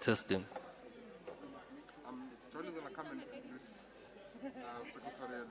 Testing. Johnny's gonna come and secretarial.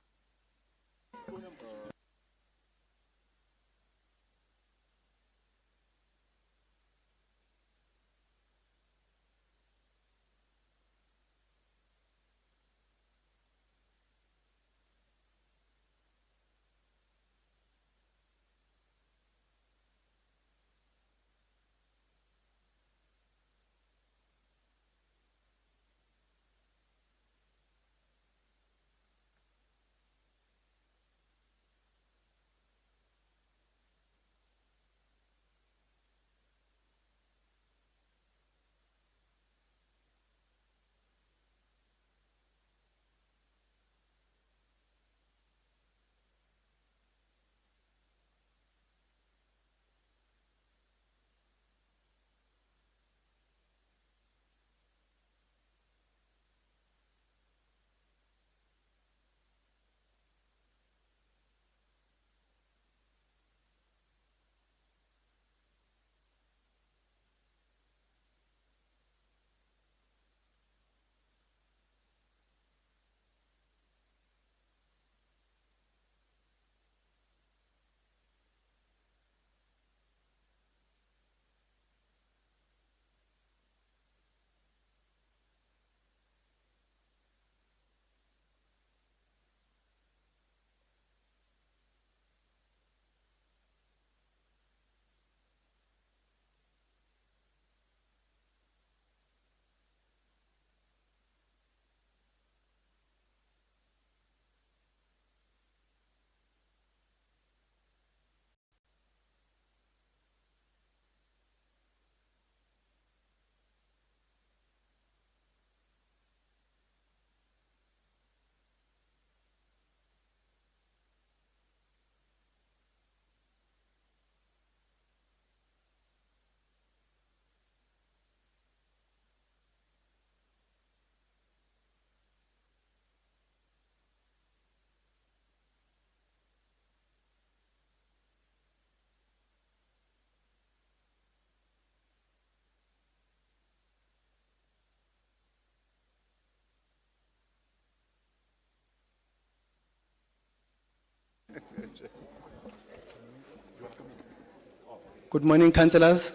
Good morning, councillors.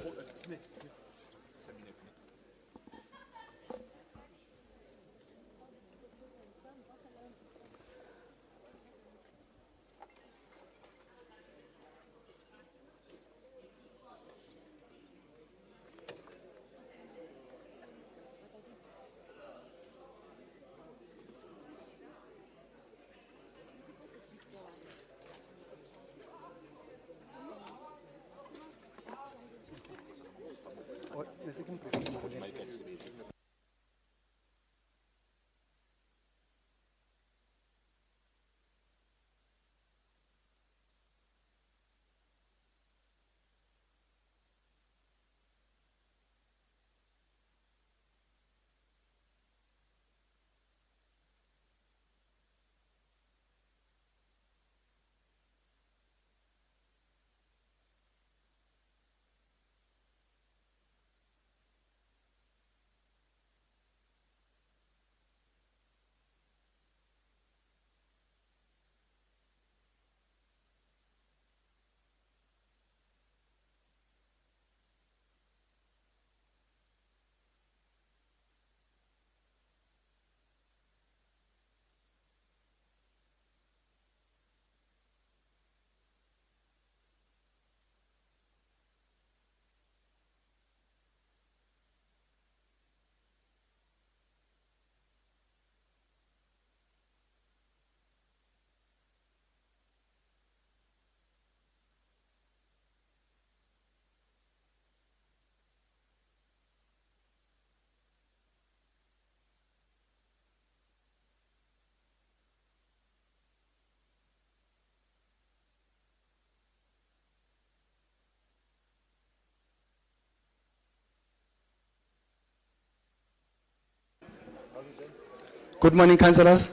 Good morning, councillors.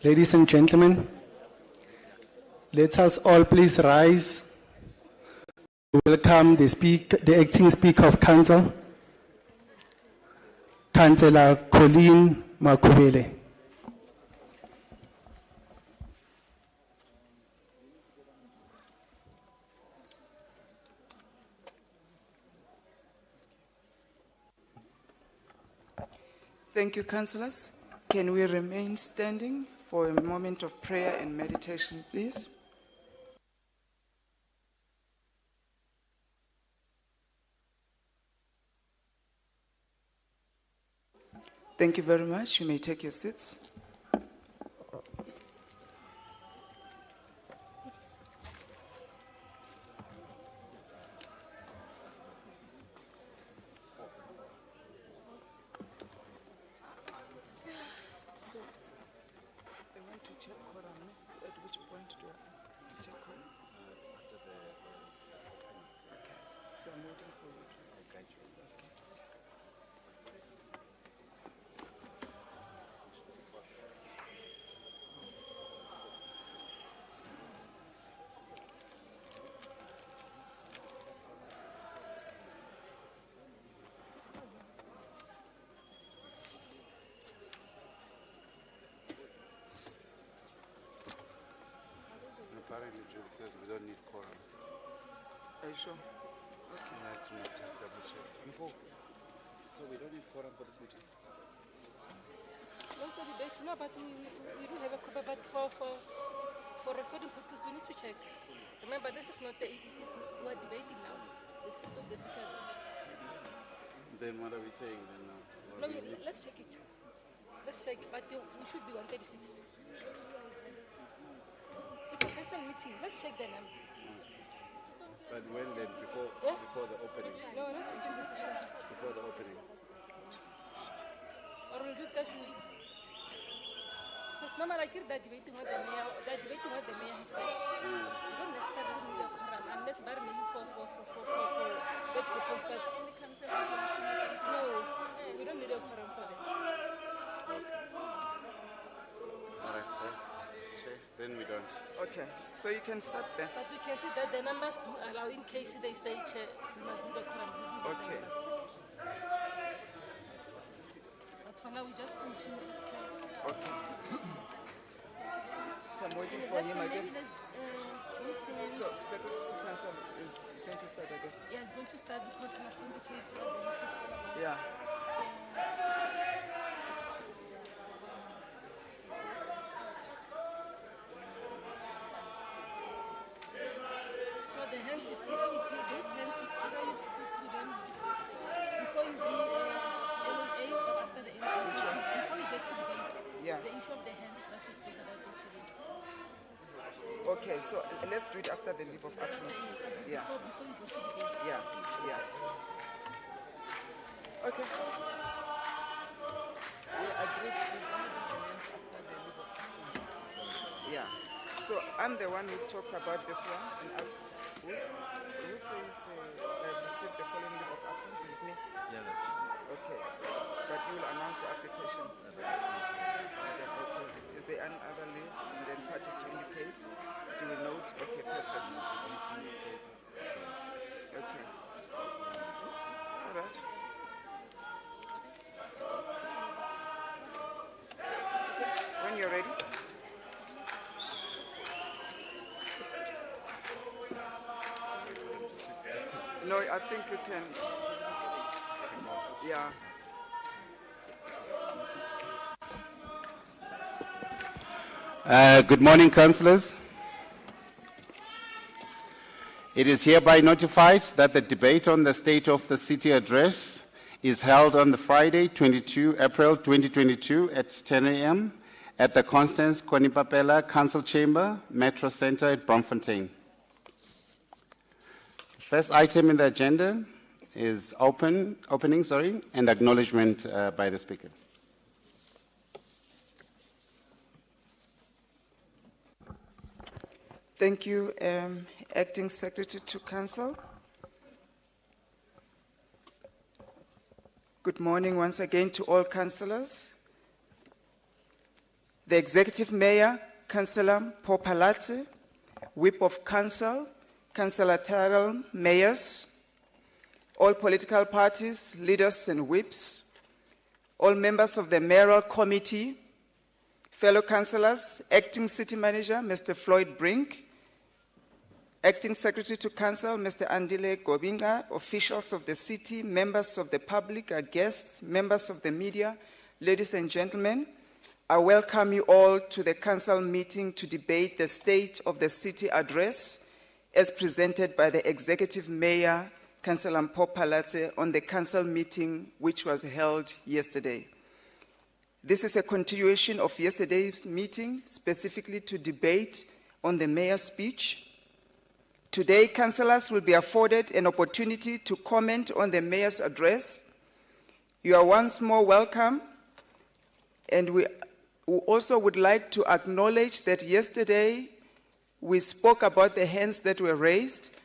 Ladies and gentlemen, let us all please rise to welcome the acting Speaker of Council, Councillor Colleen Makubele. Thank you, councillors. Can we remain standing for a moment of prayer and meditation, please? Thank you very much. You may take your seats. Apparently, Judy says we don't need quorum. Are you sure? Okay. I have to just double check. So we don't need quorum for this meeting? Not for debate, no, but we do have a copy, but for recording purposes, we need to check. Remember, this is not we're debating now. The state of the city. Then what are we saying then now? No, let's check it. Let's check, but we should be 136. It's a council meeting. Let's check the number. But when then? Before the opening? No, not changing decisions. Before the opening? Or we'll do cash music. Because no matter that debating what the mayor has said. You don't necessarily need a quorum unless bar maybe for that proposed, but in the council resolution, no, we don't need a quorum for that. All right, sir. Then we don't. Okay, so you can start there. But we can see that the numbers do allow, in case they say, Chair, we must do the quorum. Okay. But for now, we just continue this plan. Okay. So I'm waiting for him again. So Secretary to Council is going to start again. Yeah, it's going to start because he must indicate what the next is for. Yeah. So the hands is if you take those hands, it's either you speak to them before you do LA or after the LA. Before you get to the debate, Yeah. the issue of the hands that we spoke about yesterday. Okay, so let's do it after the leave of absence. Yeah. Before you go to the debate. Yeah. Yeah. Okay. We agreed to only do the names after the leave of absence. Yeah. So I'm the one who talks about this one and asks who says they've received the following leave of absence is me. Yeah, that's Okay. But you will announce the application. And then, okay. Is there any other leave? And then parties to indicate. Do we note? Okay, perfect. Okay. All right. When you're ready. No, I think you can. Yeah. Good morning, councillors. It is hereby notified that the debate on the State of the City address is held on the Friday, 22 April 2022 at 10 a.m. at the Constance Konipapela Council Chamber, Metro Center at Bromfontein. First item in the agenda is opening and acknowledgement by the Speaker. Thank you, Acting Secretary to Council. Good morning once again to all councillors. The Executive Mayor, Councillor Popalate, Whip of Council, Councillor Tyrrell, Mayors, all political parties, leaders and whips, all members of the mayoral committee, fellow councillors, acting city manager, Mr. Floyd Brink, acting secretary to council, Mr. Andile Gobinga, officials of the city, members of the public, our guests, members of the media, ladies and gentlemen, I welcome you all to the council meeting to debate the State of the City address as presented by the Executive Mayor, Councillor Mpho Phalatse, on the council meeting which was held yesterday. This is a continuation of yesterday's meeting, specifically to debate on the mayor's speech. Today, councillors will be afforded an opportunity to comment on the mayor's address. You are once more welcome, and we also would like to acknowledge that yesterday we spoke about the hands that were raised.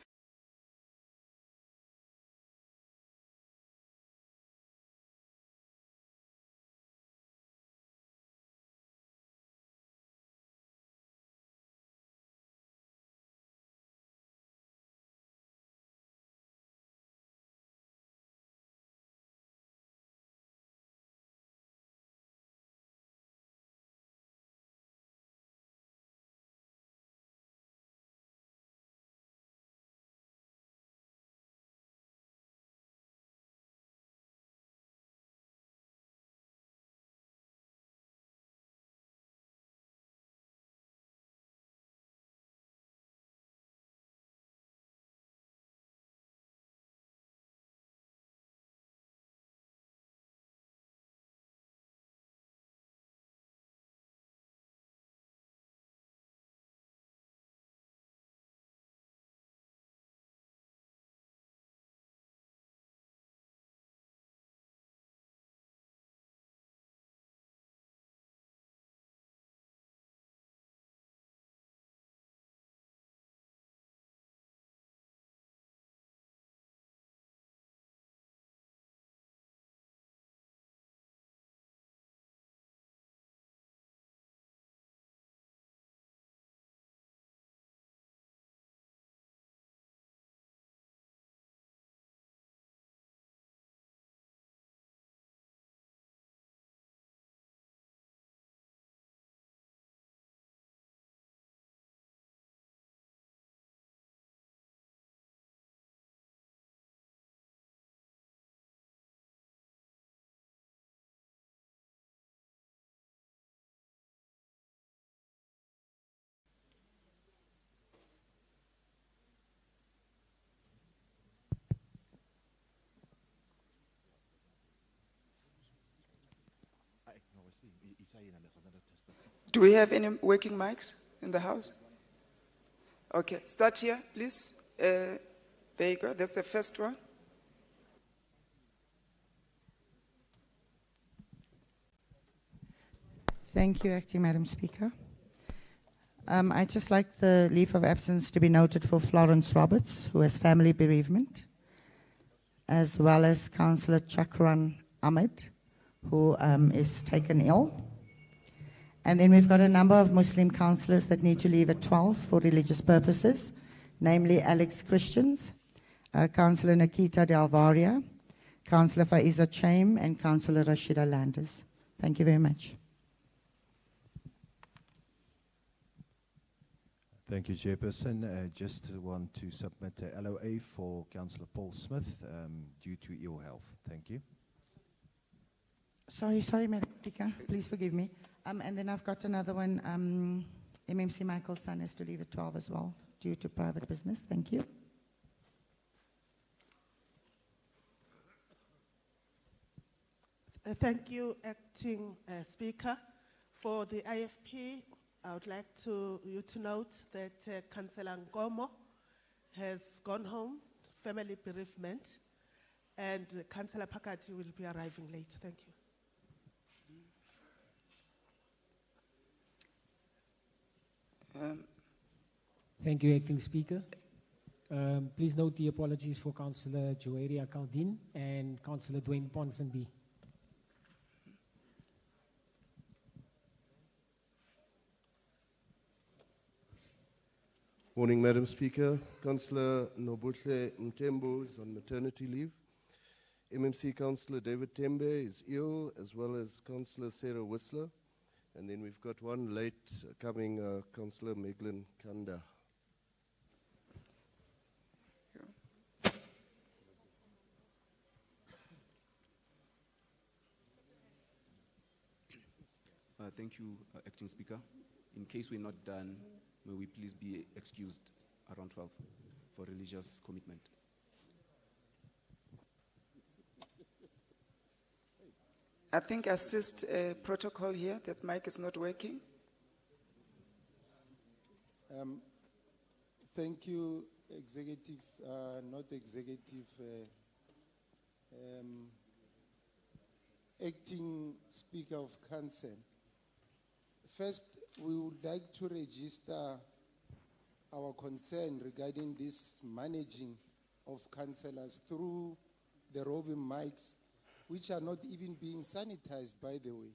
Do we have any working mics in the house? Okay, start here, please. There you go, that's the first one. Thank you, Acting Madam Speaker. I'd just like the leave of absence to be noted for Florence Roberts, who has family bereavement, as well as Councillor Chakran Ahmed, who is taken ill. And then we've got a number of Muslim councillors that need to leave at 12 for religious purposes, namely Alex Christians, Councillor Nikita Delvaria, Councillor Faiza Chaim, and Councillor Rashida Landers. Thank you very much. Thank you, Chairperson. Just want to submit a LOA for Councillor Paul Smith due to ill health. Thank you. Sorry, Madam Speaker. Please forgive me. And then I've got another one. MMC Michael's son has to leave at 12 as well due to private business. Thank you. Thank you, Acting Speaker. For the IFP, I would like you to note that Councillor Nkomo has gone home, family bereavement, and Councillor Phakathi will be arriving later. Thank you. Thank you, Acting Speaker. Please note the apologies for Councillor Joeria Kaldin and Councillor Dwayne Ponsonby. Morning, Madam Speaker. Councillor Nobuhle Mtembo is on maternity leave. MMC Councillor David Tembe is ill, as well as Councillor Sarah Whistler. And then we've got one late coming, Councillor Meglin Kanda. Thank you, Acting Speaker. In case we're not done, may we please be excused around 12 for religious commitment. I think assist protocol here, that mic is not working. Thank you, Executive, not Executive, Acting Speaker of Council. First, we would like to register our concern regarding this managing of councillors through the roving mics, which are not even being sanitized, by the way.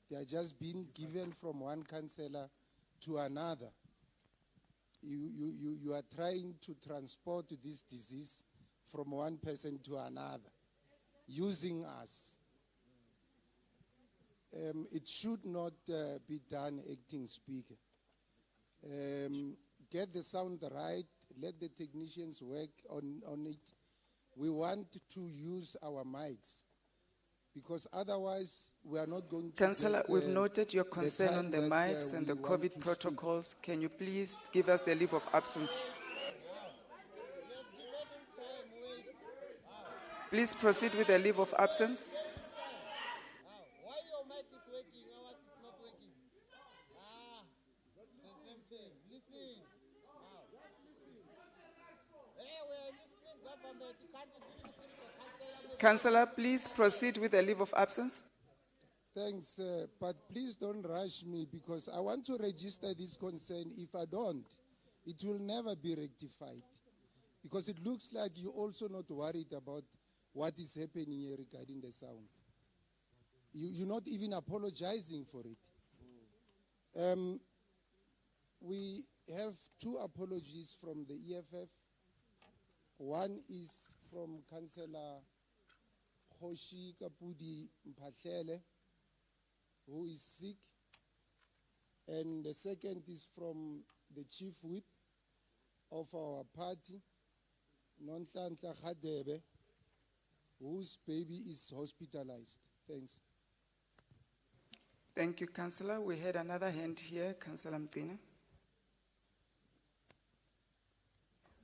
They are just being given from one councillor to another. You are trying to transport this disease from one person to another, using us. It should not be done, Acting Speaker. Get the sound right, let the technicians work on it. We want to use our mics, because otherwise we are not going to Councillor, get, we've noted your concern on the time mics that, and the we want COVID to protocols. speak. Can you please give us the leave of absence? Please proceed with the leave of absence. Why your mic is working, ours is not working? Listen. Hey, we are listening, government. You can't even listen to Councillor, please proceed with the leave of absence. Thanks, but please don't rush me, because I want to register this concern. If I don't, it will never be rectified, because it looks like you're also not worried about what is happening here regarding the sound. You're not even apologizing for it. We have two apologies from the EFF. One is from Councillor Khoshi Kapudi Mphahlele, who is sick. And the second is from the Chief Whip of our party, Nonhlanhla Khadebe, whose baby is hospitalized. Thanks. Thank you, Councillor. We had another hand here, Councillor Mtina.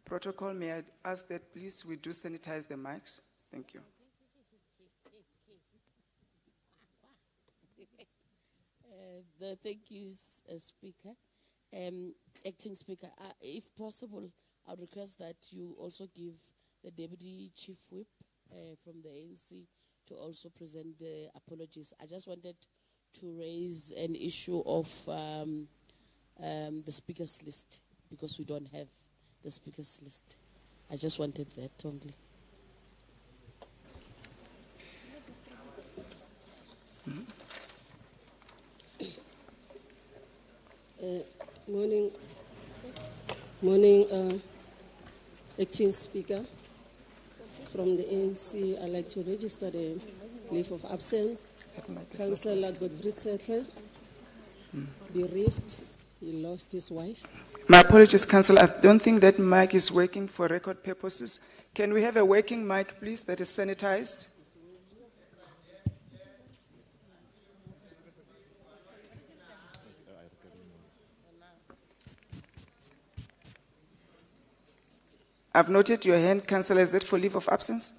Protocol, may I ask that please we do sanitize the mics? Thank you. Thank you, Speaker. Acting Speaker, if possible, I would request that you also give the Deputy Chief Whip from the ANC to also present the apologies. I just wanted to raise an issue of the speakers list, because we don't have the speakers list. I just wanted that only. Morning, Acting Speaker. From the ANC, I'd like to register the leave of absence. Councillor Godfrey Tsetle, bereaved, he lost his wife. My apologies, Councillor. I don't think that mic is working for record purposes. Can we have a working mic, please, that is sanitized? I've noted your hand, Councillor. Is that for leave of absence?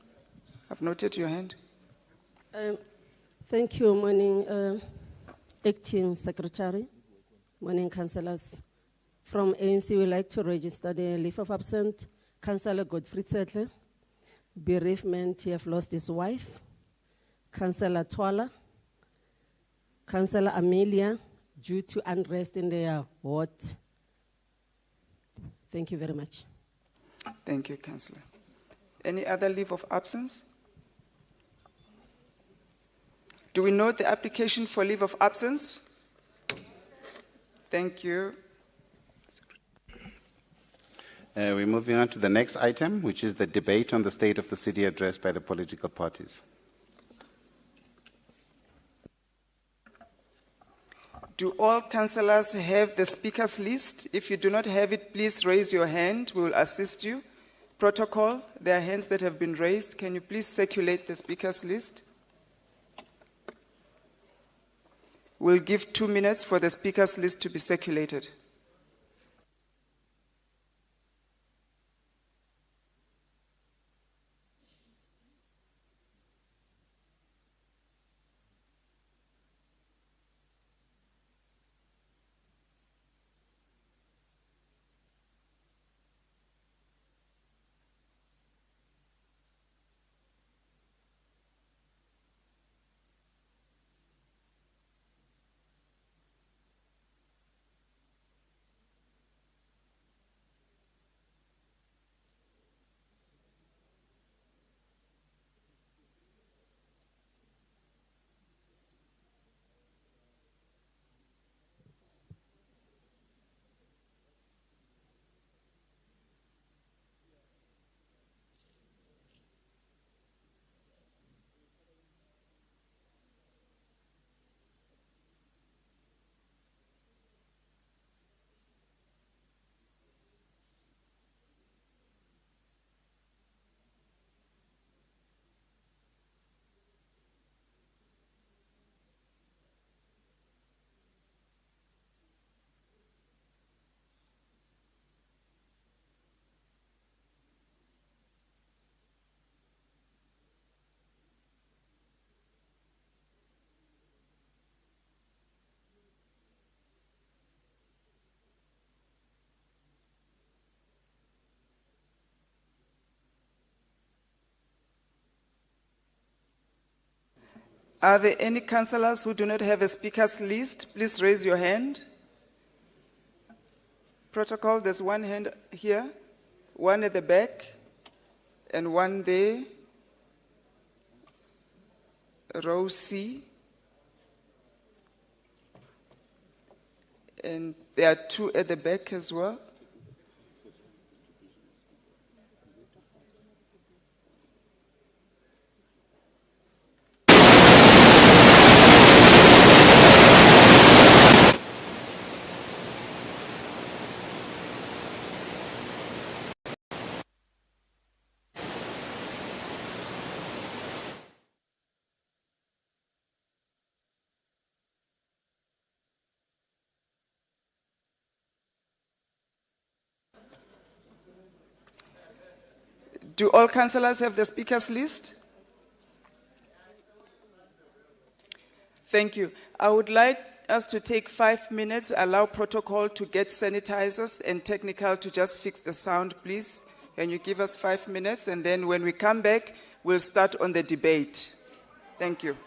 I've noted your hand. Thank you. Morning, Acting Secretary. Morning, Councillors. From ANC, we like to register the leave of absence. Councillor Godfrey Tsetle, bereavement, he have lost his wife. Councillor Twala, Councillor Amelia, due to unrest in their ward. Thank you very much. Thank you, Councillor. Any other leave of absence? Do we note the application for leave of absence? Thank you. We're moving on to the next item, which is the debate on the state of the city address by the political parties. Do all councillors have the speakers list? If you do not have it, please raise your hand. We will assist you. Protocol, there are hands that have been raised. Can you please circulate the speakers list? We'll give 2 minutes for the speakers list to be circulated. Are there any councillors who do not have a speakers list? Please raise your hand. Protocol, there's one hand here, one at the back, and one there. Row C. And there are 2 at the back as well. Do all councillors have the speakers list? Thank you. I would like us to take 5 minutes, allow protocol to get sanitizers and technical to just fix the sound, please. Can you give us 5 minutes? And then when we come back, we'll start on the debate. Thank you.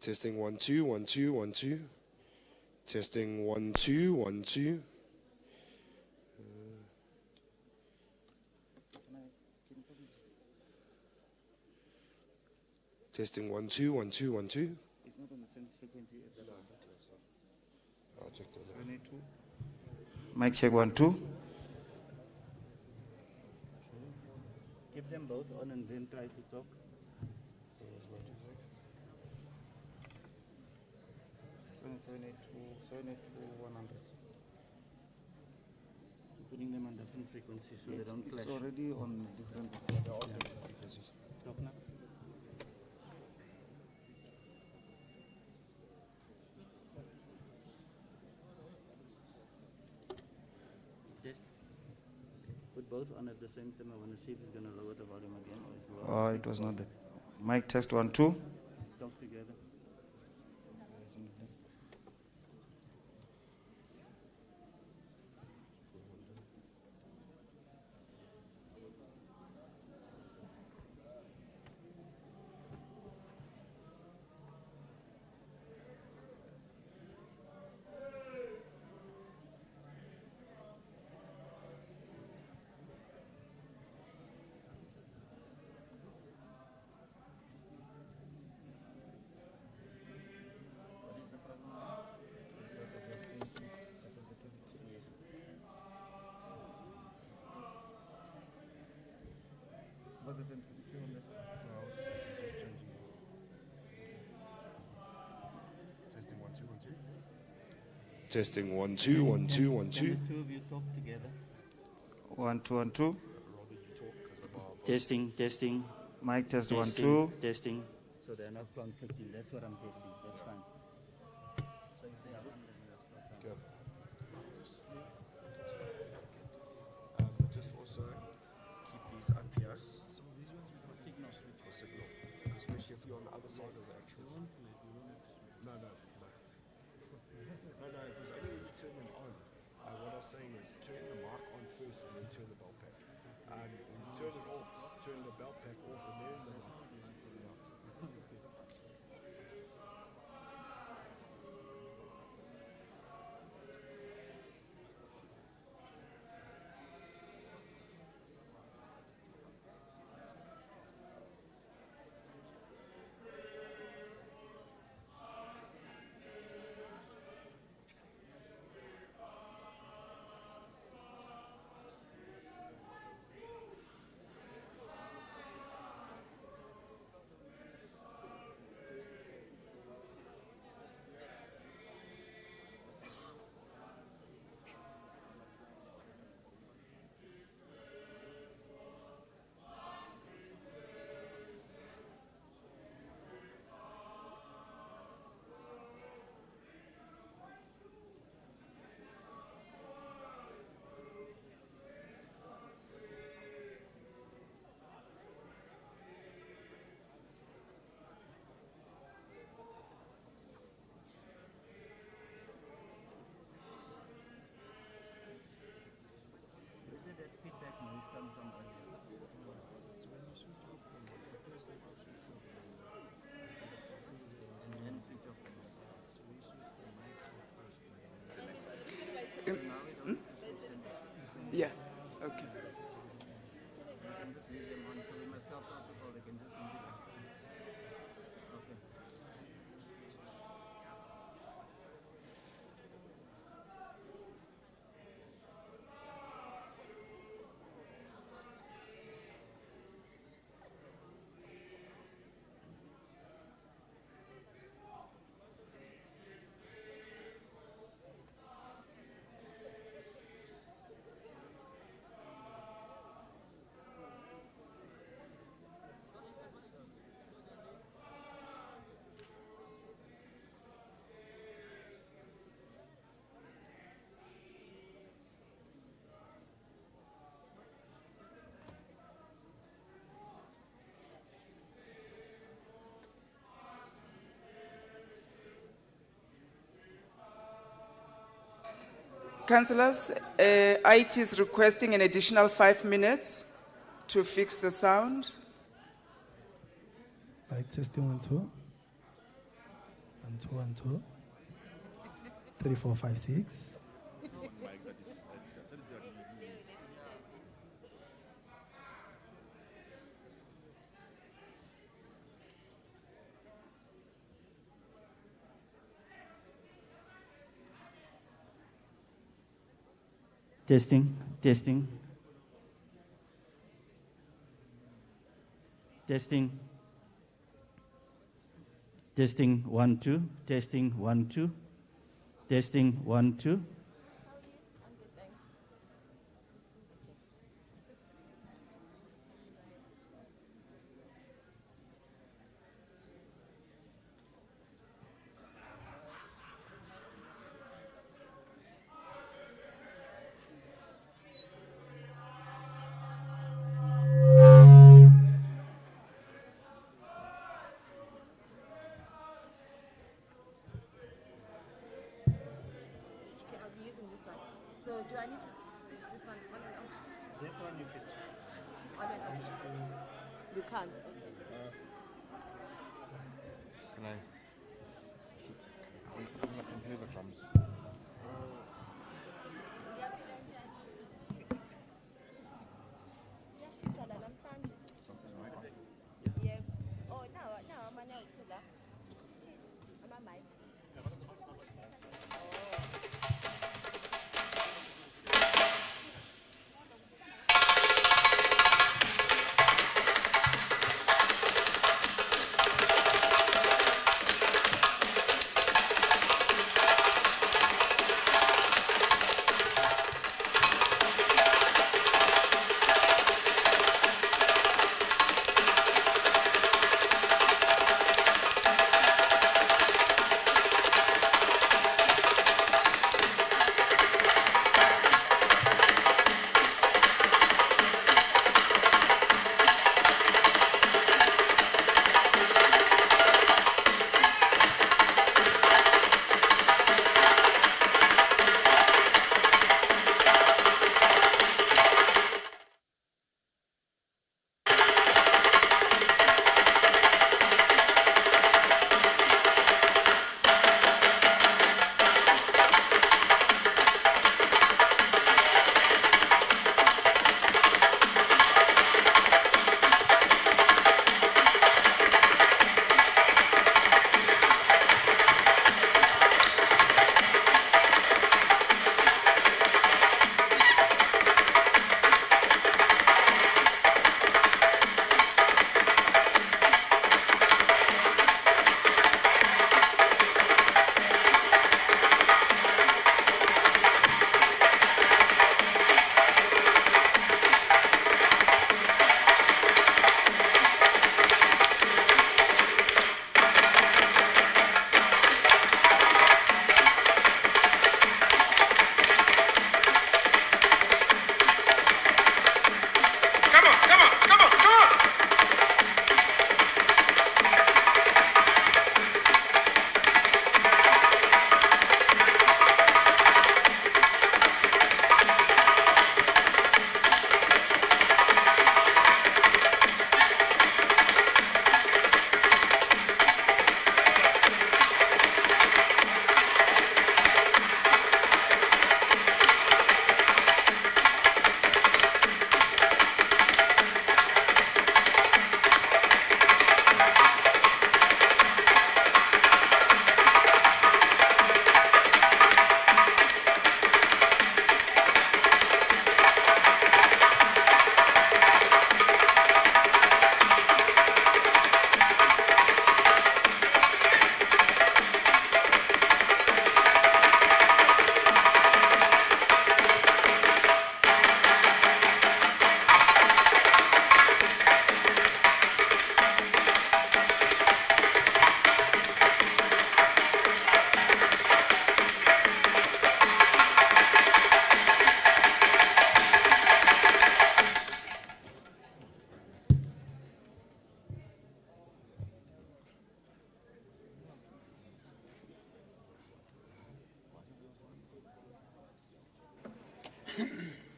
Testing 1 2 1 2 1 2. Testing 1 2 1 2. Testing 1 2 1 2 1 2. It's not on the same frequency as that one. I'll check that. 782. Mic check 1 2. Keep them both on and then try to talk. 782 100. Putting them on different frequencies so they don't clash. It's already on different frequencies. Talk now. Test. Put both on at the same time. I want to see if it's going to lower the volume again. Or it was not that. Mic test 1 2. Talk together. What's the sensitivity on that? No, I was just changing. Testing 1 2 1 2. Testing 1 2 1 2 1 2. Can the two of you talk together? 1 2 1 2. Testing, testing. Mic test 1 2. Testing. So they're not conflicting. That's what I'm testing. That's fine. So if they are on, then we'll stop. Just also keep these up here. So these ones we got signal switch for signal, especially if you're on the other side of the actual. No, because only when you turn them on. What I was saying is turn the mic on first and then turn the belt pack. And when you turn it off, turn the belt pack off and then the mic. That feedback noise comes from and then switch off the mic. Yeah, okay. You can just leave them on, so we must stop protocol, they can just leave it on. Okay. Councillors, IT is requesting an additional 5 minutes to fix the sound. Mic testing 1 2. 1, 2, 1, 2. 3, 4, 5, 6. Testing, testing. Testing. Testing 1, 2. Testing 1, 2. Testing 1, 2. Okay, I'll be using this one. So do I need to switch this one on and off? That one you can. On and off. You can't. Okay. Can I? I can hear the drums.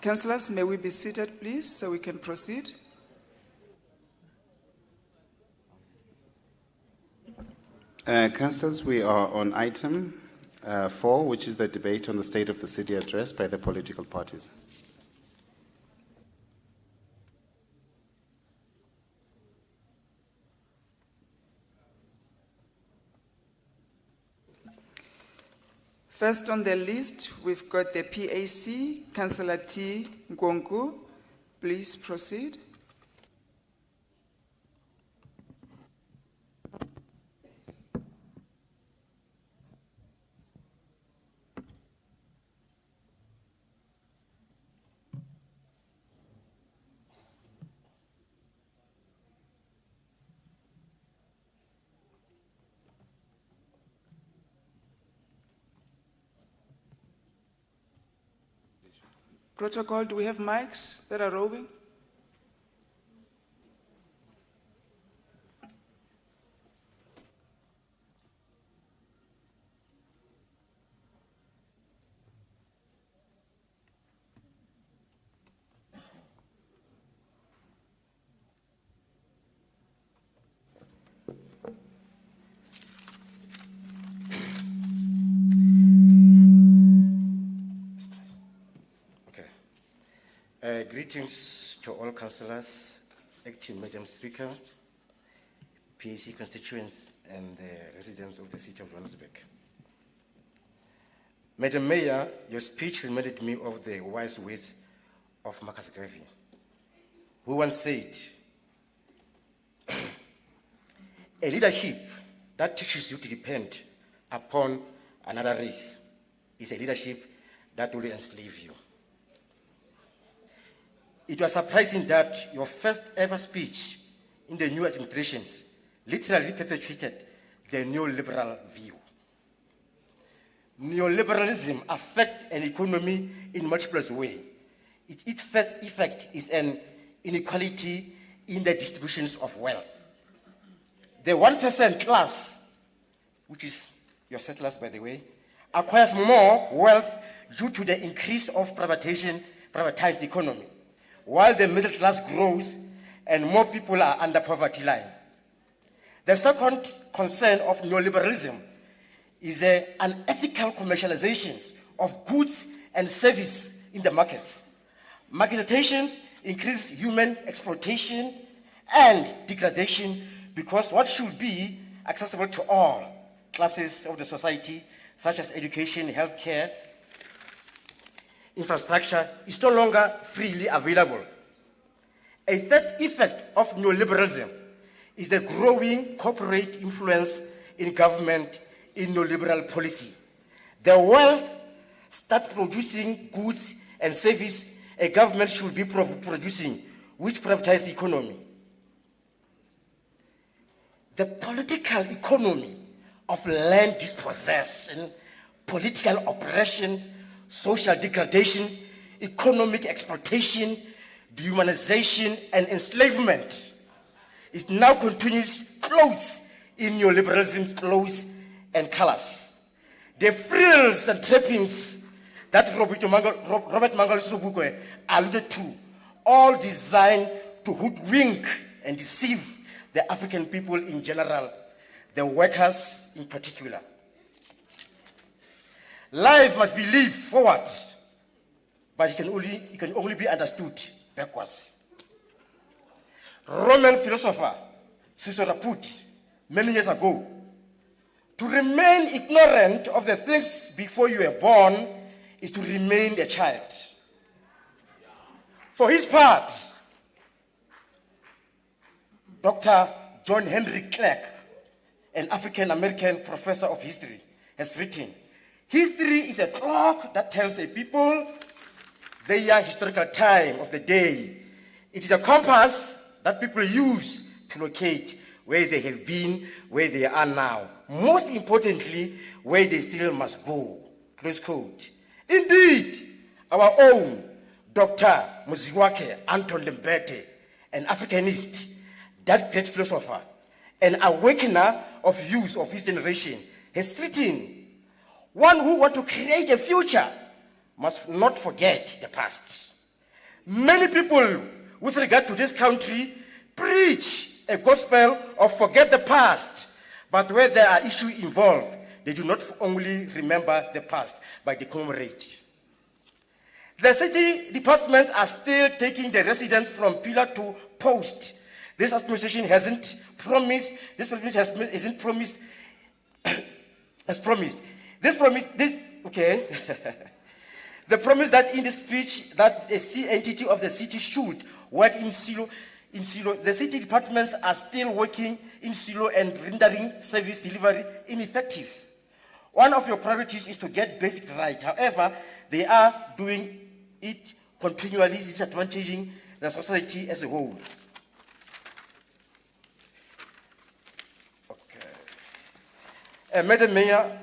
Councillors, may we be seated, please, so we can proceed? Councillors, we are on item 4, which is the debate on the state of the city address by the political parties. First on the list, we've got the PAC, Councillor T. Ngongu. Please proceed. Protocol, do we have mics that are roving? Greetings to all councillors, acting Madam Speaker, PAC constituents, and the residents of the City of Johannesburg. Madam Mayor, your speech reminded me of the wise words of Marcus Garvey, who once said, a leadership that teaches you to depend upon another race is a leadership that will enslave you. It was surprising that your first ever speech in the new administrations literally perpetuated the neoliberal view. Neoliberalism affects an economy in multiple ways. Its first effect is an inequality in the distributions of wealth. The 1% class, which is your settlers by the way, acquires more wealth due to the increase of privatized economy, while the middle class grows and more people are under poverty line. The second concern of neoliberalism is unethical commercializations of goods and services in the markets. Marketizations increase human exploitation and degradation because what should be accessible to all classes of the society, such as education, healthcare, infrastructure, is no longer freely available. A third effect of neoliberalism is the growing corporate influence in government in neoliberal policy. The wealth start producing goods and services a government should be producing, which privatize the economy. The political economy of land dispossession, political oppression, social degradation, economic exploitation, dehumanization, and enslavement is now continuous close in neoliberalism's clothes and colors. The frills and trappings that Robert Mangala Sobukwe alluded to, all designed to hoodwink and deceive the African people in general, the workers in particular. Life must be lived forward, but it can only be understood backwards. Roman philosopher Cicero put many years ago, to remain ignorant of the things before you were born is to remain a child. For his part, Dr. John Henry Clark, an African-American professor of history, has written, history is a clock that tells a people their historical time of the day. It is a compass that people use to locate where they have been, where they are now. Most importantly, where they still must go. Close quote. Indeed, our own Dr. Muziwake Anton Lembete, an Africanist, that great philosopher, an awakener of youth of his generation, has written, one who wants to create a future must not forget the past. Many people with regard to this country preach a gospel of forget the past, But where there are issues involved, they do not only remember the past, but they commemorate. The city departments are still taking the residents from pillar to post. This administration hasn't promised, okay. The promise that in the speech that a C entity of the city should work in silo. The city departments are still working in silo and rendering service delivery ineffective. One of your priorities is to get basics right. However, they are doing it continually, disadvantaging the society as a whole. Okay. Madam Mayor,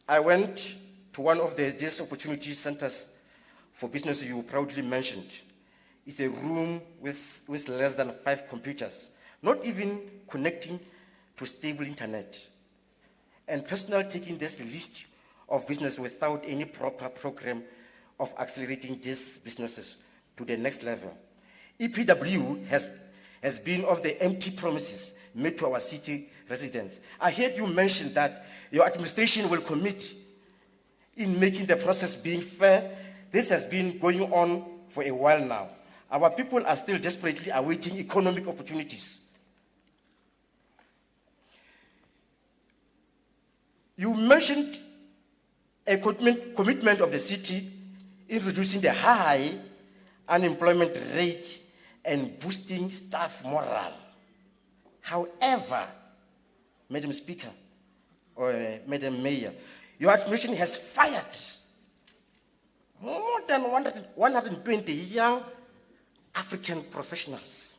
I went to one of these opportunity centers for business you proudly mentioned. It's a room with less than 5 computers, not even connecting to stable internet. And personnel taking this list of business without any proper program of accelerating these businesses to the next level. EPW has been of the empty promises made to our city residents. I heard you mention that your administration will commit in making the process being fair. This has been going on for a while now. Our people are still desperately awaiting economic opportunities. You mentioned a commitment of the city in reducing the high unemployment rate and boosting staff morale. However, Madam Speaker, or Madam Mayor, your administration has fired more than 120 young African professionals.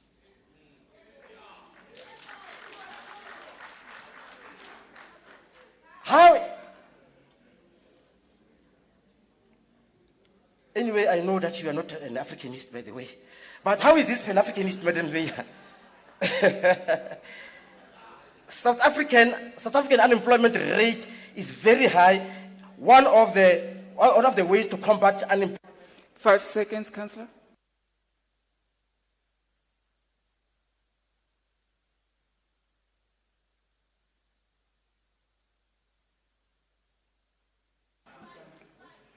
How? Anyway, I know that you are not an Africanist, by the way. But how is this Pan-Africanist, Madam Mayor? South African unemployment rate is very high. One of the ways to combat unemployment. 5 seconds, Councillor.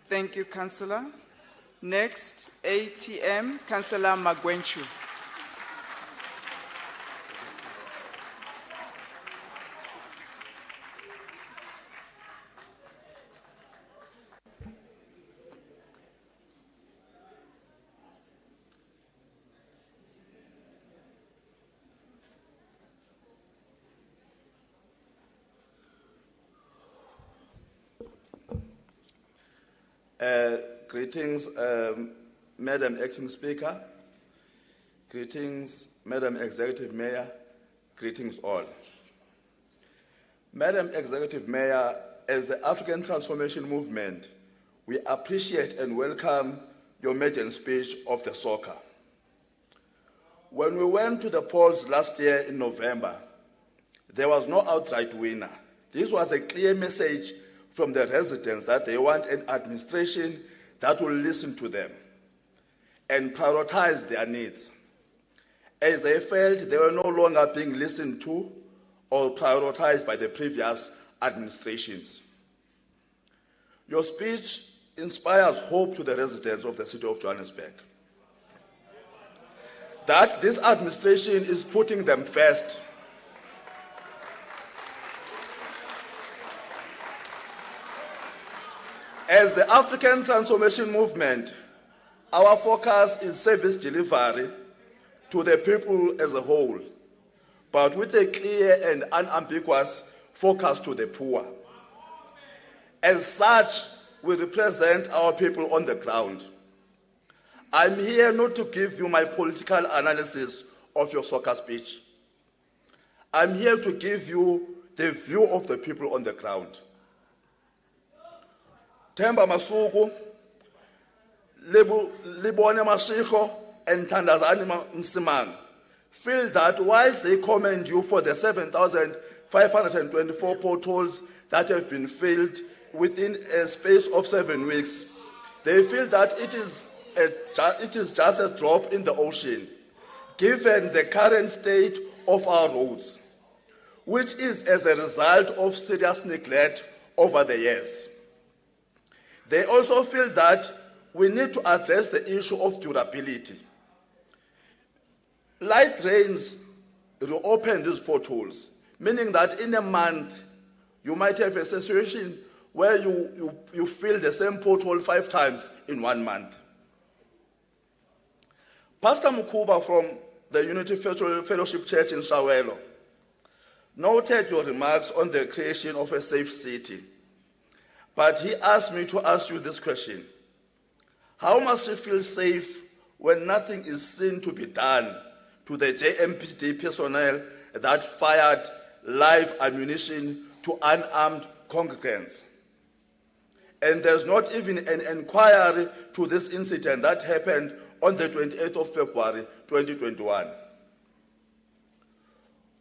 Thank you, Councillor. Next, ATM, Councillor Magwenchu. Greetings, Madam Acting Speaker. Greetings, Madam Executive Mayor. Greetings all. Madam Executive Mayor, as the African Transformation Movement, we appreciate and welcome your maiden speech of the SOCA. When we went to the polls last year in November, there was no outright winner. This was a clear message from the residents that they want an administration that will listen to them and prioritize their needs. As they felt they were no longer being listened to or prioritized by the previous administrations. Your speech inspires hope to the residents of the City of Johannesburg that this administration is putting them first. As the African Transformation Movement, our focus is service delivery to the people as a whole, but with a clear and unambiguous focus to the poor. As such, we represent our people on the ground. I'm here not to give you my political analysis of your SOCA speech. I'm here to give you the view of the people on the ground. Themba Masuku, Libone Mashiko, and Tandazani Msimang feel that whilst they commend you for the 7,524 potholes that have been filled within a space of 7 weeks, they feel that it is just a drop in the ocean, given the current state of our roads. which is as a result of serious neglect over the years. They also feel that we need to address the issue of durability. Light rains reopen these potholes, meaning that in a month, you might have a situation where you fill the same pothole 5 times in 1 month. Pastor Mukuba from the Unity Fellowship Church in Shawelo noted your remarks on the creation of a safe city, but he asked me to ask you this question. How must she feel safe when nothing is seen to be done to the JMPD personnel that fired live ammunition to unarmed congregants? And there's not even an inquiry to this incident that happened on the 28th of February 2021.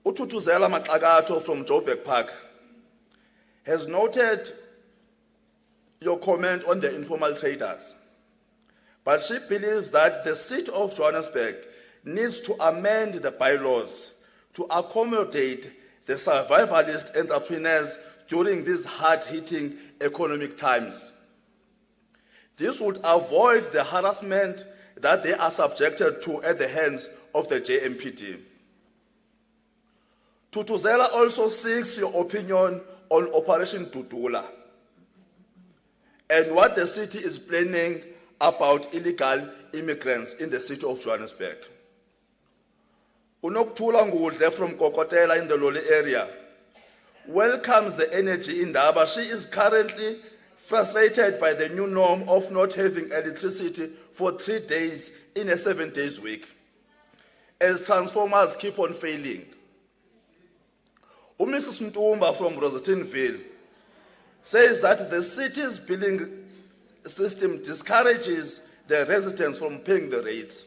Ututuzela Maxagato from Joburg Park has noted your comment on the informal traders, but she believes that the City of Johannesburg needs to amend the bylaws to accommodate the survivalist entrepreneurs during these hard-hitting economic times. This would avoid the harassment that they are subjected to at the hands of the JMPD. Tutuzela also seeks your opinion on Operation Tutula and what the city is planning about illegal immigrants in the City of Johannesburg. Unokuthula Ngudle from Kokotela in the Loli area welcomes the energy in Ndaba. She is currently frustrated by the new norm of not having electricity for 3 days in a 7-day week, as transformers keep on failing. Mrs. Ntumba from Rosettenville says that the city's billing system discourages the residents from paying the rates.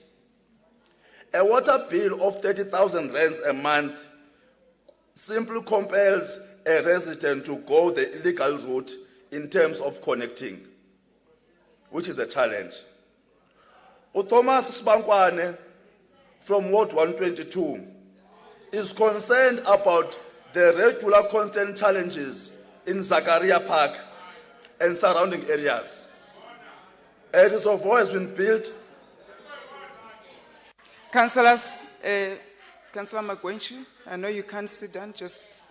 A water bill of 30,000 rands a month simply compels a resident to go the illegal route in terms of connecting, which is a challenge. Thomas Spankwane from Ward 122 is concerned about the regular constant challenges in Zakaria Park and surrounding areas. A reservoir has been built. Councillors, Councillor Magwenchi, I know you can't sit down, just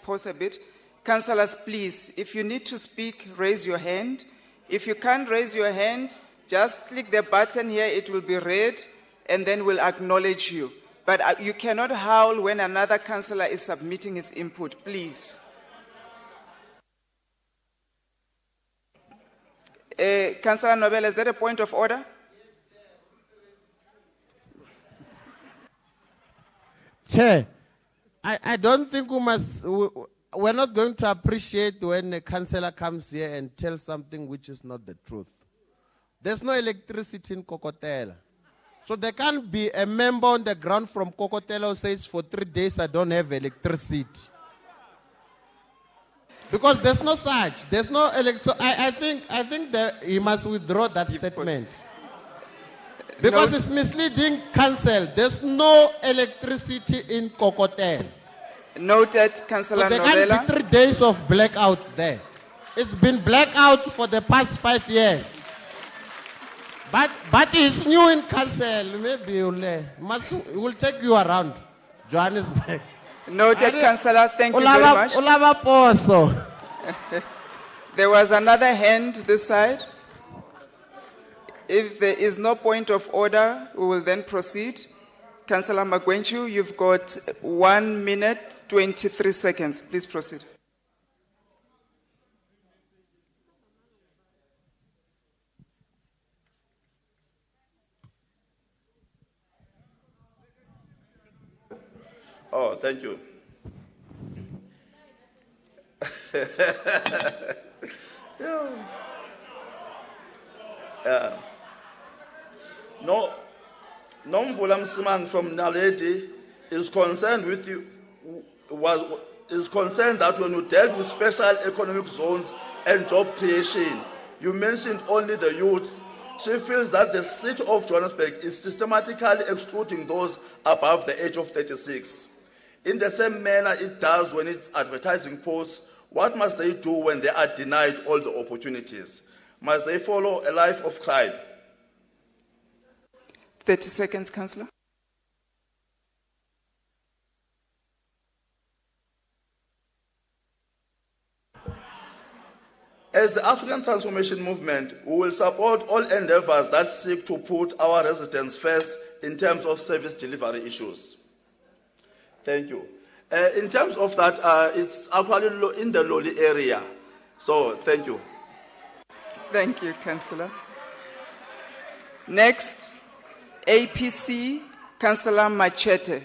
pause a bit. Councillors, please, if you need to speak, raise your hand. If you can't raise your hand, just click the button here, it will be red, and then we'll acknowledge you. But you cannot howl when another councillor is submitting his input, please. Councillor Nobel, is that a point of order? Chair, I don't think we're not going to appreciate when a councillor comes here and tells something which is not the truth. There's no electricity in Kokotela. So there can't be a member on the ground from Kokotela who says for 3 days I don't have electricity. Because there's no such. There's no electricity. I think that he must withdraw that statement. Because it's misleading council. There's no electricity in Kokotela. Noted, Councillor So there Novella. can't be 3 days of blackout there. It's been blackout for the past 5 years. But it's new in council. Maybe we'll take you around Johannesburg. Noted, Councillor. Thank you very much. There was another hand this side. If there is no point of order, we will then proceed. Councillor Magwenchu, you've got 1 minute, 23 seconds. Please proceed. Oh, thank you. No, Nombula Msiman from Naledi is concerned with you. Is concerned that when you dealt with special economic zones and job creation, you mentioned only the youth. She feels that the City of Johannesburg is systematically excluding those above the age of 36. In the same manner it does when it's advertising posts, what must they do when they are denied all the opportunities? Must they follow a life of crime? 30 seconds, Councillor. As the African Transformation Movement, we will support all endeavors that seek to put our residents first in terms of service delivery issues. Thank you. In terms of that, it's actually in the Loli area. So, thank you. Thank you, Councillor. Next, APC, Councillor Machete.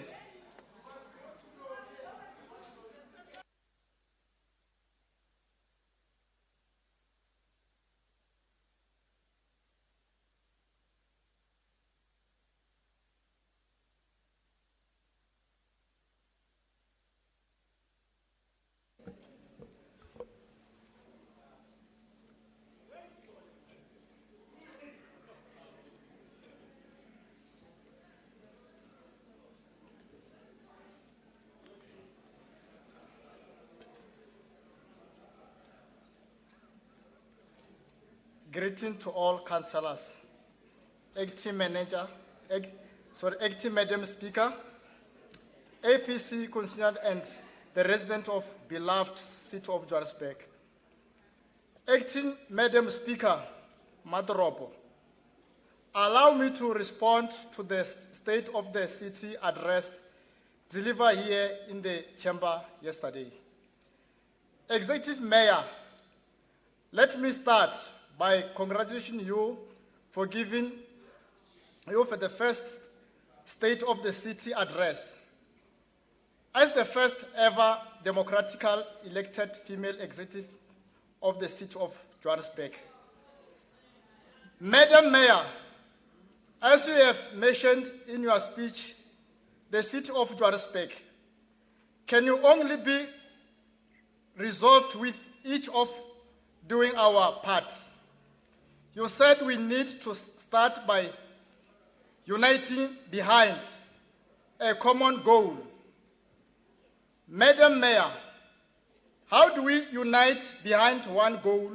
Greeting to all councillors, acting Madam Speaker, APC constituent and the resident of beloved City of Johannesburg. Acting Madam Speaker, Madropo, allow me to respond to the State of the City address delivered here in the chamber yesterday. Executive Mayor, let me start by congratulating you for giving you for the first State of the City address. As the first ever democratically elected female executive of the City of Johannesburg. Madam Mayor, as you have mentioned in your speech, the City of Johannesburg can you only be resolved with each of doing our part. You said we need to start by uniting behind a common goal. Madam Mayor, how do we unite behind one goal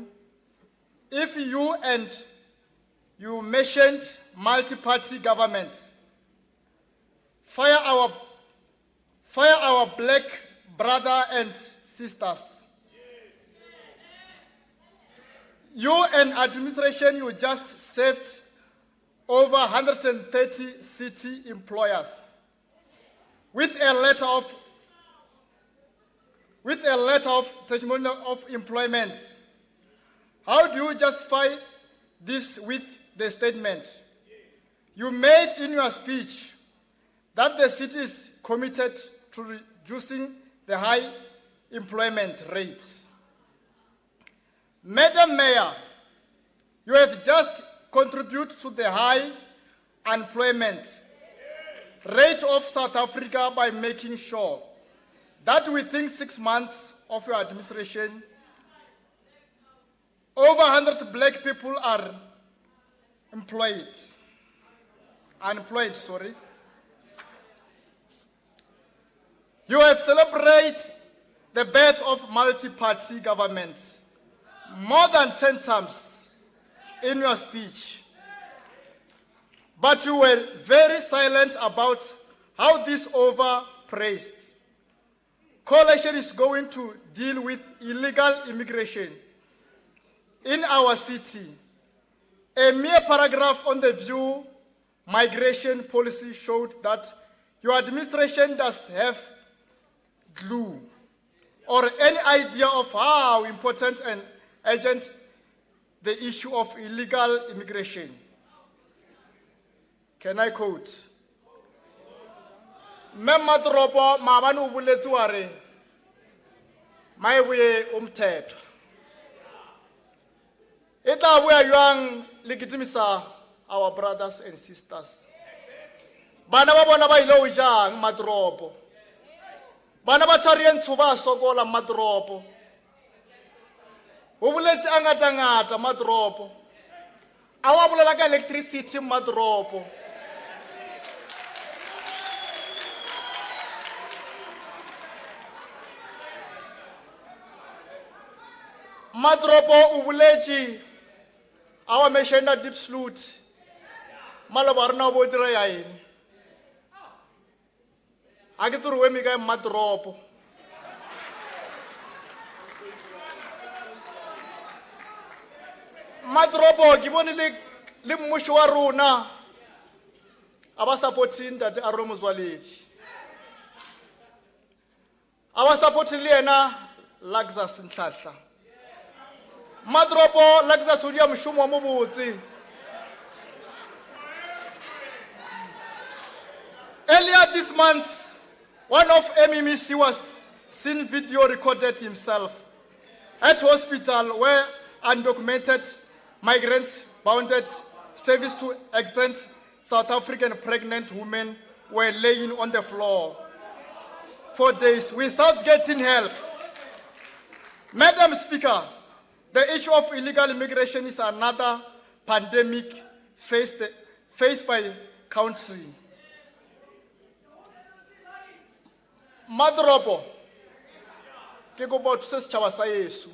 if you mentioned multi-party government? Fire our black brother and sisters. You and administration, you just saved over 130 city employers with a letter of testimonial of employment. How do you justify this with the statement you made in your speech that the city is committed to reducing the high employment rate? Madam Mayor, you have just contributed to the high unemployment rate of South Africa by making sure that within 6 months of your administration, over 100 black people are unemployed. You have celebrated the birth of multi-party government more than 10 times in your speech. But you were very silent about how this overpraised coalition is going to deal with illegal immigration in our city. A mere paragraph on the view migration policy showed that your administration does have clue or any idea of how important and urgent the issue of illegal immigration. Can I quote? Memadropo mabanu buletuare maiwe umthetho. Ita we young legitimisa our brothers and sisters. Bana ba bona ba ilo jang madropo. Bana ba tsarien tsuba sokola madropo. Ubuletse angata madropo. Awa bulela ka electricity madropo. Madropo ubuleji awa meshenda deep slut malabarna bodira yaini akitsuruwe mika madropo madropo ke bone le mmusho wa rona aba supporting that aromozwaledi aba supporting le yena Luxus Nhlahla Madropo Luxus udia mshumo wa mobotsi. Earlier this month, one of MMC was seen video recorded himself at hospital where undocumented migrants bounded service to exempt South African pregnant women were laying on the floor for days without getting help. Madam Speaker, the issue of illegal immigration is another pandemic faced by the country. Madropo, ke go botsa setšhaba sa yeso.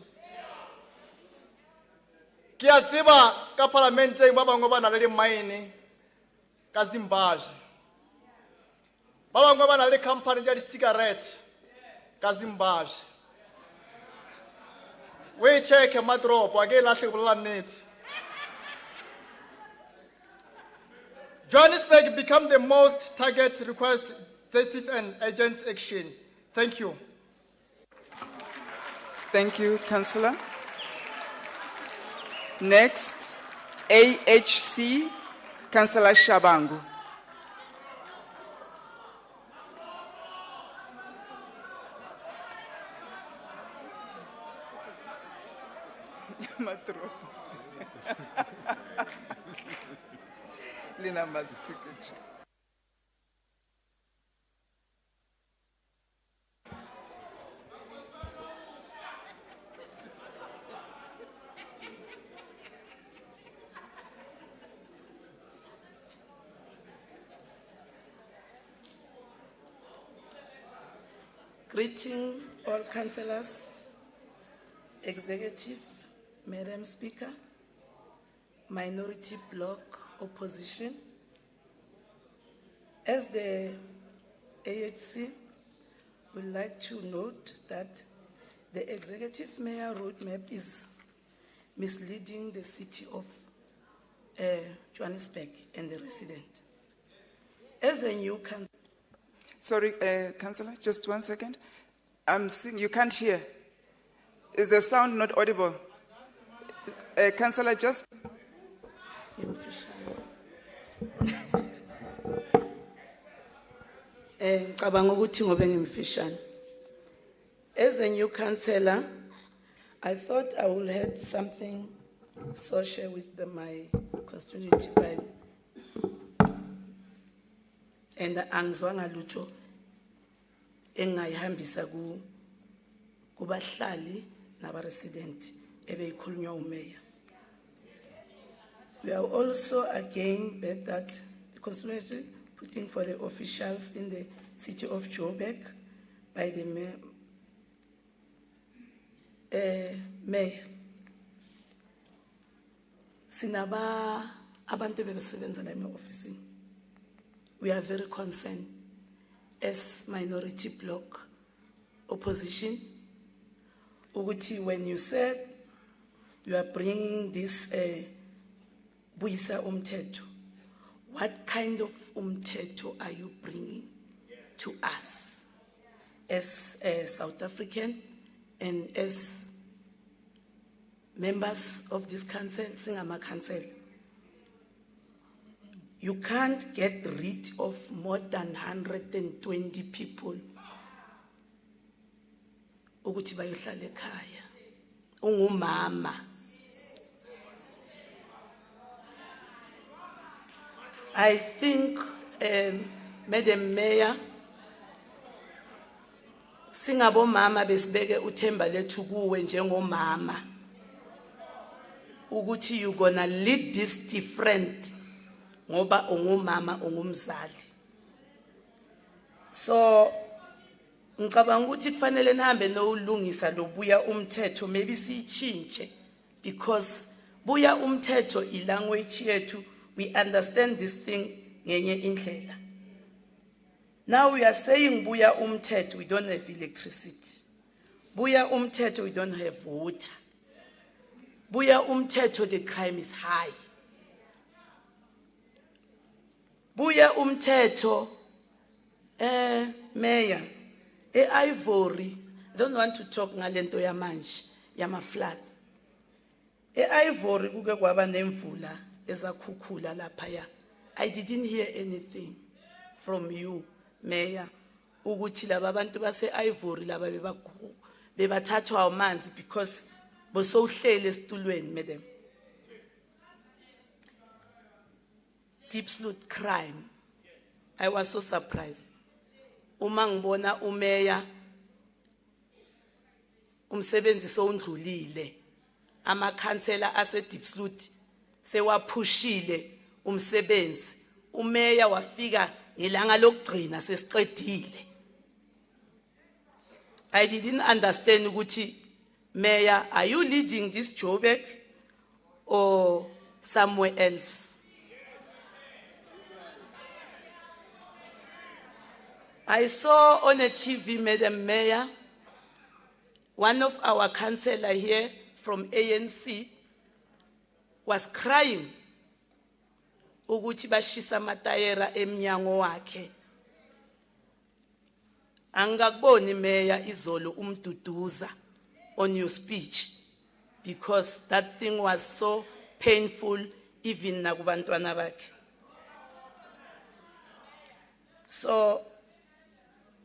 Ke a tseba ka parlamenteng ba bangwe ba na le mine ka Zimbabwe. Ba bangwe ba na le company ya di-cigarette ka Zimbabwe. We check Madropo ake lahle bolela nnete. Johannesburg become the most target request detective and agent action. Thank you. Thank you, Councillor. Next, AHC, Councillor Shabangu. Lina mazitikuchi. Greeting all councillors, executive, Madam Speaker, minority bloc opposition. As the AHC, would like to note that the executive mayor roadmap is misleading the city of Johannesburg and the resident. As a new council. Sorry, Councillor, just 1 second. I'm seeing, you can't hear. Is the sound not audible? Councillor, just... As a new councillor, I thought I would have something social with my constituency and angizwanga lutho engayihambisa kubahlali nabaresident ebeyikhulunywa umeya. We are also again bet that the constituency putting for the officials in the city of Joburg by the mayor. Sinaba abantu bebesebenza la office. We are very concerned as minority bloc opposition. Uguti, when you said you are bringing this Buisa umthetho, what kind of umthetho are you bringing to us as South African and as members of this council, Singama Council? You can't get rid of more than 120 people. Ukuthi bayohlala ekhaya. Ungumama. I think, Madam Mayor, singabo mama besibeke uthemba lethu kuwe njengomama. Ukuthi you gonna lead this different. Ngoba ungumama ungumzali. So Ngicabanga ukuthi kufanele nihambe nowulungisa lobuya umthetho, maybe siyichintshe, because buya umthetho i-language yethu, we understand this thing ngenye indlela. Now we are saying buya umthetho, we don't have electricity. Buya umthetho, we don't have water. Buya umthetho, the crime is high. Buya umthetho, Mayor, Ivory, I don't want to talk ngalento yamanje, yama floods. Ivory kuke kwaba nemvula ezakhukhula laphaya. I didn't hear anything from you, Mayor, ukuthi laba bantu base Ivory laba bebathathwa amanzi because bosowuhlele esitulweni, madam. Deep sleuth crime. I was so surprised. Uma ngibona umeya umsebenzi sowundlulile, amakhansela ase deep sleuth sewaphushile umsebenzi, umeya wafika ngelanga lokugcina sesiqedile. I didn't understand ukuthi, Mayor, are you leading this Joburg or somewhere else? I saw on a TV, Madam Mayor, one of our councillors here from ANC was crying ukuthi bashisa amatayera emnyango wakhe. Angakuboni, Mayor, izolo umduduza on your speech, because that thing was so painful even nakubantwana bakhe. So,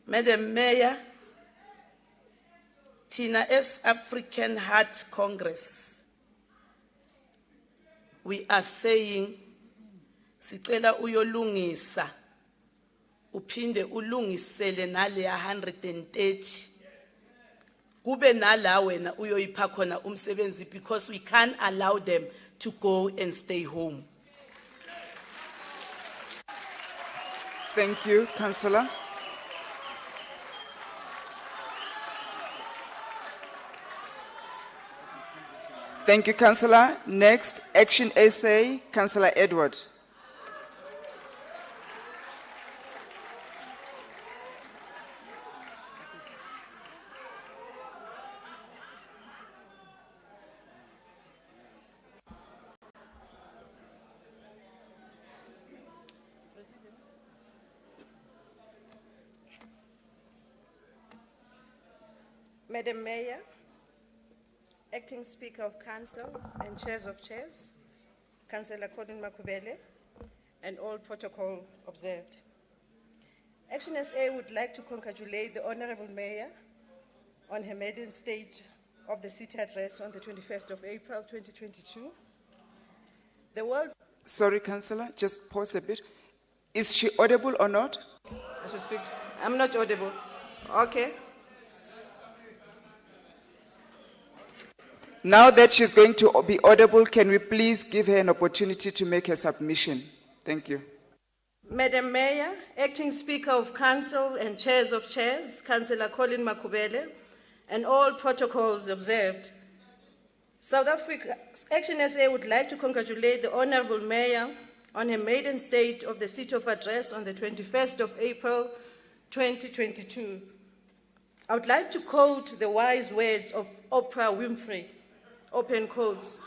Madam Mayor, Tina as African Heart Congress, we are saying, sicela uyolungisa, uphinde ulungisele nale 130, kube nala wena uyoyipha khona umsebenzi, because we can't allow them to go and stay home. Thank you, Councillor. Thank you, Councillor. Next, Action SA, Councillor Edward. Madam Mayor, Acting Speaker of Council and Chairs of Chairs, Councillor Colin Makubele, and all protocol observed. Action SA would like to congratulate the Honorable Mayor on her maiden state of the city address on the 21st of April 2022. The world's... Sorry, Councillor, just pause a bit. Is she audible or not? I should speak. I'm not audible. Okay. Now that she's going to be audible, can we please give her an opportunity to make her submission? Thank you. Madam Mayor, Acting Speaker of Council and Chairs of Chairs, Councillor Colin Makubele, and all protocols observed. South Africa Action SA would like to congratulate the Honorable Mayor on her maiden state of the City of Address on the 21st of April 2022. I would like to quote the wise words of Oprah Winfrey, open quotes.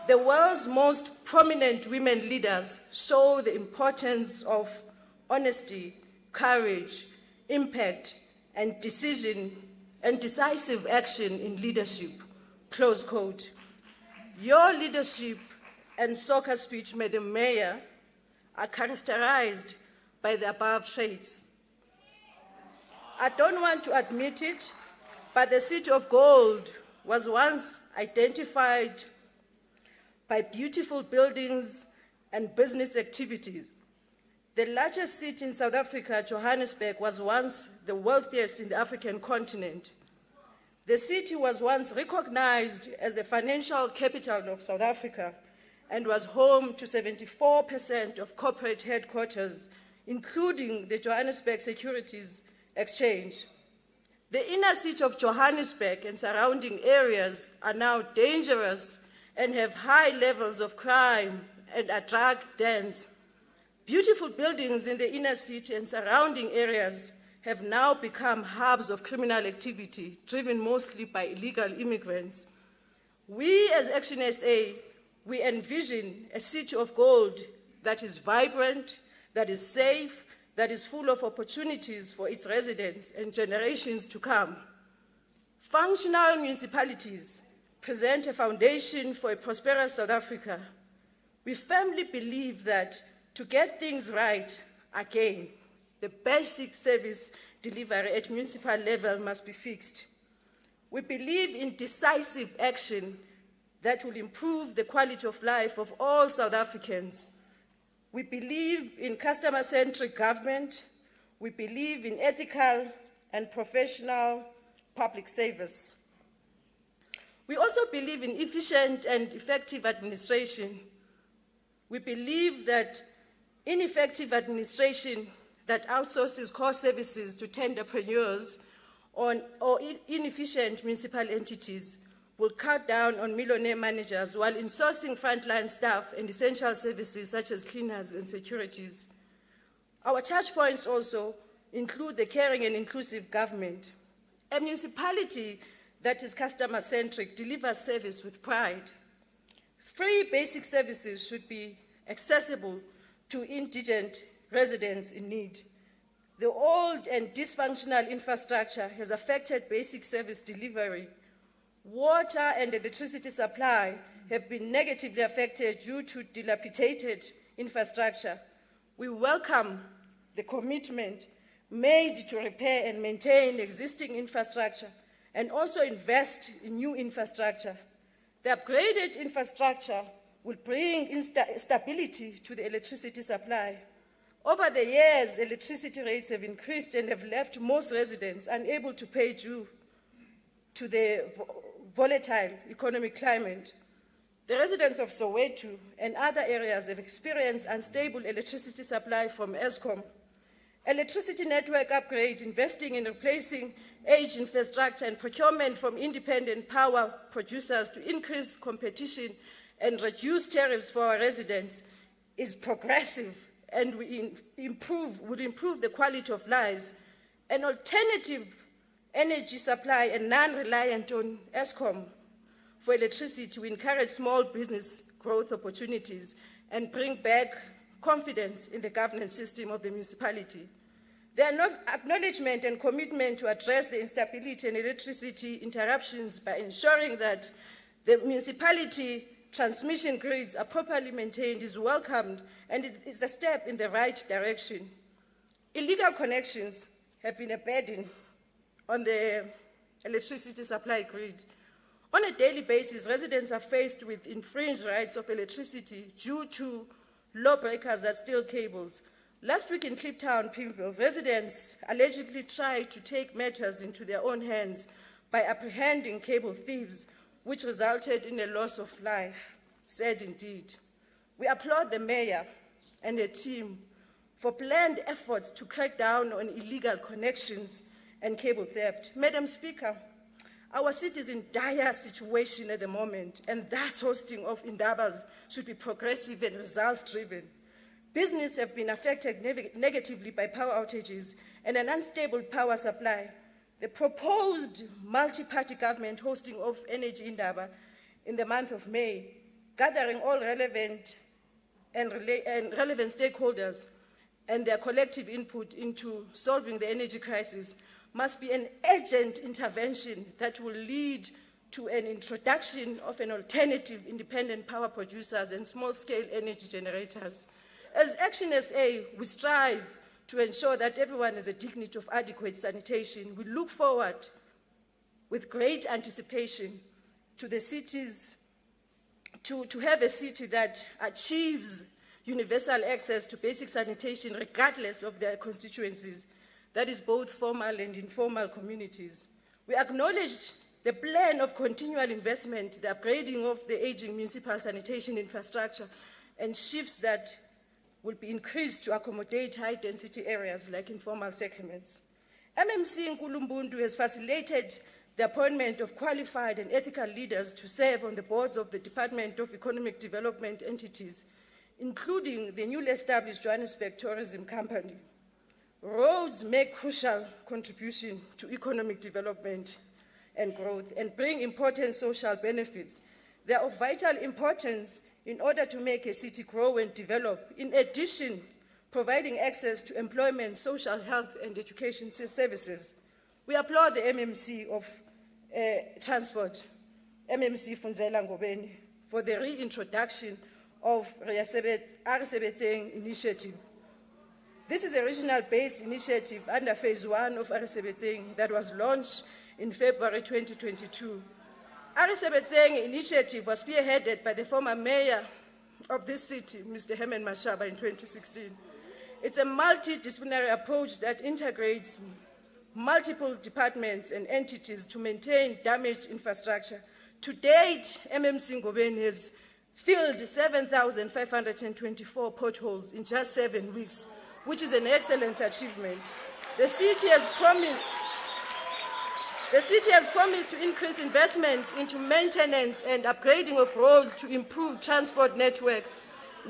The world's most prominent women leaders show the importance of honesty, courage, impact, and decisive action in leadership, close quote. Your leadership and SOCA speech, Madam Mayor, are characterized by the above traits. I don't want to admit it, but the City of Gold was once identified by beautiful buildings and business activities. The largest city in South Africa, Johannesburg, was once the wealthiest in the African continent. The city was once recognized as the financial capital of South Africa and was home to 74% of corporate headquarters, including the Johannesburg Securities Exchange. The inner city of Johannesburg and surrounding areas are now dangerous and have high levels of crime and are drug dens. Beautiful buildings in the inner city and surrounding areas have now become hubs of criminal activity, driven mostly by illegal immigrants. We as Action SA, we envision a city of gold that is vibrant, that is safe, that is full of opportunities for its residents and generations to come. Functional municipalities present a foundation for a prosperous South Africa. We firmly believe that to get things right, again, the basic service delivery at municipal level must be fixed. We believe in decisive action that will improve the quality of life of all South Africans. We believe in customer-centric government. We believe in ethical and professional public service. We also believe in efficient and effective administration. We believe that ineffective administration that outsources core services to tenderpreneurs or inefficient municipal entities will cut down on millionaire managers while insourcing frontline staff and essential services such as cleaners and securities. Our touch points also include the caring and inclusive government. A municipality that is customer-centric delivers service with pride. Free basic services should be accessible to indigent residents in need. The old and dysfunctional infrastructure has affected basic service delivery. Water and electricity supply have been negatively affected due to dilapidated infrastructure. We welcome the commitment made to repair and maintain existing infrastructure and also invest in new infrastructure. The upgraded infrastructure will bring stability to the electricity supply. Over the years, electricity rates have increased and have left most residents unable to pay due to the volatile economic climate. The residents of Soweto and other areas have experienced unstable electricity supply from Eskom. Electricity network upgrade, investing in replacing aged infrastructure and procurement from independent power producers to increase competition and reduce tariffs for our residents is progressive and will improve the quality of lives. An alternative energy supply and non-reliant on Eskom for electricity to encourage small business growth opportunities and bring back confidence in the governance system of the municipality. There are no acknowledgement and commitment to address the instability and electricity interruptions by ensuring that the municipality transmission grids are properly maintained is welcomed and it is a step in the right direction. Illegal connections have been a burden on the electricity supply grid. On a daily basis, residents are faced with infringed rights of electricity due to lawbreakers that steal cables. Last week in Kliptown, Pimville, residents allegedly tried to take matters into their own hands by apprehending cable thieves, which resulted in a loss of life. Sad indeed. We applaud the mayor and her team for planned efforts to crack down on illegal connections and cable theft. Madam Speaker, our city is in dire situation at the moment, and thus hosting of indabas should be progressive and results-driven. Business have been affected negatively by power outages and an unstable power supply. The proposed multi-party government hosting of Energy Indaba in the month of May, gathering all relevant stakeholders and their collective input into solving the energy crisis, must be an urgent intervention that will lead to an introduction of an alternative independent power producers and small-scale energy generators. As Action SA, we strive to ensure that everyone has a dignity of adequate sanitation. We look forward with great anticipation to the cities, to have a city that achieves universal access to basic sanitation regardless of their constituencies, that is both formal and informal communities. We acknowledge the plan of continual investment, the upgrading of the aging municipal sanitation infrastructure, and shifts that will be increased to accommodate high-density areas like informal settlements. MMC Nkulumbuntu has facilitated the appointment of qualified and ethical leaders to serve on the boards of the Department of Economic Development entities, including the newly established Johannesburg Tourism Company. Roads make crucial contribution to economic development and growth and bring important social benefits. They are of vital importance in order to make a city grow and develop. In addition, providing access to employment, social health, and education services. We applaud the MMC of Transport, MMC Funzela Ngobeni, for the reintroduction of Arisebeteng initiative. This is a regional-based initiative under phase 1 of Arisebeteng that was launched in February 2022. Arisebeteng initiative was spearheaded by the former mayor of this city, Mr. Herman Mashaba, in 2016. It's a multidisciplinary approach that integrates multiple departments and entities to maintain damaged infrastructure. To date, MMC Ngobeni has filled 7,524 potholes in just 7 weeks, which is an excellent achievement. The city has promised to increase investment into maintenance and upgrading of roads to improve transport network.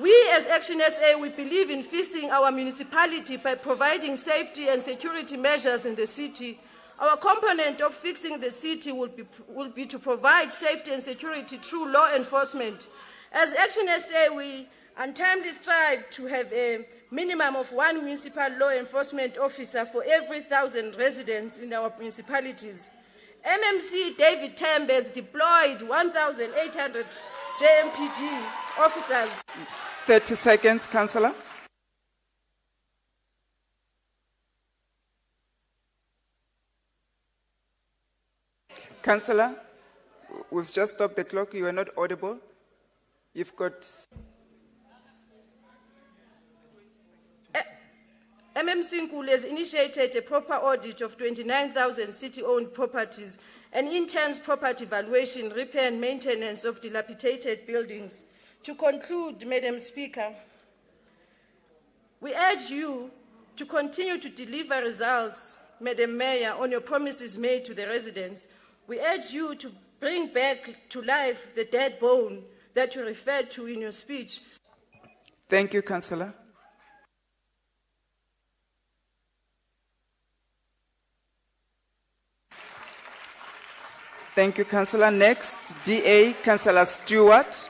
We as Action SA, we believe in fixing our municipality by providing safety and security measures in the city. Our component of fixing the city will be to provide safety and security through law enforcement. As Action SA, we untimely strive to have a minimum of 1 municipal law enforcement officer for every 1,000 residents in our municipalities. MMC David Tembe has deployed 1,800 JMPD officers. 30 seconds, Councillor. Councillor, we've just stopped the clock. You are not audible. You've got... MMC Nkulu has initiated a proper audit of 29,000 city-owned properties and intense property valuation, repair and maintenance of dilapidated buildings. To conclude, Madam Speaker, we urge you to continue to deliver results, Madam Mayor, on your promises made to the residents. We urge you to bring back to life the dead bone that you referred to in your speech. Thank you, Councillor. Thank you, Councillor. Next, DA, Councillor Stewart.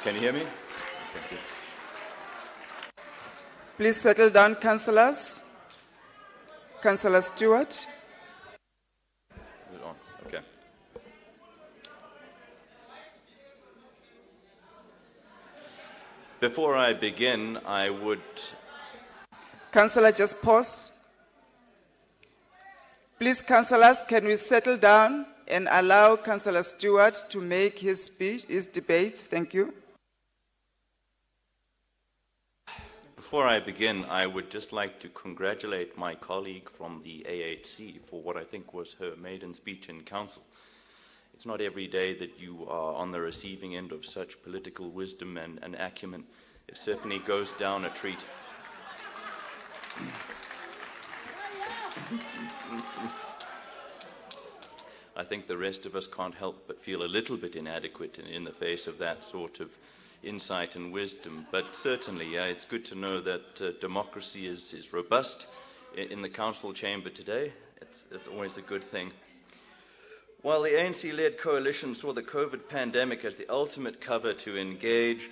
Can you hear me? Thank you. Please settle down, councillors. Councillor Stewart. Is it on? Okay. Before I begin, I would... Councillor, just pause. Please, councillors, can we settle down and allow Councillor Stewart to make his speech, his debate? Thank you. Before I begin, I would just like to congratulate my colleague from the AHC for what I think was her maiden speech in council. It's not every day that you are on the receiving end of such political wisdom and acumen. It certainly goes down a treat. I think the rest of us can't help but feel a little bit inadequate in the face of that sort of insight and wisdom, but certainly it's good to know that democracy is robust in the council chamber today. It's always a good thing. While the ANC-led coalition saw the COVID pandemic as the ultimate cover to engage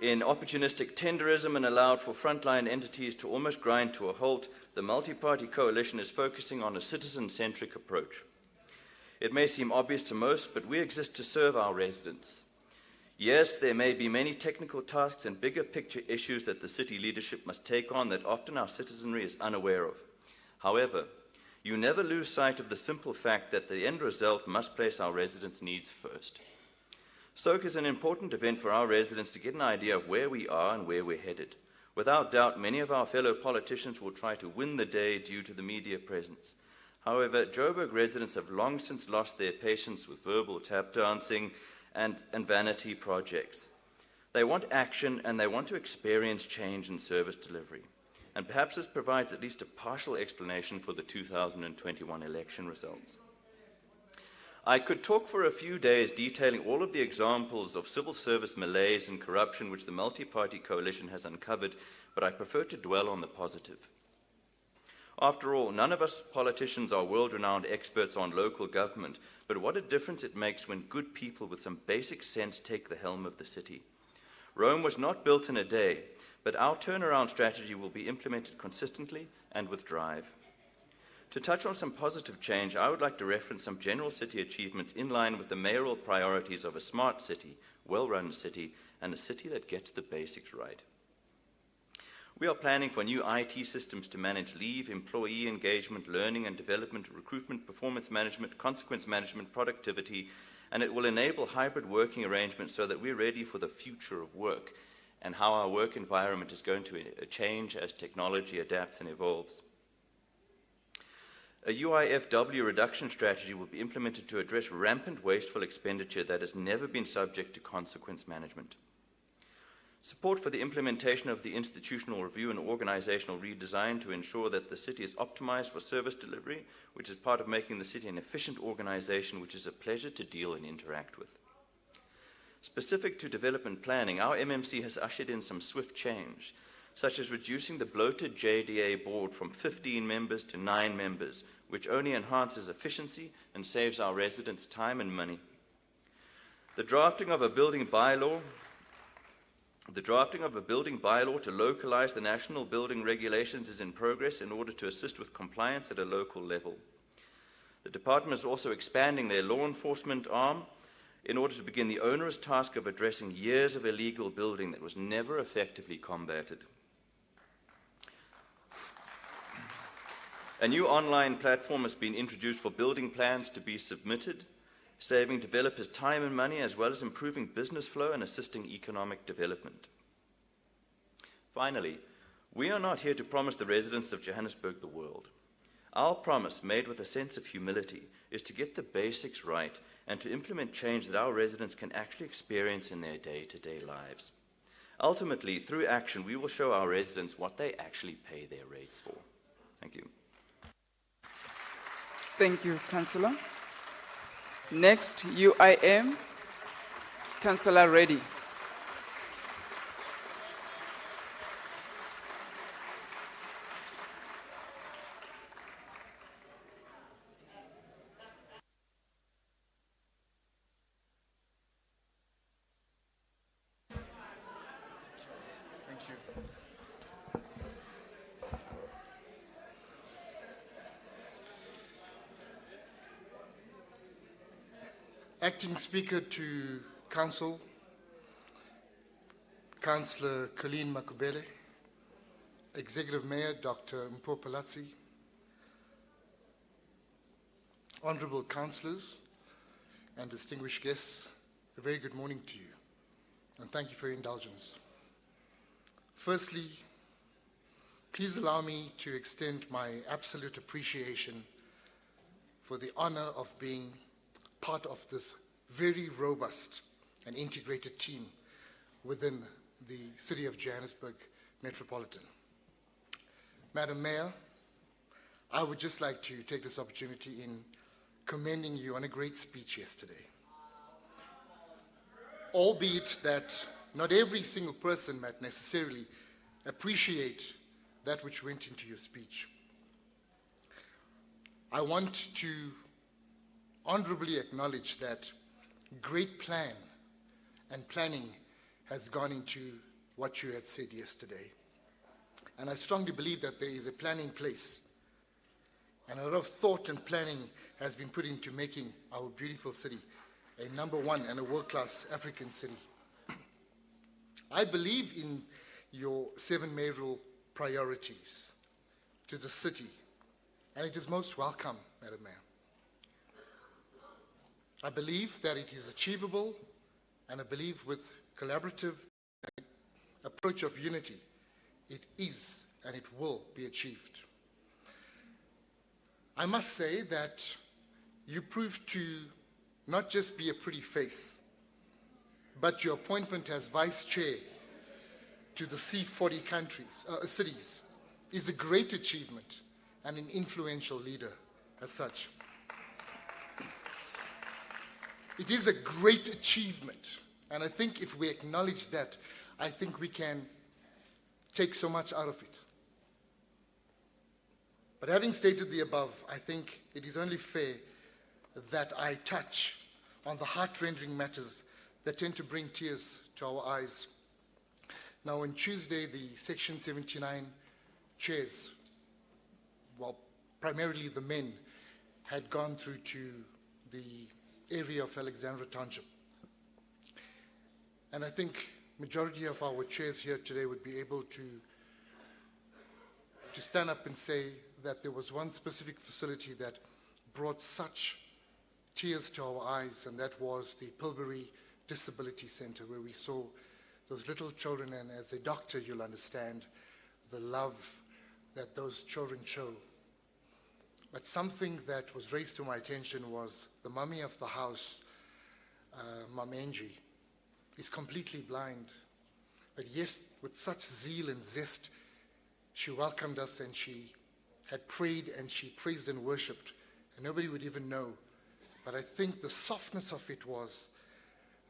in opportunistic tenderism and allowed for frontline entities to almost grind to a halt, the multi-party coalition is focusing on a citizen-centric approach. It may seem obvious to most, but we exist to serve our residents. Yes, there may be many technical tasks and bigger picture issues that the city leadership must take on that often our citizenry is unaware of. However, you never lose sight of the simple fact that the end result must place our residents' needs first. SOCA is an important event for our residents to get an idea of where we are and where we're headed. Without doubt, many of our fellow politicians will try to win the day due to the media presence. However, Joburg residents have long since lost their patience with verbal tap dancing and vanity projects. They want action and they want to experience change in service delivery. And perhaps this provides at least a partial explanation for the 2021 election results. I could talk for a few days detailing all of the examples of civil service malaise and corruption which the multi-party coalition has uncovered, but I prefer to dwell on the positive. After all, none of us politicians are world-renowned experts on local government, but what a difference it makes when good people with some basic sense take the helm of the city. Rome was not built in a day, but our turnaround strategy will be implemented consistently and with drive. To touch on some positive change, I would like to reference some general city achievements in line with the mayoral priorities of a smart city, well-run city, and a city that gets the basics right. We are planning for new IT systems to manage leave, employee engagement, learning and development, recruitment, performance management, consequence management, productivity, and it will enable hybrid working arrangements so that we're ready for the future of work and how our work environment is going to change as technology adapts and evolves. A UIFW reduction strategy will be implemented to address rampant wasteful expenditure that has never been subject to consequence management. Support for the implementation of the institutional review and organizational redesign to ensure that the city is optimized for service delivery, which is part of making the city an efficient organization which is a pleasure to deal and interact with. Specific to development planning, our MMC has ushered in some swift change, such as reducing the bloated JDA board from 15 members to 9 members, which only enhances efficiency and saves our residents time and money. The drafting of a building bylaw to localize the national building regulations is in progress in order to assist with compliance at a local level. The department is also expanding their law enforcement arm in order to begin the onerous task of addressing years of illegal building that was never effectively combated. A new online platform has been introduced for building plans to be submitted, saving developers time and money, as well as improving business flow and assisting economic development. Finally, we are not here to promise the residents of Johannesburg the world. Our promise, made with a sense of humility, is to get the basics right and to implement change that our residents can actually experience in their day-to-day lives. Ultimately, through action, we will show our residents what they actually pay their rates for. Thank you. Thank you, Councillor. Next, UIM, Councillor Reddy. Thank you. Acting Speaker to Council, Councillor Colleen Makubele, Executive Mayor Dr. Mpho Palazzi, Honourable Councillors and distinguished guests, a very good morning to you, and thank you for your indulgence. Firstly, please allow me to extend my absolute appreciation for the honour of being part of this very robust and integrated team within the City of Johannesburg Metropolitan. Madam Mayor, I would just like to take this opportunity in commending you on a great speech yesterday. Albeit that not every single person might necessarily appreciate that which went into your speech. I want to honorably acknowledge that great plan and planning has gone into what you had said yesterday. And I strongly believe that there is a plan in place. And a lot of thought and planning has been put into making our beautiful city a #1 and a world-class African city. I believe in your 7 mayoral priorities to the city, and it is most welcome, Madam Mayor. I believe that it is achievable And I believe with collaborative approach of unity, it is and it will be achieved. I must say that you proved to not just be a pretty face, but your appointment as vice chair to the C40 cities is a great achievement and an influential leader as such. It is a great achievement, and I think if we acknowledge that, I think we can take so much out of it. But having stated the above, I think it is only fair that I touch on the heart-rending matters that tend to bring tears to our eyes. Now, on Tuesday, the Section 79 chairs, well, primarily the men, had gone through to the area of Alexandra Township. And I think majority of our chairs here today would be able to stand up and say that there was one specific facility that brought such tears to our eyes, and that was the Pilbury Disability Center, where we saw those little children, and as a doctor you'll understand the love that those children show. But something that was raised to my attention was the mummy of the house, Mamenji, is completely blind. But yes, with such zeal and zest, she welcomed us, and she had prayed, and she praised and worshipped, and nobody would even know. But I think the softness of it was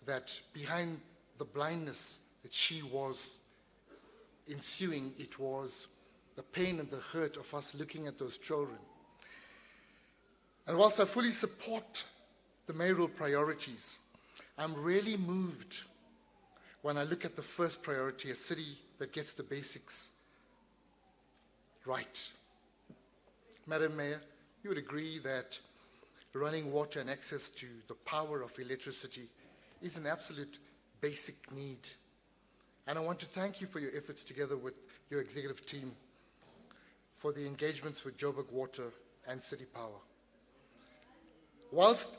that behind the blindness that she was ensuing, it was the pain and the hurt of us looking at those children. And whilst I fully support the mayoral priorities, I'm really moved when I look at the first priority, a city that gets the basics right. Madam Mayor, you would agree that running water and access to the power of electricity is an absolute basic need. And I want to thank you for your efforts together with your executive team for the engagements with Joburg Water and City Power. Whilst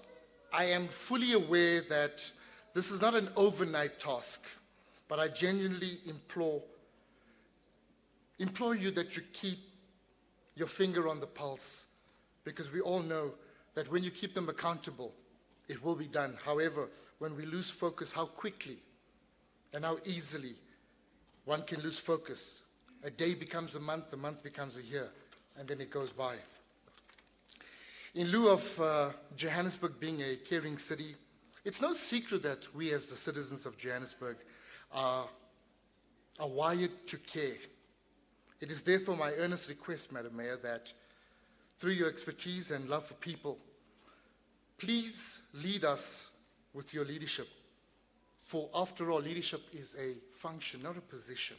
I am fully aware that this is not an overnight task, but I genuinely implore you that you keep your finger on the pulse, because we all know that when you keep them accountable, it will be done. However, when we lose focus, how quickly and how easily one can lose focus. A day becomes a month becomes a year, and then it goes by. In lieu of Johannesburg being a caring city, it's no secret that we as the citizens of Johannesburg are wired to care. It is therefore my earnest request, Madam Mayor, that through your expertise and love for people, please lead us with your leadership. For after all, leadership is a function, not a position.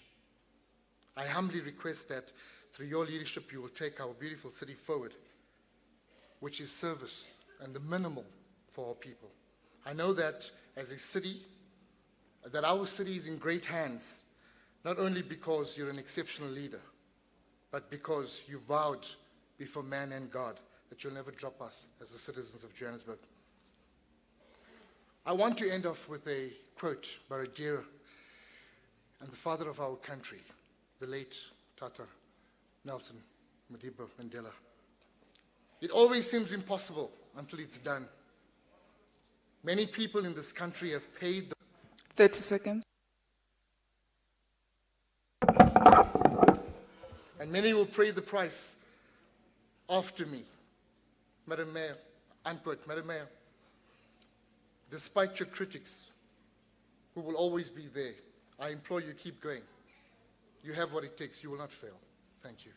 I humbly request that through your leadership you will take our beautiful city forward, which is service and the minimal for our people. I know that as a city, that our city is in great hands, not only because you're an exceptional leader, but because you vowed before man and God that you'll never drop us as the citizens of Johannesburg. I want to end off with a quote by a dear and the father of our country, the late Tata Nelson Madiba Mandela. It always seems impossible until it's done. Many people in this country have paid the 30 seconds. And many will pay the price after me. Madam Mayor, unquote, Madam Mayor, despite your critics, who will always be there, I implore you keep going. You have what it takes. You will not fail. Thank you.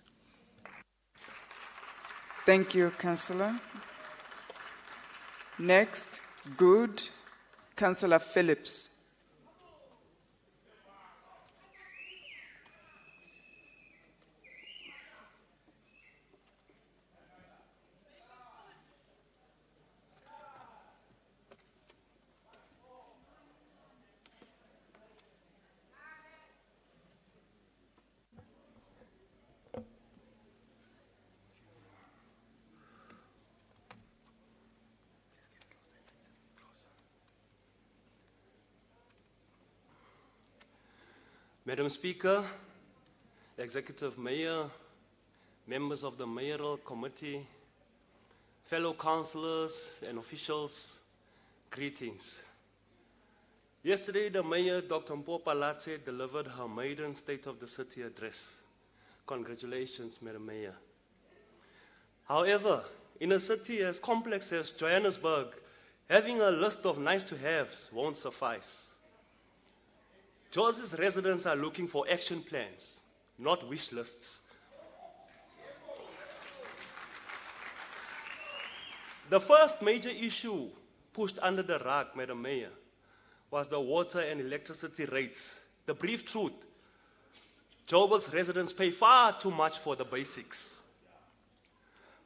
Thank you, Councillor. Next, good, Councillor Phillips. Madam Speaker, Executive Mayor, members of the Mayoral Committee, fellow councillors and officials, greetings. Yesterday, the Mayor, Dr. Mpopalatse, delivered her maiden State of the City address. Congratulations, Madam Mayor. However, in a city as complex as Johannesburg, having a list of nice-to-haves won't suffice. Joburg's residents are looking for action plans, not wish lists. The first major issue pushed under the rug, Madam Mayor, was the water and electricity rates. The brief truth, Joburg's residents pay far too much for the basics.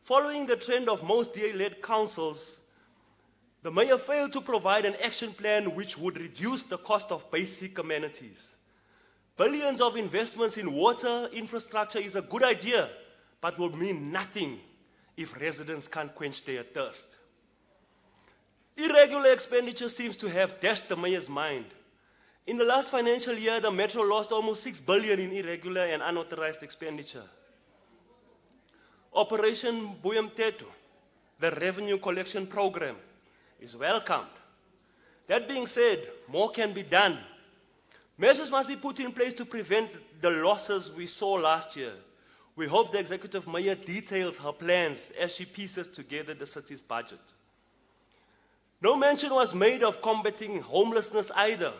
Following the trend of most DA-led councils, the Mayor failed to provide an action plan which would reduce the cost of basic amenities. Billions of investments in water infrastructure is a good idea, but will mean nothing if residents can't quench their thirst. Irregular expenditure seems to have dashed the Mayor's mind. In the last financial year, the Metro lost almost 6 billion in irregular and unauthorized expenditure. Operation Buyamteto, the revenue collection program, is welcomed. That being said, more can be done. Measures must be put in place to prevent the losses we saw last year. We hope the Executive Mayor details her plans as she pieces together the city's budget. No mention was made of combating homelessness either.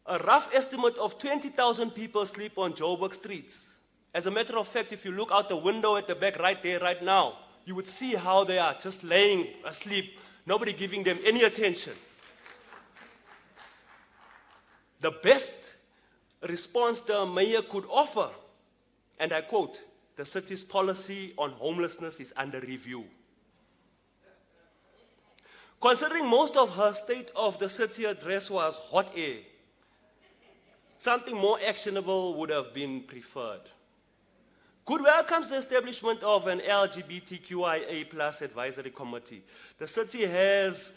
A rough estimate of 20,000 people sleep on Joburg streets. As a matter of fact, if you look out the window at the back right there, right now, you would see how they are just laying asleep, nobody giving them any attention. The best response the Mayor could offer, and I quote, "The city's policy on homelessness is under review." Considering most of her State of the City address was hot air, something more actionable would have been preferred. Good welcomes the establishment of an LGBTQIA+ advisory committee. The city has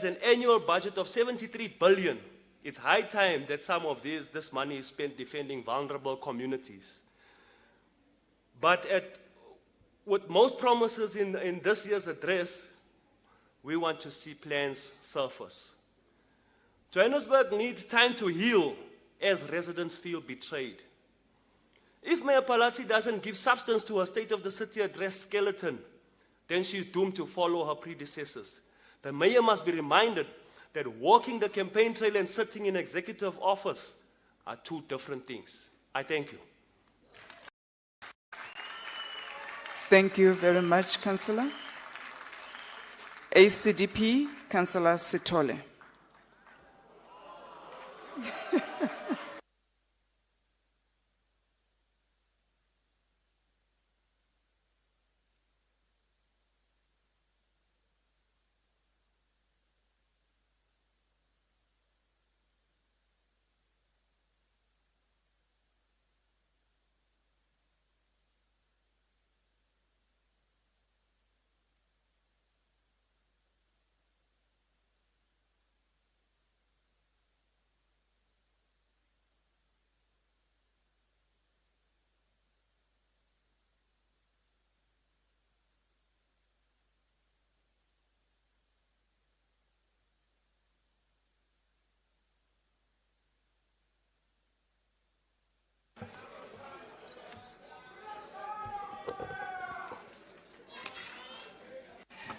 an annual budget of 73 billion. It's high time that some of this money is spent defending vulnerable communities. But with most promises in this year's address, we want to see plans surface. Johannesburg needs time to heal as residents feel betrayed. If Mayor Palazzi doesn't give substance to her State of the City address skeleton, then she's doomed to follow her predecessors. The Mayor must be reminded that walking the campaign trail and sitting in executive office are two different things. I thank you. Thank you very much, Councillor. ACDP, Councillor Sithole.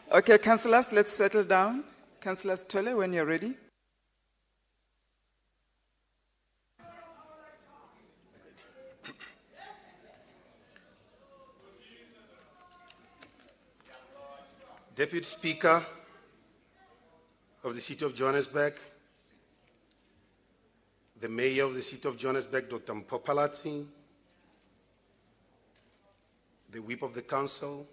Okay, councillors, let's settle down. Councillor Sithole, when you're ready. Deputy Speaker of the City of Johannesburg, the Mayor of the City of Johannesburg, Dr. Mpopalatse, the Whip of the Council,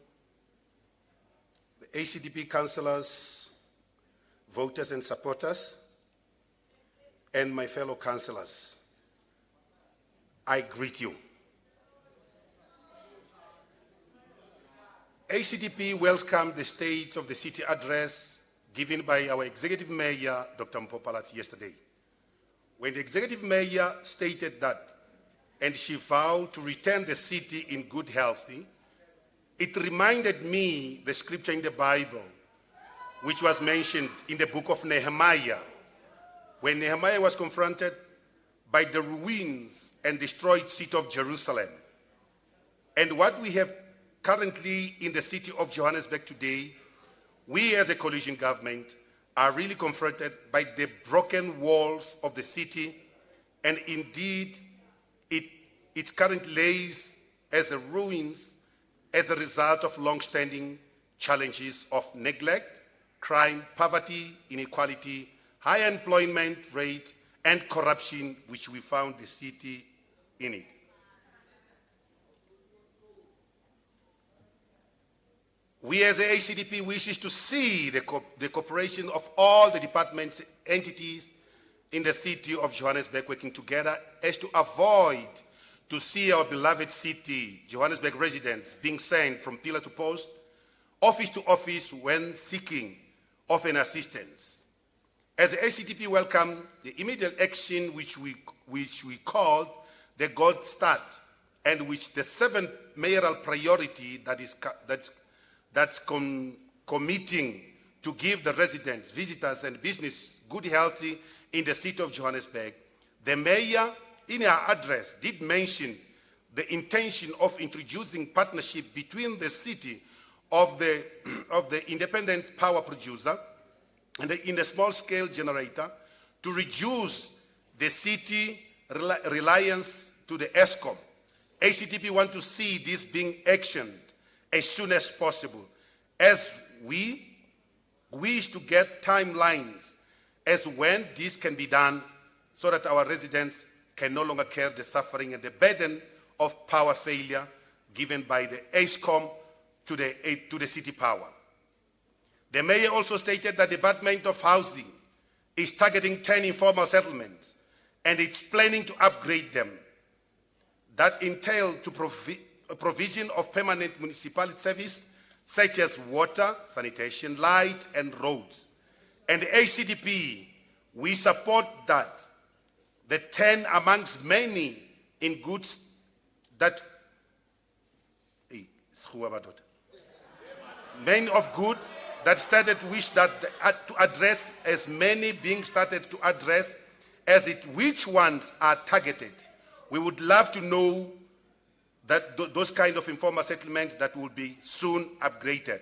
the ACDP councillors, voters and supporters, and my fellow councillors, I greet you. ACDP welcomed the State of the City address given by our Executive Mayor, Dr. Mpopalatse, yesterday. when the executive mayor stated that, and she vowed to return the city in good health, it reminded me the scripture in the Bible, which was mentioned in the book of Nehemiah, when Nehemiah was confronted by the ruins and destroyed city of Jerusalem. And what we have currently in the city of Johannesburg today, we as a coalition government are really confronted by the broken walls of the city, and indeed it currently lays as a ruins as a result of long-standing challenges of neglect, crime, poverty, inequality, high employment rate, and corruption, which we found the city in it. We as the ACDP wishes to see the cooperation of all the departments, entities in the city of Johannesburg working together as to avoid to see our beloved city, Johannesburg residents, being sent from pillar to post, office to office when seeking of an assistance. As the ACDP welcome the immediate action which we called the Gold Start, and which the seventh mayoral priority that's committing to give the residents, visitors, and business good health in the city of Johannesburg. The mayor, in her address, did mention the intention of introducing partnership between the city of the independent power producer and in a small-scale generator to reduce the city reliance to the ESCOM. ACDP want to see this being actioned as soon as possible, as we wish to get timelines as when this can be done so that our residents can no longer carry the suffering and the burden of power failure given by the ESCOM to the city power. The mayor also stated that the Department of Housing is targeting 10 informal settlements and it's planning to upgrade them. That entail to provision of permanent municipality service such as water, sanitation, light, and roads. And the ACDP, we support that. The 10 amongst many in goods that many of good that started wish that to address as many being started to address as it which ones are targeted. We would love to know that those kind of informal settlements that will be soon upgraded.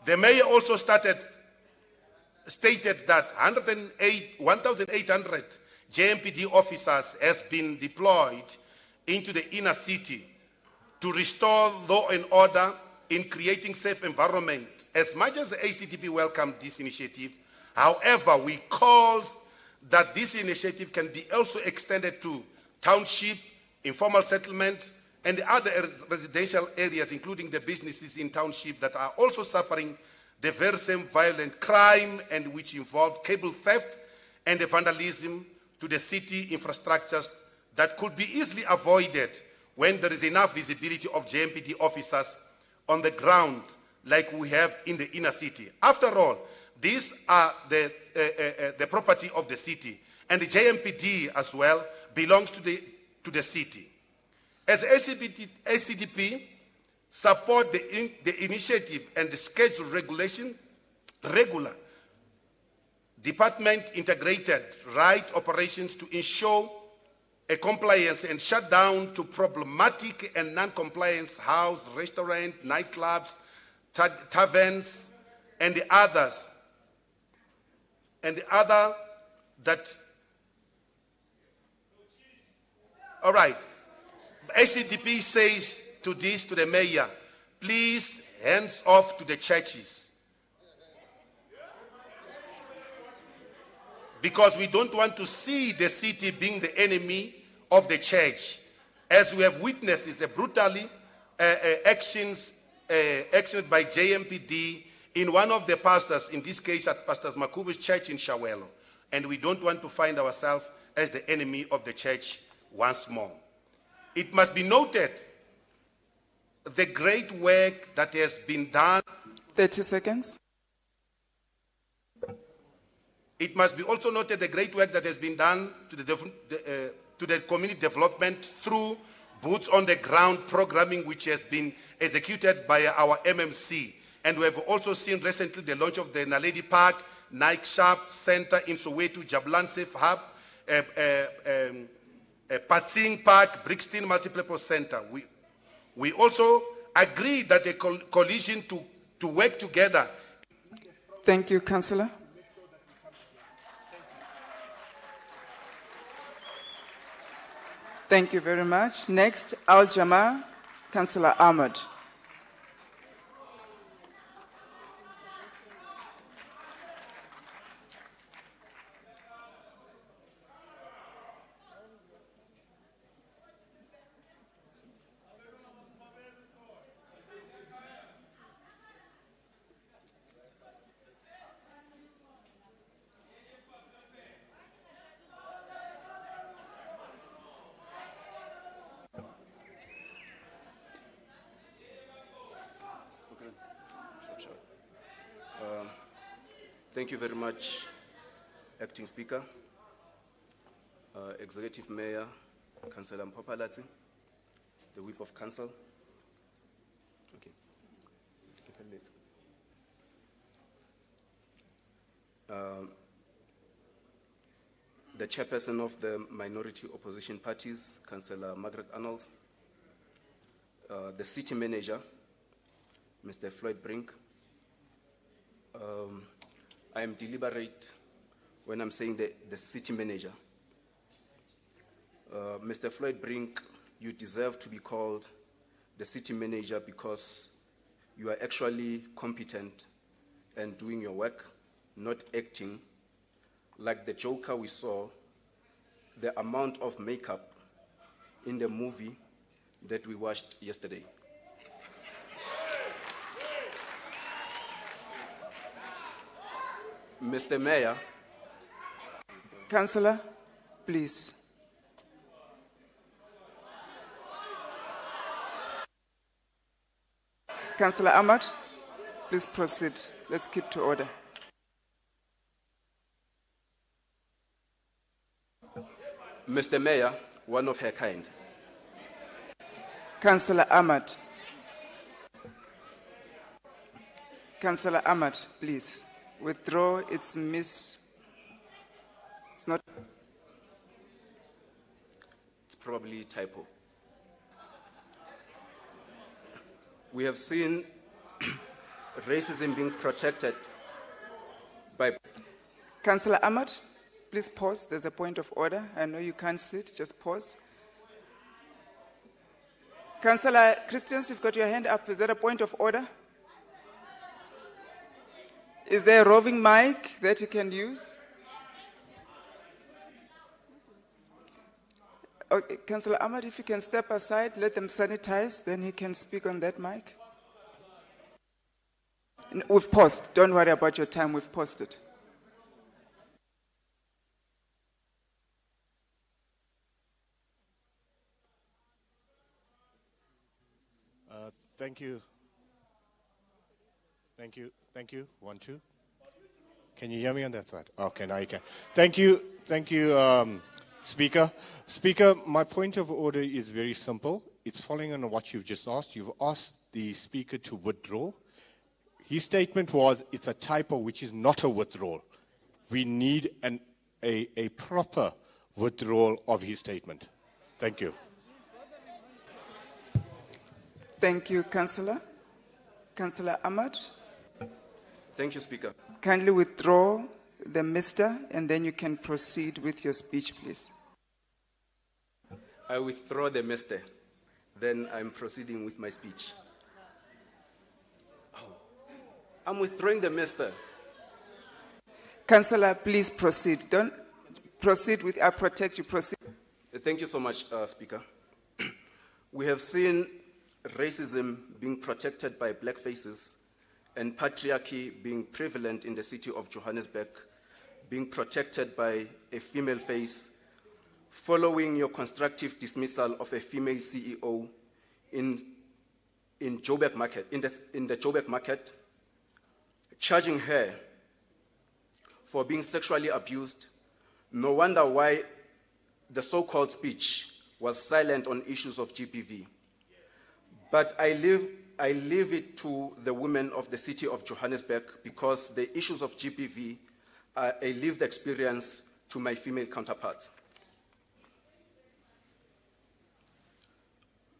The mayor also stated that 1,800 JMPD officers has been deployed into the inner city to restore law and order in creating safe environment. As much as the ACDP welcomed this initiative, however, we call that this initiative can be also extended to township, informal settlement, and the other residential areas, including the businesses in township that are also suffering the very same violent crime and which involve cable theft and the vandalism to the city infrastructures that could be easily avoided when there is enough visibility of JMPD officers on the ground like we have in the inner city. After all, these are the property of the city, and the JMPD as well belongs to the city. As ACDP support the initiative and the schedule regular department integrated right operations to ensure a compliance and shut down to problematic and non-compliance house, restaurant, nightclubs, taverns, and the others. And the other that, all right, ACDP says to the mayor, please hands off to the churches. Because we don't want to see the city being the enemy of the church. As we have witnessed, it's a brutally actions by JMPD in one of the pastors, in this case at Pastor Makubu's church in Shawelo. And we don't want to find ourselves as the enemy of the church once more. It must be noted the great work that has been done. 30 seconds. It must be also noted the great work that has been done to the community development through boots on the ground programming, which has been executed by our MMC. And we have also seen recently the launch of the Naledi Park, Nike Sharp Center in Soweto, Jablan Safe Hub, Patsing Park, Brixton Multipurpose Center. We also agreed that the coalition to work together. Thank you, Councillor. Thank you very much. Next, Al Jamar, Councillor Ahmed. Thank you very much, Acting Speaker, Executive Mayor, Councillor Mpopalati, the Whip of Council. Okay. The Chairperson of the Minority Opposition Parties, Councillor Margaret Arnolds, the City Manager, Mr. Floyd Brink. I am deliberate when I'm saying the City Manager. Mr. Floyd Brink, you deserve to be called the City Manager because you are actually competent and doing your work, not acting like the Joker we saw, the amount of makeup in the movie that we watched yesterday. Mr. Mayor. Councillor, please. Councillor Ahmad, please proceed. Let's keep to order. Mr. Mayor, one of her kind. Councillor Ahmad. Councillor Ahmad, please. Withdraw. It's not. It's probably typo. We have seen racism being protected by. Councillor Ahmad, please pause. There's a point of order. I know you can't sit. Just pause. Councillor Christians, you've got your hand up. Is that a point of order? Is there a roving mic that you can use? Okay, Councillor Ahmad, if you can step aside, let them sanitize, then he can speak on that mic. We've paused. Don't worry about your time. We've paused it. Thank you. Thank you. Thank you. 1, 2. Can you hear me on that side? Okay, now you can. Thank you. Thank you, Speaker. Speaker, my point of order is very simple. It's following on what you've just asked. You've asked the Speaker to withdraw. His statement was, it's a typo, which is not a withdrawal. We need a proper withdrawal of his statement. Thank you. Thank you, Councillor. Councillor Ahmad. Thank you, Speaker. Kindly withdraw the Mr. and then you can proceed with your speech, please. I withdraw the Mr. Then I'm proceeding with my speech. Oh. I'm withdrawing the Mr. Councillor, please proceed. Don't proceed with I protect you. Proceed. Thank you so much, Speaker. We have seen racism being protected by black faces and patriarchy being prevalent in the city of Johannesburg, being protected by a female face, following your constructive dismissal of a female CEO in Joburg market, in the Joburg market, charging her for being sexually abused. No wonder why the so-called speech was silent on issues of GBV. But I leave it to the women of the city of Johannesburg, because the issues of GBV are a lived experience to my female counterparts.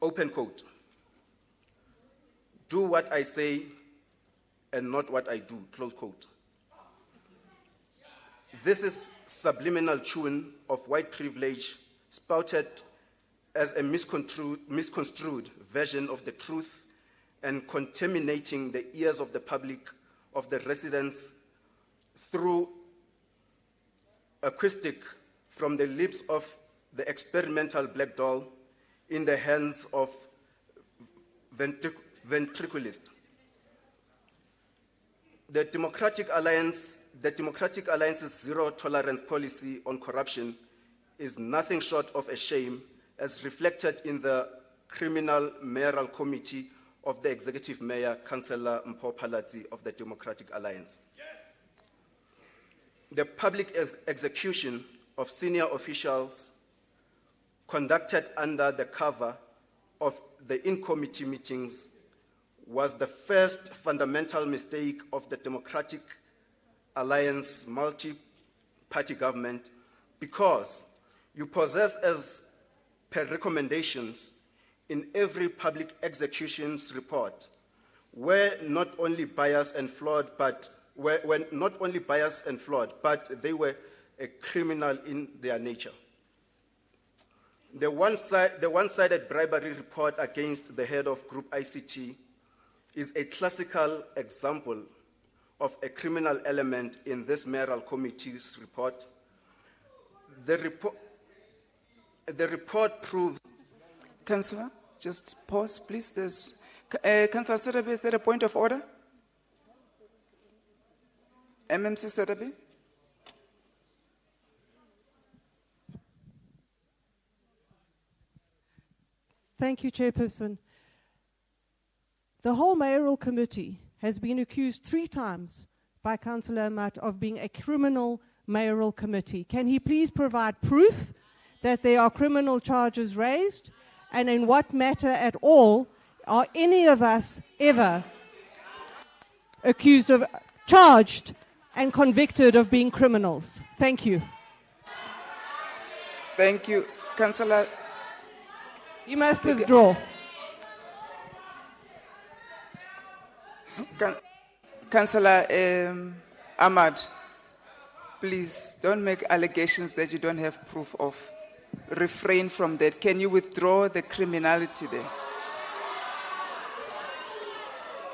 Open quote. Do what I say and not what I do, close quote. This is subliminal tune of white privilege spouted as a misconstrued version of the truth and contaminating the ears of the public, of the residents, through acoustic from the lips of the experimental black doll in the hands of ventriloquists. The Democratic Alliance's zero tolerance policy on corruption is nothing short of a shame, as reflected in the criminal mayoral committee of the executive mayor, Councillor Mpho Phalatse of the Democratic Alliance. Yes. The public execution of senior officials conducted under the cover of the in-committee meetings was the first fundamental mistake of the Democratic Alliance multi-party government, because you possess, as per recommendations in every public executions report, were not only biased and flawed, but they were a criminal in their nature. The one-sided bribery report against the head of Group ICT is a classical example of a criminal element in this mayoral committee's report. The report proves... Councillor, just pause, please. There's, Councillor Serabe, is there a point of order? MMC Serabe? Thank you, Chairperson. The whole mayoral committee has been accused 3 times by Councillor Amat of being a criminal mayoral committee. Can he please provide proof that there are criminal charges raised, and in what matter at all are any of us ever accused of, charged and convicted of being criminals? Thank you. Thank you. Councillor. You must withdraw. Councillor Ahmad, please don't make allegations that you don't have proof of. Refrain from that. Can you withdraw the criminality there?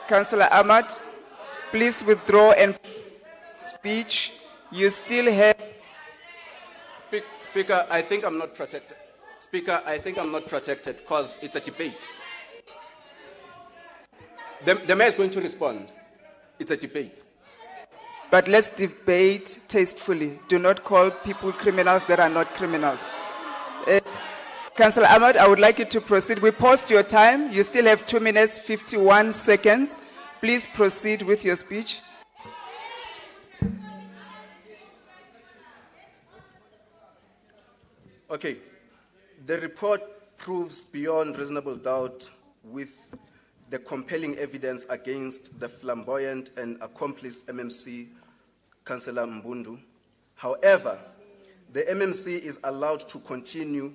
Councillor Ahmad, please withdraw and speech. You still have... Speaker, I think I'm not protected. Speaker, I think I'm not protected because it's a debate. The mayor is going to respond. It's a debate. But let's debate tastefully. Do not call people criminals that are not criminals. Councillor Ahmad, I would like you to proceed. We paused your time. You still have 2 minutes, 51 seconds. Please proceed with your speech. Okay. The report proves beyond reasonable doubt, with the compelling evidence against the flamboyant and accomplished MMC, Councillor Mbundu. However, the MMC is allowed to continue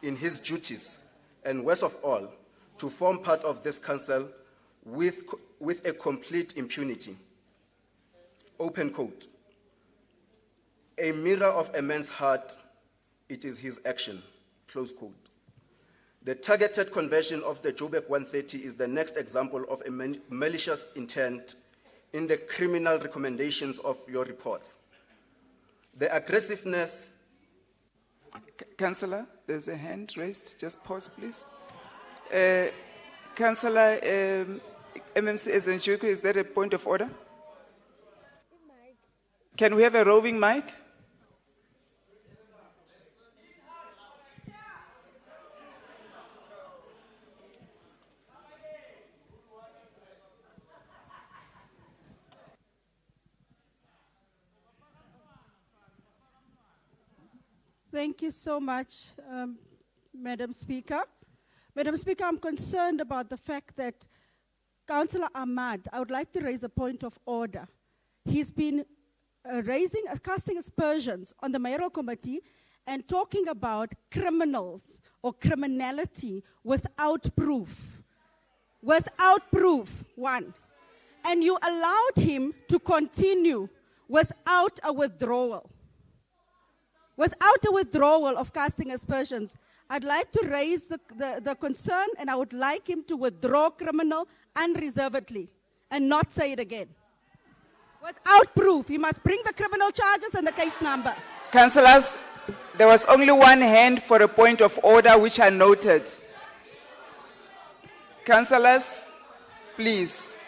in his duties, and worst of all, to form part of this council with a complete impunity. Open quote. A mirror of a man's heart, it is his action. Close quote. The targeted conversion of the Joburg 130 is the next example of a malicious intent in the criminal recommendations of your reports. The aggressiveness... Councillor, there's a hand raised. Just pause, please. Councillor MMC Ezenjuku, is that a point of order? Can we have a roving mic? Thank you so much, Madam Speaker. Madam Speaker, I'm concerned about the fact that Councillor Ahmad, I would like to raise a point of order. He's been casting aspersions on the mayoral committee and talking about criminals or criminality without proof. Without proof, one. And you allowed him to continue without a withdrawal. Without a withdrawal of casting aspersions. I'd like to raise the concern, and I would like him to withdraw criminal unreservedly and not say it again. Without proof, he must bring the criminal charges and the case number. Councillors, there was only one hand for a point of order which I noted. Councillors, please,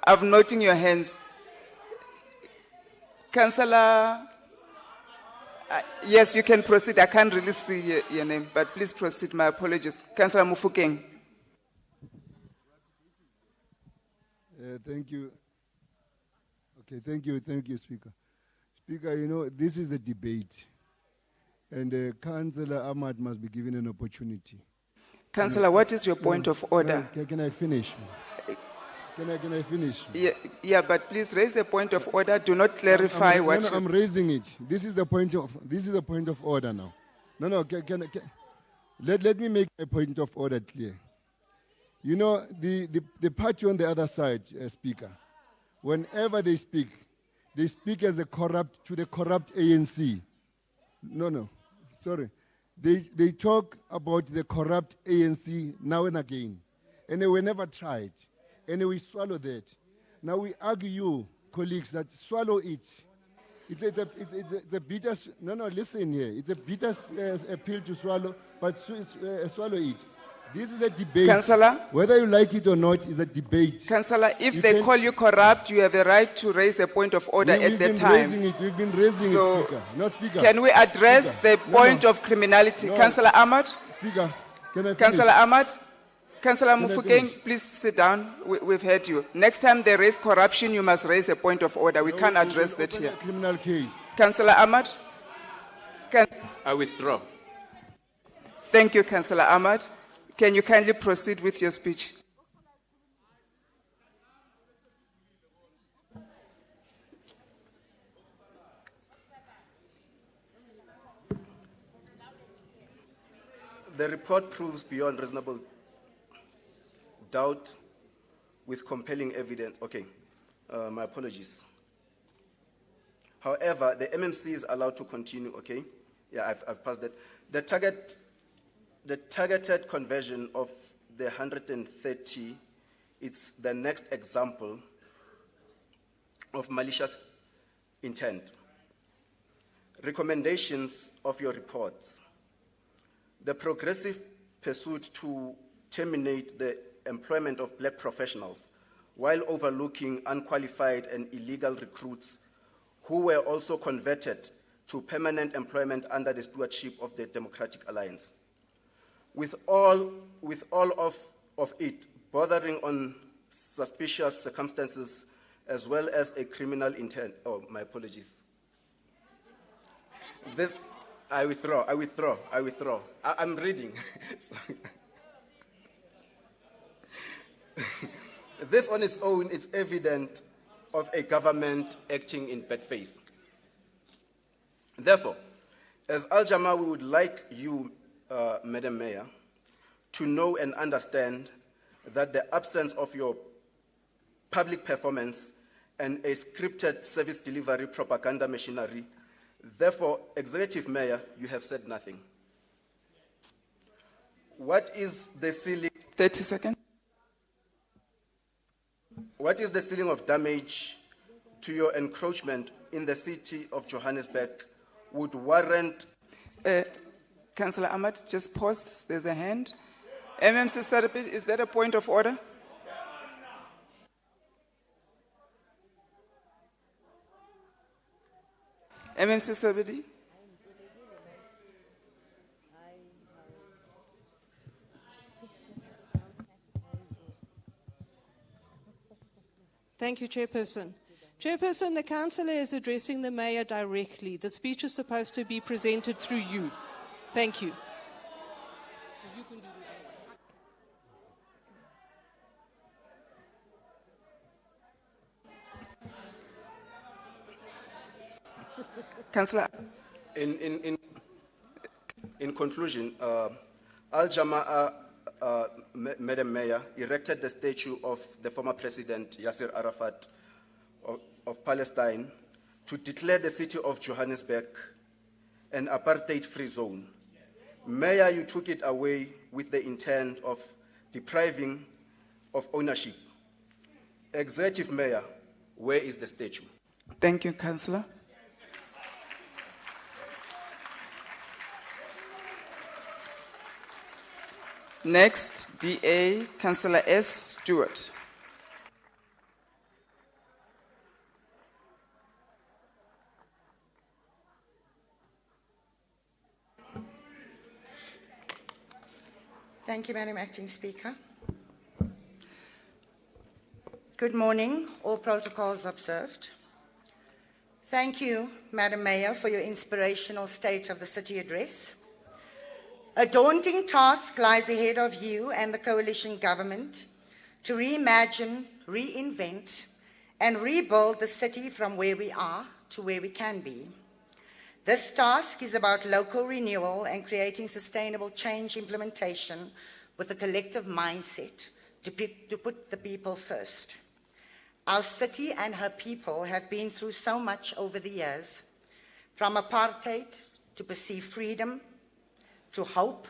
I'm noting your hands. Councillor, yes, you can proceed. I can't really see your name, but please proceed. My apologies. Councillor Mufokeng. Thank you. Okay, thank you, Speaker. Speaker, you know, this is a debate, and Councillor Ahmad must be given an opportunity. Councillor, what is your point of order? Can I finish? Can I finish? Yeah, but please raise a point of order. Do not clarify what. No, I'm raising it. This is the point of order now. No. Let me make a point of order clear. You know, the party on the other side, Speaker, whenever they speak as to the corrupt ANC. No, sorry. They talk about the corrupt ANC now and again, and they were never tried. And we swallow that. Now we argue you, colleagues, that swallow it. It's a bitter, listen here. It's a bitter pill to swallow, but swallow it. This is a debate. Councillor? Whether you like it or not is a debate. Councillor, if they call you corrupt, you have the right to raise a point of order at the time. We've been raising it, Speaker. No, Speaker. Can we address the point of criminality? Councillor Ahmad? Speaker, can I finish? Councillor Ahmad? Councillor Mufokeng, please sit down. We've heard you. Next time they raise corruption, you must raise a point of order. We can't address that here. Criminal case. Councillor Ahmad? I withdraw. Thank you, Councillor Ahmad. Can you kindly proceed with your speech? The report proves beyond reasonable doubt with compelling evidence. Okay, my apologies. However, the MMC is allowed to continue, okay? Yeah, I've passed that. The targeted conversion of the 130, it's the next example of malicious intent. Recommendations of your reports. The progressive pursuit to terminate the employment of black professionals while overlooking unqualified and illegal recruits who were also converted to permanent employment under the stewardship of the Democratic Alliance. With all of it bordering on suspicious circumstances as well as a criminal intent. Oh, my apologies. This, I withdraw. I'm reading. This on its own is evident of a government acting in bad faith. Therefore, as Al-Jama, we would like you, Madam Mayor, to know and understand that the absence of your public performance and a scripted service delivery propaganda machinery, therefore, Executive Mayor, you have said nothing. What is the ceiling? 30 seconds. What is the ceiling of damage to your encroachment in the city of Johannesburg would warrant... Councillor Ahmad, just pause. There's a hand. MMC Sarapit, is that a point of order? MMC Sarapit? Thank you, Chairperson. Chairperson, the councillor is addressing the mayor directly. The speech is supposed to be presented through you. Thank you. Councillor. In conclusion, Al Jamaa, Madam Mayor, erected the statue of the former President Yasser Arafat of Palestine to declare the city of Johannesburg an apartheid-free zone. Mayor, you took it away with the intent of depriving of ownership. Executive Mayor, where is the statue? Thank you, Councillor. Next, DA, Councillor S. Stewart. Thank you, Madam Acting Speaker. Good morning, all protocols observed. Thank you, Madam Mayor, for your inspirational State of the City address. A daunting task lies ahead of you and the coalition government to reimagine, reinvent, and rebuild the city from where we are to where we can be. This task is about local renewal and creating sustainable change implementation with a collective mindset to put the people first. Our city and her people have been through so much over the years, from apartheid to perceived freedom, to hope,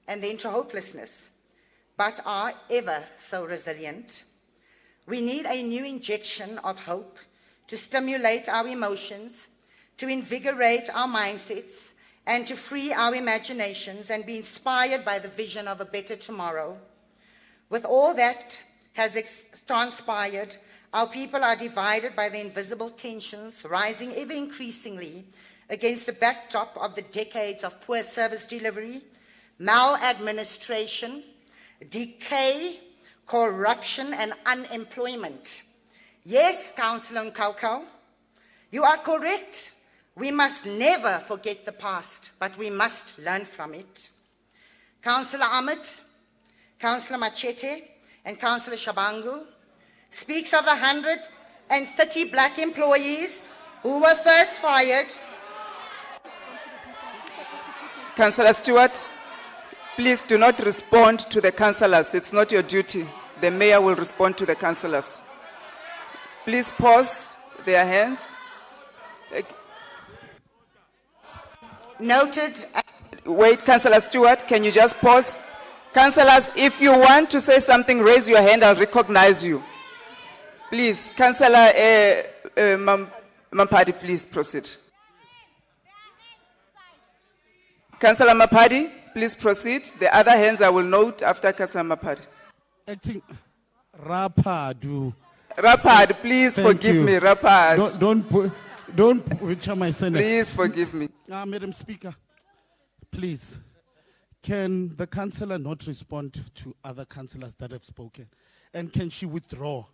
and then to hopelessness, but are ever so resilient. We need a new injection of hope to stimulate our emotions, to invigorate our mindsets, and to free our imaginations and be inspired by the vision of a better tomorrow. With all that has transpired, our people are divided by the invisible tensions rising ever increasingly against the backdrop of the decades of poor service delivery, maladministration, decay, corruption, and unemployment. Yes, Councillor Nkaukau, you are correct. We must never forget the past, but we must learn from it. Councillor Ahmed, Councillor Machete, and Councillor Shabangu speaks of the 130 black employees who were first fired. Councillor Stewart, please do not respond to the councillors. It's not your duty. The mayor will respond to the councillors. Please pause their hands. Noted. Wait, Councillor Stewart, can you just pause? Councillors, if you want to say something, raise your hand. I'll recognize you. Please, Councillor Mampadi, please proceed. Councillor Mapadi, please proceed. The other hands I will note after Councillor Mapadi. Acting Rapadu. Rapad, please forgive me, Rapad. Don't butcher my Senate. Please forgive me. Madam Speaker, please, can the councillor not respond to other councillors that have spoken? And can she withdraw?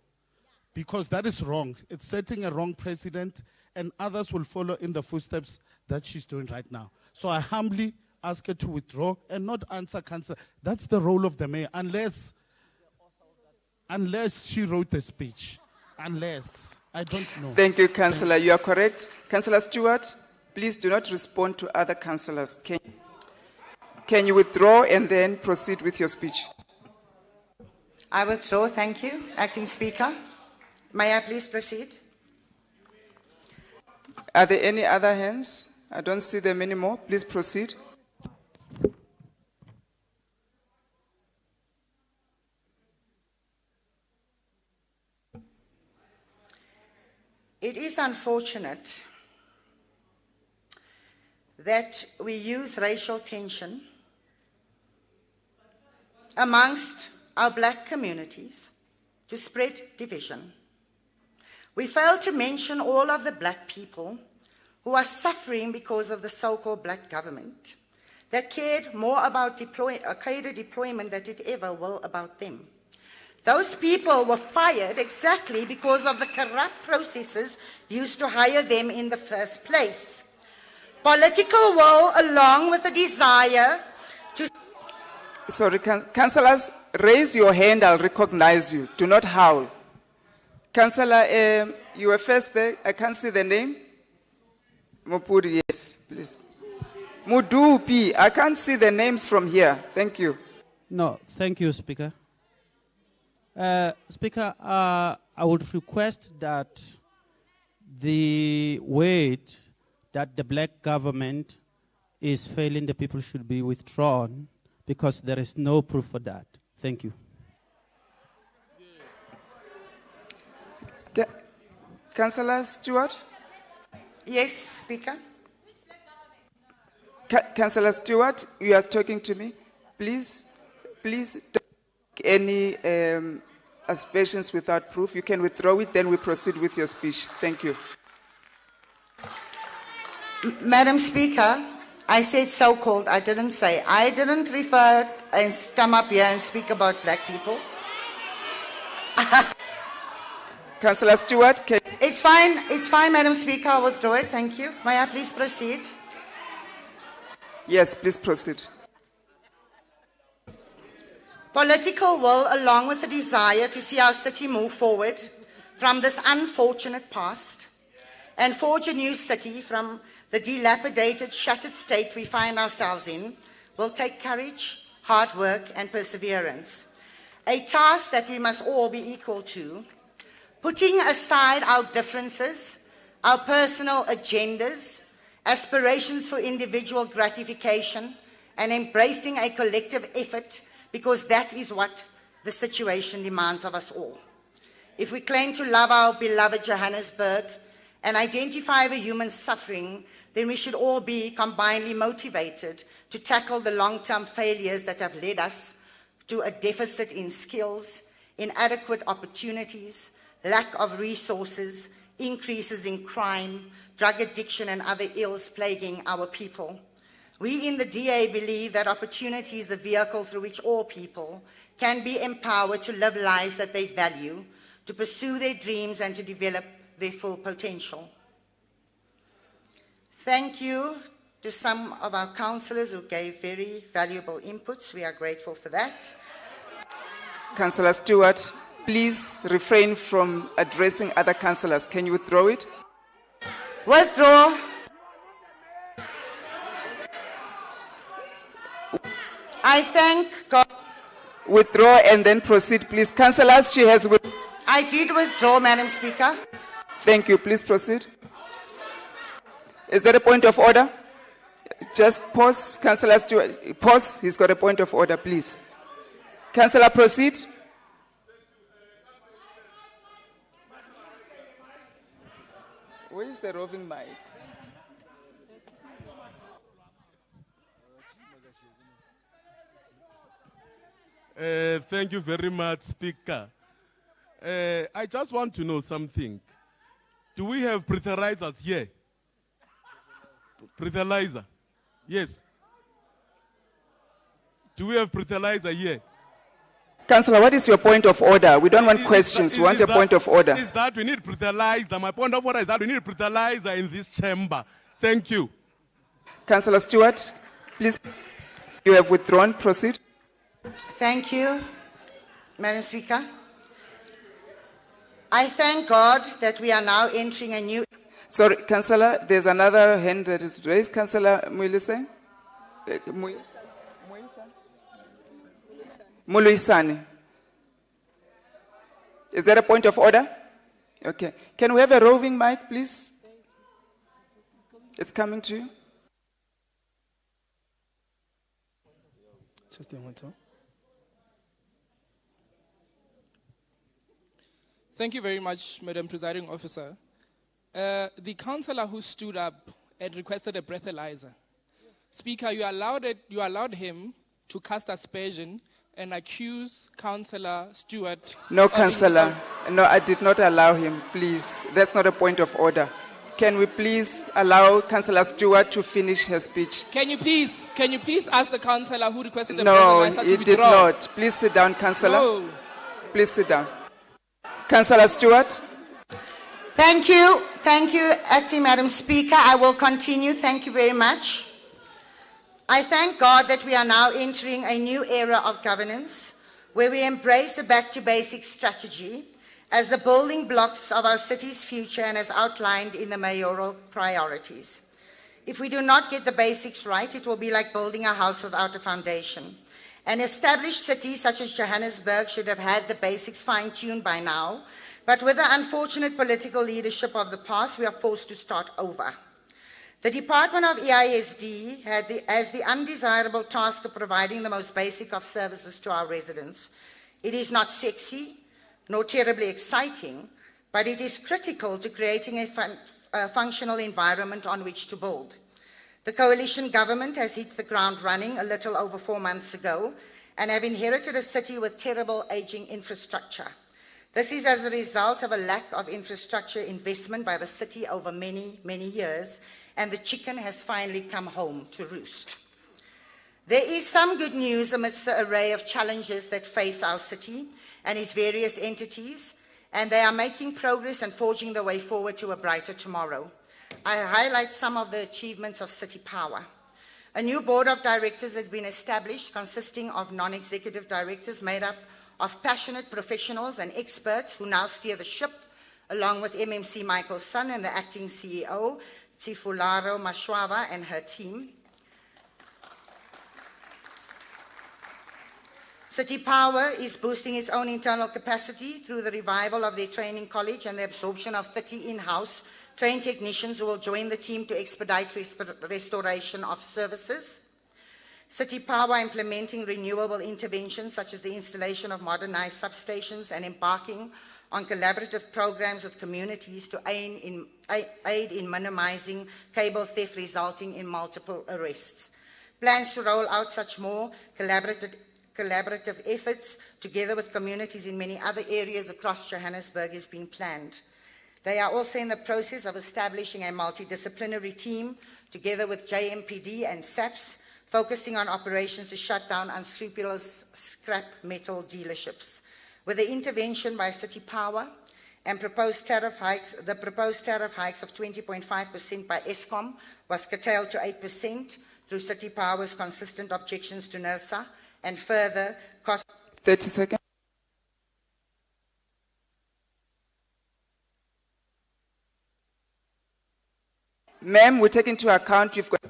Because that is wrong. It's setting a wrong precedent, and others will follow in the footsteps that she's doing right now. So I humbly ask her to withdraw and not answer councillor. That's the role of the mayor, unless she wrote the speech. Unless, I don't know. Thank you, Councillor. You are correct. Councillor Stewart, please do not respond to other councillors. Can you withdraw and then proceed with your speech? I withdraw, thank you. Acting Speaker, may I please proceed? Are there any other hands? I don't see them anymore. Please proceed. It is unfortunate that we use racial tension amongst our black communities to spread division. We fail to mention all of the black people who are suffering because of the so-called black government that cared more about cadre deployment than it ever will about them. Those people were fired exactly because of the corrupt processes used to hire them in the first place. Political will, along with the desire to... Sorry, councillors, raise your hand, I'll recognize you. Do not howl. Councillor, you were first there. I can't see the name. Mupuri, yes, please. Mudupi, I can't see the names from here. Thank you. No, thank you, Speaker. Speaker, I would request that the weight that the black government is failing the people should be withdrawn because there is no proof for that. Thank you. Councillor Stewart? Yes, Speaker. Councillor Stewart, you are talking to me. Please don't make any aspersions without proof. You can withdraw it, then we proceed with your speech. Thank you. Madam Speaker, I said so-called, I didn't say. I didn't refer and come up here and speak about black people. Councillor Stewart, it's fine, Madam Speaker, I'll withdraw it, thank you. May I please proceed? Yes, please proceed. Political will, along with the desire to see our city move forward from this unfortunate past and forge a new city from the dilapidated, shattered state we find ourselves in, will take courage, hard work, and perseverance. A task that we must all be equal to, putting aside our differences, our personal agendas, aspirations for individual gratification, and embracing a collective effort, because that is what the situation demands of us all. If we claim to love our beloved Johannesburg and identify the human suffering, then we should all be combinedly motivated to tackle the long-term failures that have led us to a deficit in skills, inadequate opportunities, lack of resources, increases in crime, drug addiction, and other ills plaguing our people. We in the DA believe that opportunity is the vehicle through which all people can be empowered to live lives that they value, to pursue their dreams, and to develop their full potential. Thank you to some of our councillors who gave very valuable inputs. We are grateful for that. Councillor Stewart, please refrain from addressing other councillors. Can you withdraw it? Withdraw. I thank God. Withdraw and then proceed, please. Councillors, she has withdrawn. I did withdraw, Madam Speaker. Thank you. Please proceed. Is there a point of order? Just pause, Councillor Stewart. Pause. He's got a point of order, please. Councillor, proceed. Where is the roving mic? Thank you very much, Speaker. I just want to know something. Do we have breathalyzers here? Breathalyzer? Yes. Do we have breathalyzer here? Councillor, what is your point of order? We don't want questions. We want a point of order. Is that we need breathalyzer. My point of order is that we need breathalyzer in this chamber. Thank you. Councillor Stewart, please. You have withdrawn. Proceed. Thank you, Madam Speaker. I thank God that we are now entering a new... Sorry, Councillor, there's another hand that is raised. Councillor Muiluse? Muluisani. Is there a point of order? Okay. Can we have a roving mic, please? It's coming to you. Thank you very much, Madam Presiding Officer. The councillor who stood up and requested a breathalyzer. Speaker, you allowed him to cast aspersion and accuse Councillor Stewart. No, Councillor. No, I did not allow him, please. That's not a point of order. Can we please allow Councillor Stewart to finish her speech? Can you please ask the councillor who requested the No, breathalyzer to he withdraw? did not. Please sit down, Councillor. No. Please sit down. Councillor Stewart. Thank you. Thank you, Acting Madam Speaker. I will continue. Thank you very much. I thank God that we are now entering a new era of governance where we embrace a back-to-basics strategy as the building blocks of our city's future and as outlined in the mayoral priorities. If we do not get the basics right, it will be like building a house without a foundation. An established city such as Johannesburg should have had the basics fine-tuned by now, but with the unfortunate political leadership of the past, we are forced to start over. The Department of EISD has the undesirable task of providing the most basic of services to our residents. It is not sexy, nor terribly exciting, but it is critical to creating a functional environment on which to build. The coalition government has hit the ground running a little over 4 months ago and have inherited a city with terrible aging infrastructure. This is as a result of a lack of infrastructure investment by the city over many, many years, and the chicken has finally come home to roost. There is some good news amidst the array of challenges that face our city and its various entities, and they are making progress and forging the way forward to a brighter tomorrow. I highlight some of the achievements of City Power. A new board of directors has been established consisting of non-executive directors made up of passionate professionals and experts who now steer the ship, along with MMC Michael's son and the acting CEO, Tsifularo Mashwava, and her team. City Power is boosting its own internal capacity through the revival of their training college and the absorption of 30 in-house trained technicians who will join the team to expedite restoration of services. City Power implementing renewable interventions such as the installation of modernized substations and embarking on collaborative programs with communities to aid in minimizing cable theft resulting in multiple arrests. Plans to roll out such more collaborative efforts together with communities in many other areas across Johannesburg is being planned. They are also in the process of establishing a multidisciplinary team together with JMPD and SAPS, focusing on operations to shut down unscrupulous scrap metal dealerships. With the intervention by City Power and the proposed tariff hikes of 20.5% by Eskom was curtailed to 8% through City Power's consistent objections to NERSA and further cost. 30 seconds. Ma'am, we take into account you've got.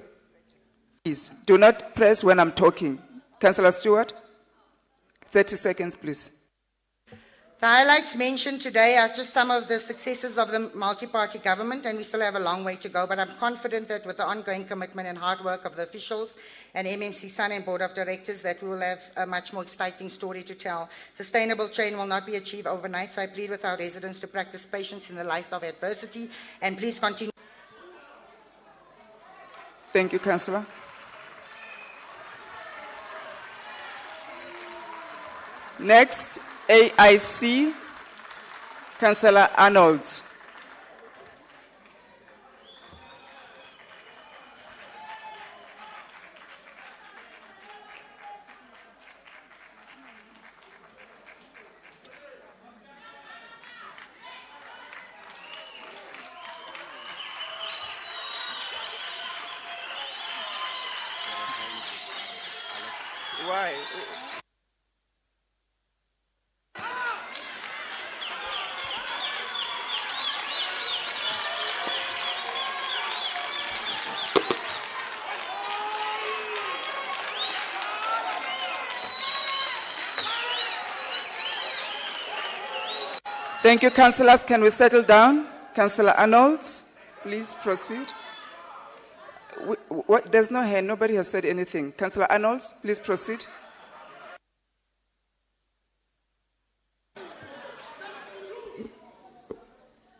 Please, do not press when I'm talking. Councillor Stewart, 30 seconds, please. The highlights mentioned today are just some of the successes of the multi-party government, and we still have a long way to go, but I'm confident that with the ongoing commitment and hard work of the officials and MMC Sun and Board of Directors that we will have a much more exciting story to tell. Sustainable change will not be achieved overnight, so I plead with our residents to practice patience in the light of adversity, and please continue. Thank you, Councillor. Next, AIC, Councillor Arnold. Why? Thank you, councillors. Can we settle down? Councillor Arnold, please proceed. There's no hand. Nobody has said anything. Councillor Arnold, please proceed.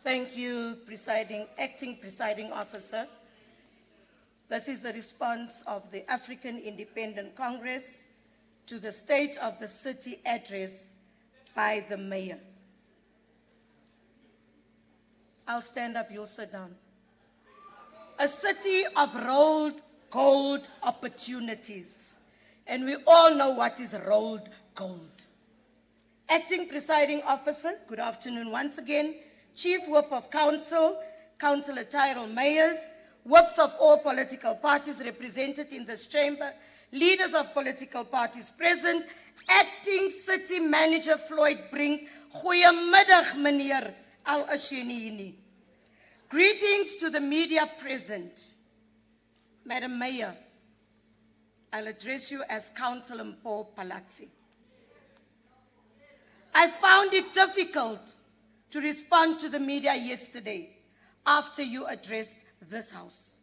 Thank you, Acting Presiding Officer. This is the response of the African Independent Congress to the State of the City address by the Mayor. I'll stand up, you'll sit down. A city of rolled gold opportunities. And we all know what is rolled gold. Acting Presiding Officer, good afternoon once again. Chief Whip of Council, Councillor Tyrell Mayers, whips of all political parties represented in this chamber, leaders of political parties present, Acting City Manager Floyd Brink, goeiemiddag meneer Al-Ashenini. Greetings to the media present. Madam Mayor, I'll address you as Councillor Mpo Palazzi. I found it difficult to respond to the media yesterday after you addressed this house.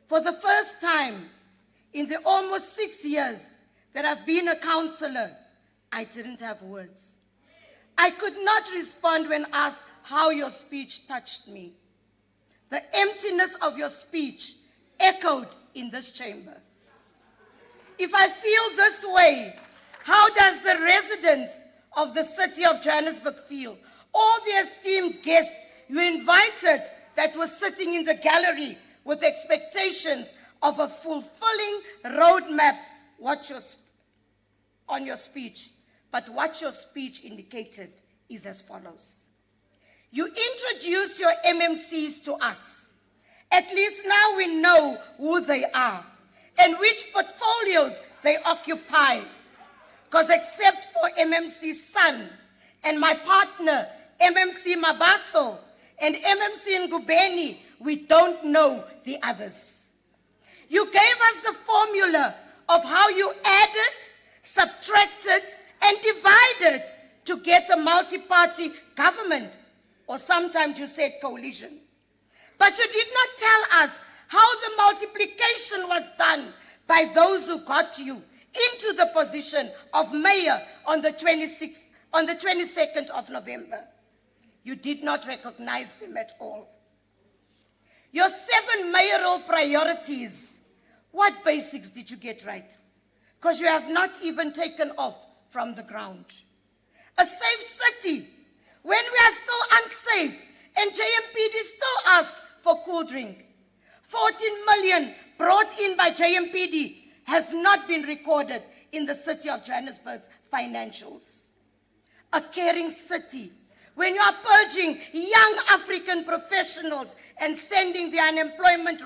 For the first time in the almost 6 years that I've been a councillor, I didn't have words. I could not respond when asked how your speech touched me. The emptiness of your speech echoed in this chamber. If I feel this way, how does the residents of the city of Johannesburg feel? All the esteemed guests you invited that were sitting in the gallery with expectations of a fulfilling roadmap on your speech. But what your speech indicated is as follows. You introduce your MMCs to us. At least now we know who they are and which portfolios they occupy. Because except for MMC's son and my partner, MMC Mabaso and MMC Ngubeni, we don't know the others. You gave us the formula of how you added, subtracted, and divided to get a multi-party government, or sometimes you said coalition. But you did not tell us how the multiplication was done by those who got you into the position of mayor on the 22nd of November. You did not recognize them at all. Your 7 mayoral priorities, what basics did you get right? Because you have not even taken off from the ground. A safe city, when we are still unsafe and JMPD still asks for cool drink. 14 million brought in by JMPD has not been recorded in the City of Johannesburg's financials. A caring city, when you are purging young African professionals and sending the unemployment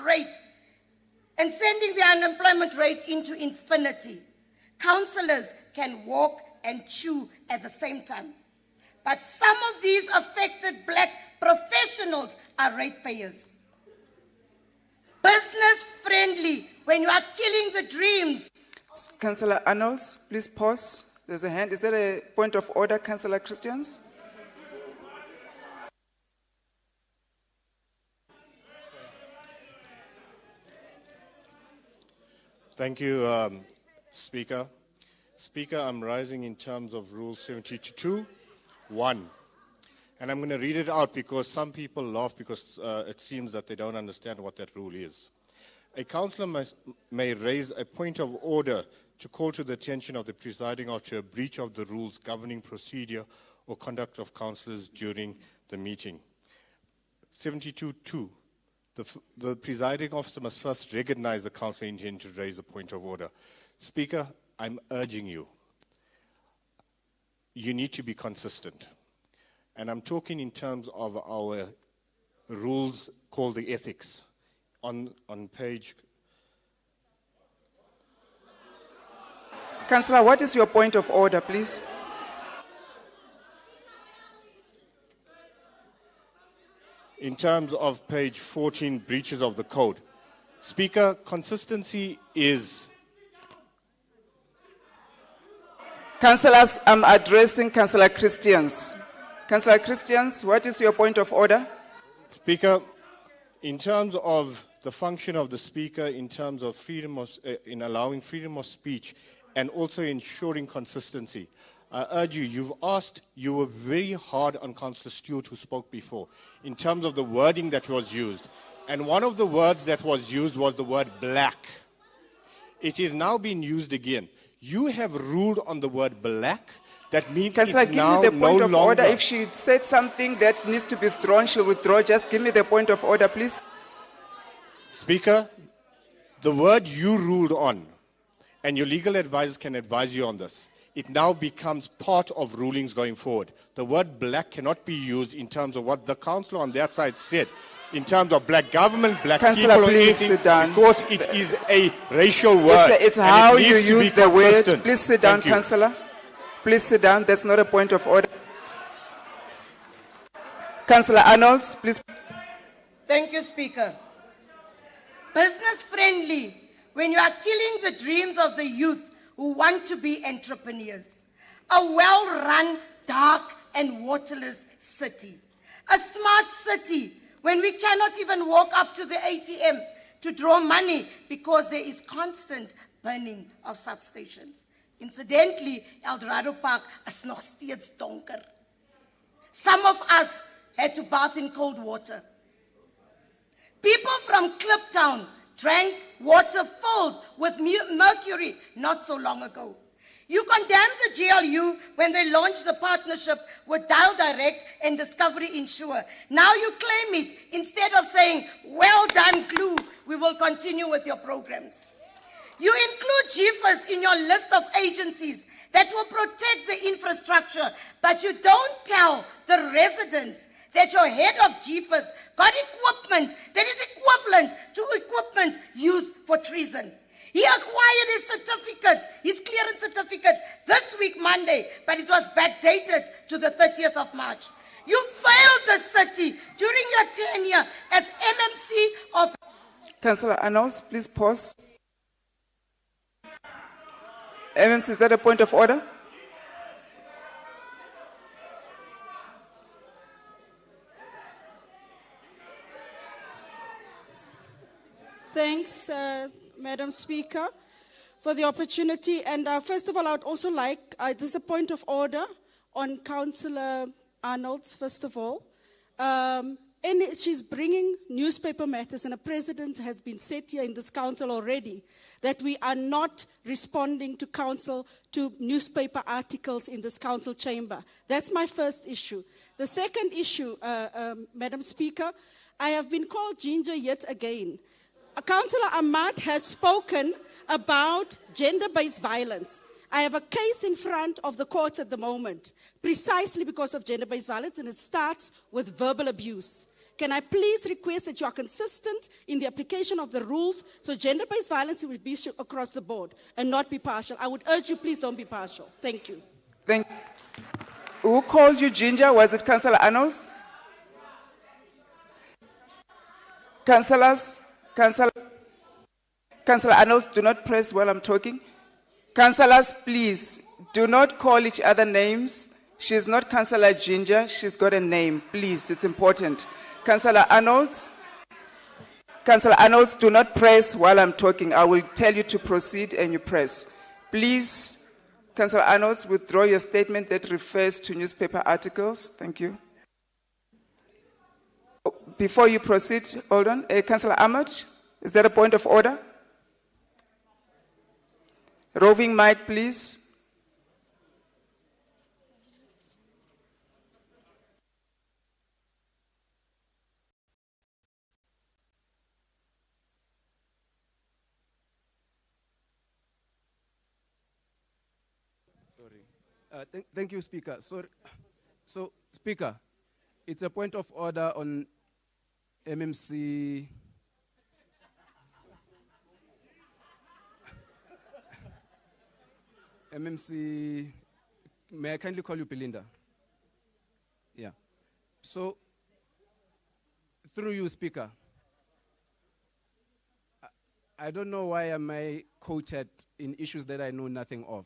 rate into infinity. Councillors can walk and chew at the same time. But some of these affected black professionals are ratepayers. Business friendly, when you are killing the dreams. Councillor Arnolds, please pause. There's a hand. Is there a point of order, Councillor Christians? Thank you, Speaker. Speaker, I'm rising in terms of Rule 72.1. And I'm going to read it out because some people laugh because it seems that they don't understand what that rule is. A councillor may raise a point of order to call to the attention of the presiding officer a breach of the rules governing procedure or conduct of councillors during the meeting. 72.2. The presiding officer must first recognize the councillor intending to raise a point of order. Speaker, I'm urging you. You need to be consistent. And I'm talking in terms of our rules called the ethics. On page... Councillor, what is your point of order, please? In terms of page 14, breaches of the code. Speaker, consistency is... Councillors, I'm addressing Councillor Christians. Councillor Christians, what is your point of order? Speaker, in terms of the function of the Speaker, in terms of freedom of, in allowing freedom of speech and also ensuring consistency, I urge you, you were very hard on Councillor Stewart who spoke before, in terms of the wording that was used. And one of the words that was used was the word black. It is now being used again. You have ruled on the word black. That means Councillor, it's now give me the point no of longer. order. If she said something that needs to be withdrawn, she'll withdraw. Just give me the point of order, please. Speaker, the word you ruled on, and your legal advisors can advise you on this, it now becomes part of rulings going forward. The word black cannot be used in terms of what the councillor on that side said, in terms of black government, black Councillor, people, or please anything, sit down. because it is a racial word. It's and how it you needs to be use the word. consistent. Please sit down, Thank you. Councillor. Please sit down. That's not a point of order. Councillor Arnolds, please. Thank you, Speaker. Business friendly when you are killing the dreams of the youth who want to be entrepreneurs. A well-run, dark and waterless city. A smart city when we cannot even walk up to the ATM to draw money because there is constant burning of substations. Incidentally, Eldorado Park is nog steeds donker. Some of us had to bath in cold water. People from Kliptown drank water filled with mercury not so long ago. You condemned the GLU when they launched the partnership with Dial Direct and Discovery Insure. Now you claim it instead of saying, well done, GLU, we will continue with your programs. You include GFAS in your list of agencies that will protect the infrastructure, but you don't tell the residents that your head of GFAS got equipment that is equivalent to equipment used for treason. He acquired his certificate, his clearance certificate, this week, Monday, but it was backdated to the 30th of March. You failed the city during your tenure as MMC of... Councillor Arnolds, please pause. MMC, is that a point of order? Thanks, Madam Speaker, for the opportunity. And first of all, I would also like, there's a point of order on Councillor Arnold's, first of all. And she's bringing newspaper matters, and a president has been set here in this council already that we are not responding to newspaper articles in this council chamber. That's my first issue. The second issue, Madam Speaker, I have been called ginger yet again. Councillor Ahmad has spoken about gender-based violence. I have a case in front of the court at the moment, precisely because of gender-based violence, and it starts with verbal abuse. Can I please request that you are consistent in the application of the rules so gender-based violence will be across the board and not be partial? I would urge you, please don't be partial. Thank you. Who called you ginger? Was it Councillor Arnolds? Councillor Arnolds, do not press while I'm talking. Councillors, please, do not call each other names. She's not Councillor Ginger. She's got a name. Please, it's important. Councillor Arnolds, do not press while I'm talking. I will tell you to proceed and you press. Please, Councillor Arnolds, withdraw your statement that refers to newspaper articles. Thank you. Before you proceed, hold on. Councillor Ahmad, is there a point of order? Roving mic, please. Sorry. Thank you, Speaker. So, Speaker, it's a point of order on MMC. MMC, may I kindly call you Belinda? Yeah. So, through you, Speaker, I don't know why am I quoted in issues that I know nothing of.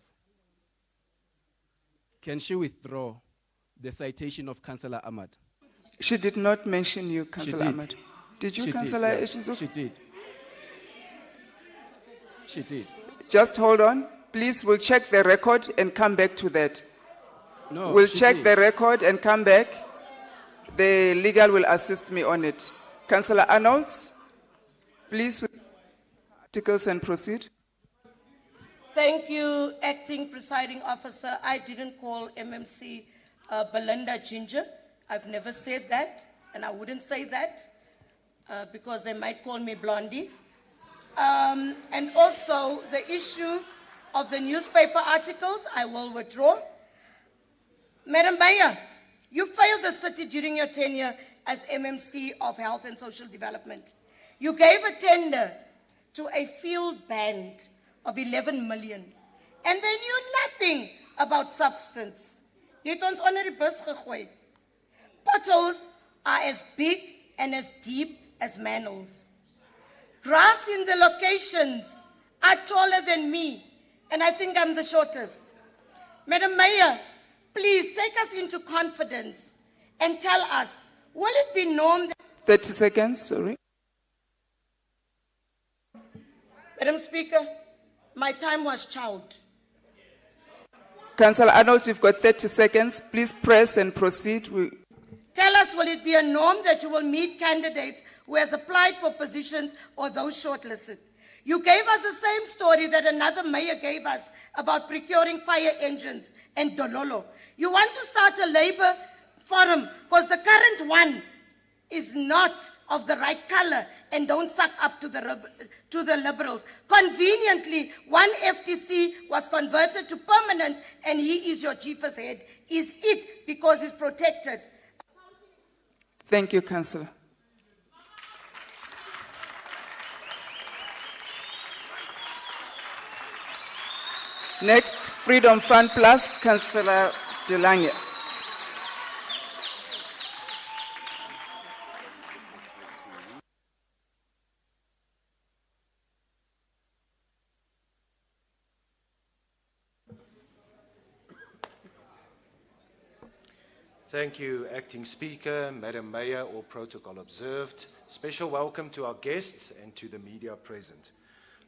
Can she withdraw the citation of Councillor Ahmad? She did not mention you, Councillor Ahmad. Did you, Councillor Ishizu? She did. She did. Just hold on. Please, we'll check the record and come back to that. No, we'll check the record and come back. The legal will assist me on it. Councillor Arnolds, please, with articles and proceed. Thank you, Acting Presiding Officer. I didn't call MMC Belinda Ginger. I've never said that, and I wouldn't say that because they might call me Blondie. And also, the issue of the newspaper articles, I will withdraw. Madam Mayor, you failed the city during your tenure as MMC of Health and Social Development. You gave a tender to a field band of 11 million, and they knew nothing about substance. Jy het ons onder die bus gegooi. Potholes are as big and as deep as manholes. Grass in the locations are taller than me, and I think I'm the shortest. Madam Mayor, please take us into confidence and tell us, will it be known that... 30 seconds, sorry. Madam Speaker, my time was chowed. Councillor Arnold, you've got 30 seconds. Please press and proceed. Tell us, will it be a norm that you will meet candidates who has applied for positions or those shortlisted? You gave us the same story that another mayor gave us about procuring fire engines and Dololo. You want to start a labor forum because the current one is not of the right color and don't suck up to the liberals. Conveniently, one FTC was converted to permanent and he is your chief's head. Is it because he's protected? Thank you, Councillor. Next, Freedom Front Plus, Councillor De Lange. Thank you, Acting Speaker, Madam Mayor, all protocol observed. Special welcome to our guests and to the media present.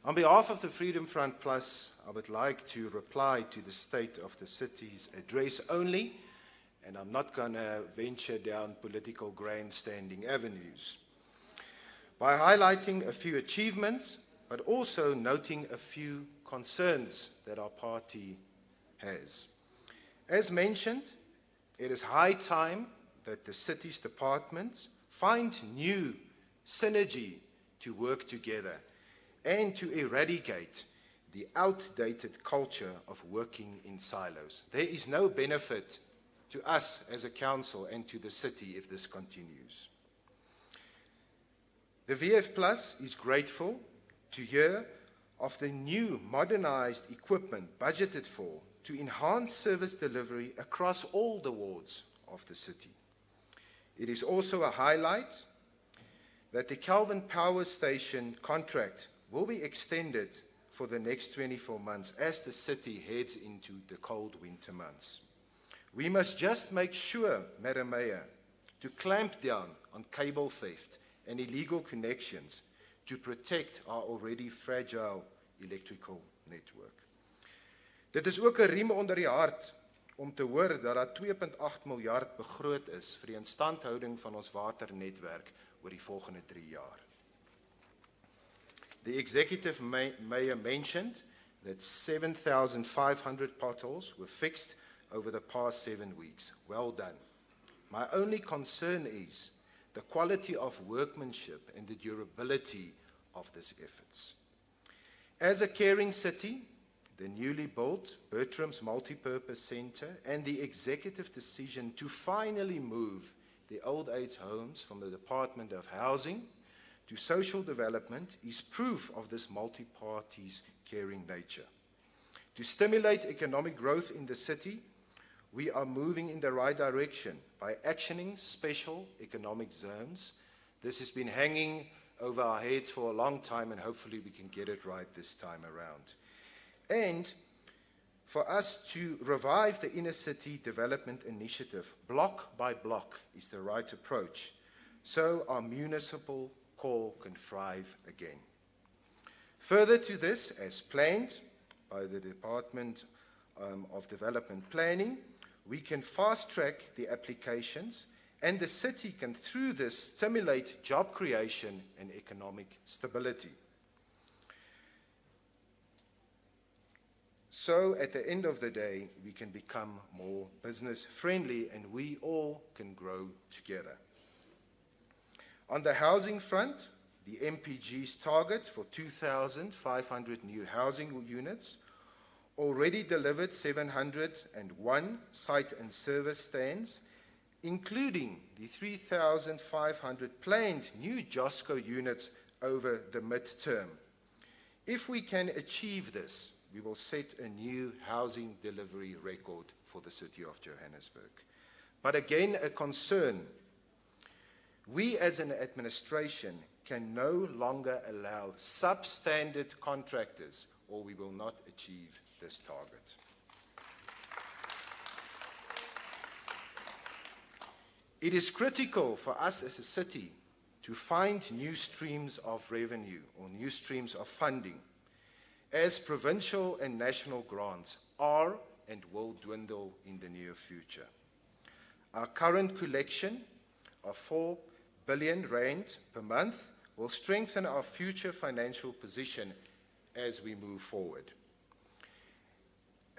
On behalf of the Freedom Front Plus, I would like to reply to the State of the City's address only, and I'm not going to venture down political grandstanding avenues. By highlighting a few achievements, but also noting a few concerns that our party has. As mentioned, it is high time that the city's departments find new synergy to work together and to eradicate the outdated culture of working in silos. There is no benefit to us as a council and to the city if this continues. The VF Plus is grateful to hear of the new modernized equipment budgeted for to enhance service delivery across all the wards of the city. It is also a highlight that the Calvin Power Station contract will be extended for the next 24 months as the city heads into the cold winter months. We must just make sure, Madam Mayor, to clamp down on cable theft and illegal connections to protect our already fragile electrical network. Dit is ook 'n riem onder die hart om te hoor dat daar 2.8 miljard begroot is vir die instandhouding van ons waternetwerk oor die volgende 3 jaar. The executive mayor mentioned that 7,500 potholes were fixed over the past 7 weeks. Well done. My only concern is the quality of workmanship and the durability of these efforts. As a caring city, the newly built Bertram's Multipurpose Centre and the executive decision to finally move the old age homes from the Department of Housing to Social Development is proof of this multi-party's caring nature. To stimulate economic growth in the city, we are moving in the right direction by actioning special economic zones. This has been hanging over our heads for a long time, and hopefully we can get it right this time around. And for us to revive the inner city development initiative, block by block is the right approach, so our municipal core can thrive again. Further to this, as planned by the Department of Development Planning, we can fast-track the applications, and the city can, through this, stimulate job creation and economic stability. So, at the end of the day, we can become more business-friendly, and we all can grow together. On the housing front, the MPG's target for 2,500 new housing units already delivered 701 site and service stands, including the 3,500 planned new JOSCO units over the midterm. If we can achieve this, we will set a new housing delivery record for the City of Johannesburg. But again, a concern. We as an administration can no longer allow substandard contractors, or we will not achieve this target. It is critical for us as a city to find new streams of revenue or new streams of funding, as provincial and national grants are and will dwindle in the near future. Our current collection of 4 billion rand per month will strengthen our future financial position as we move forward.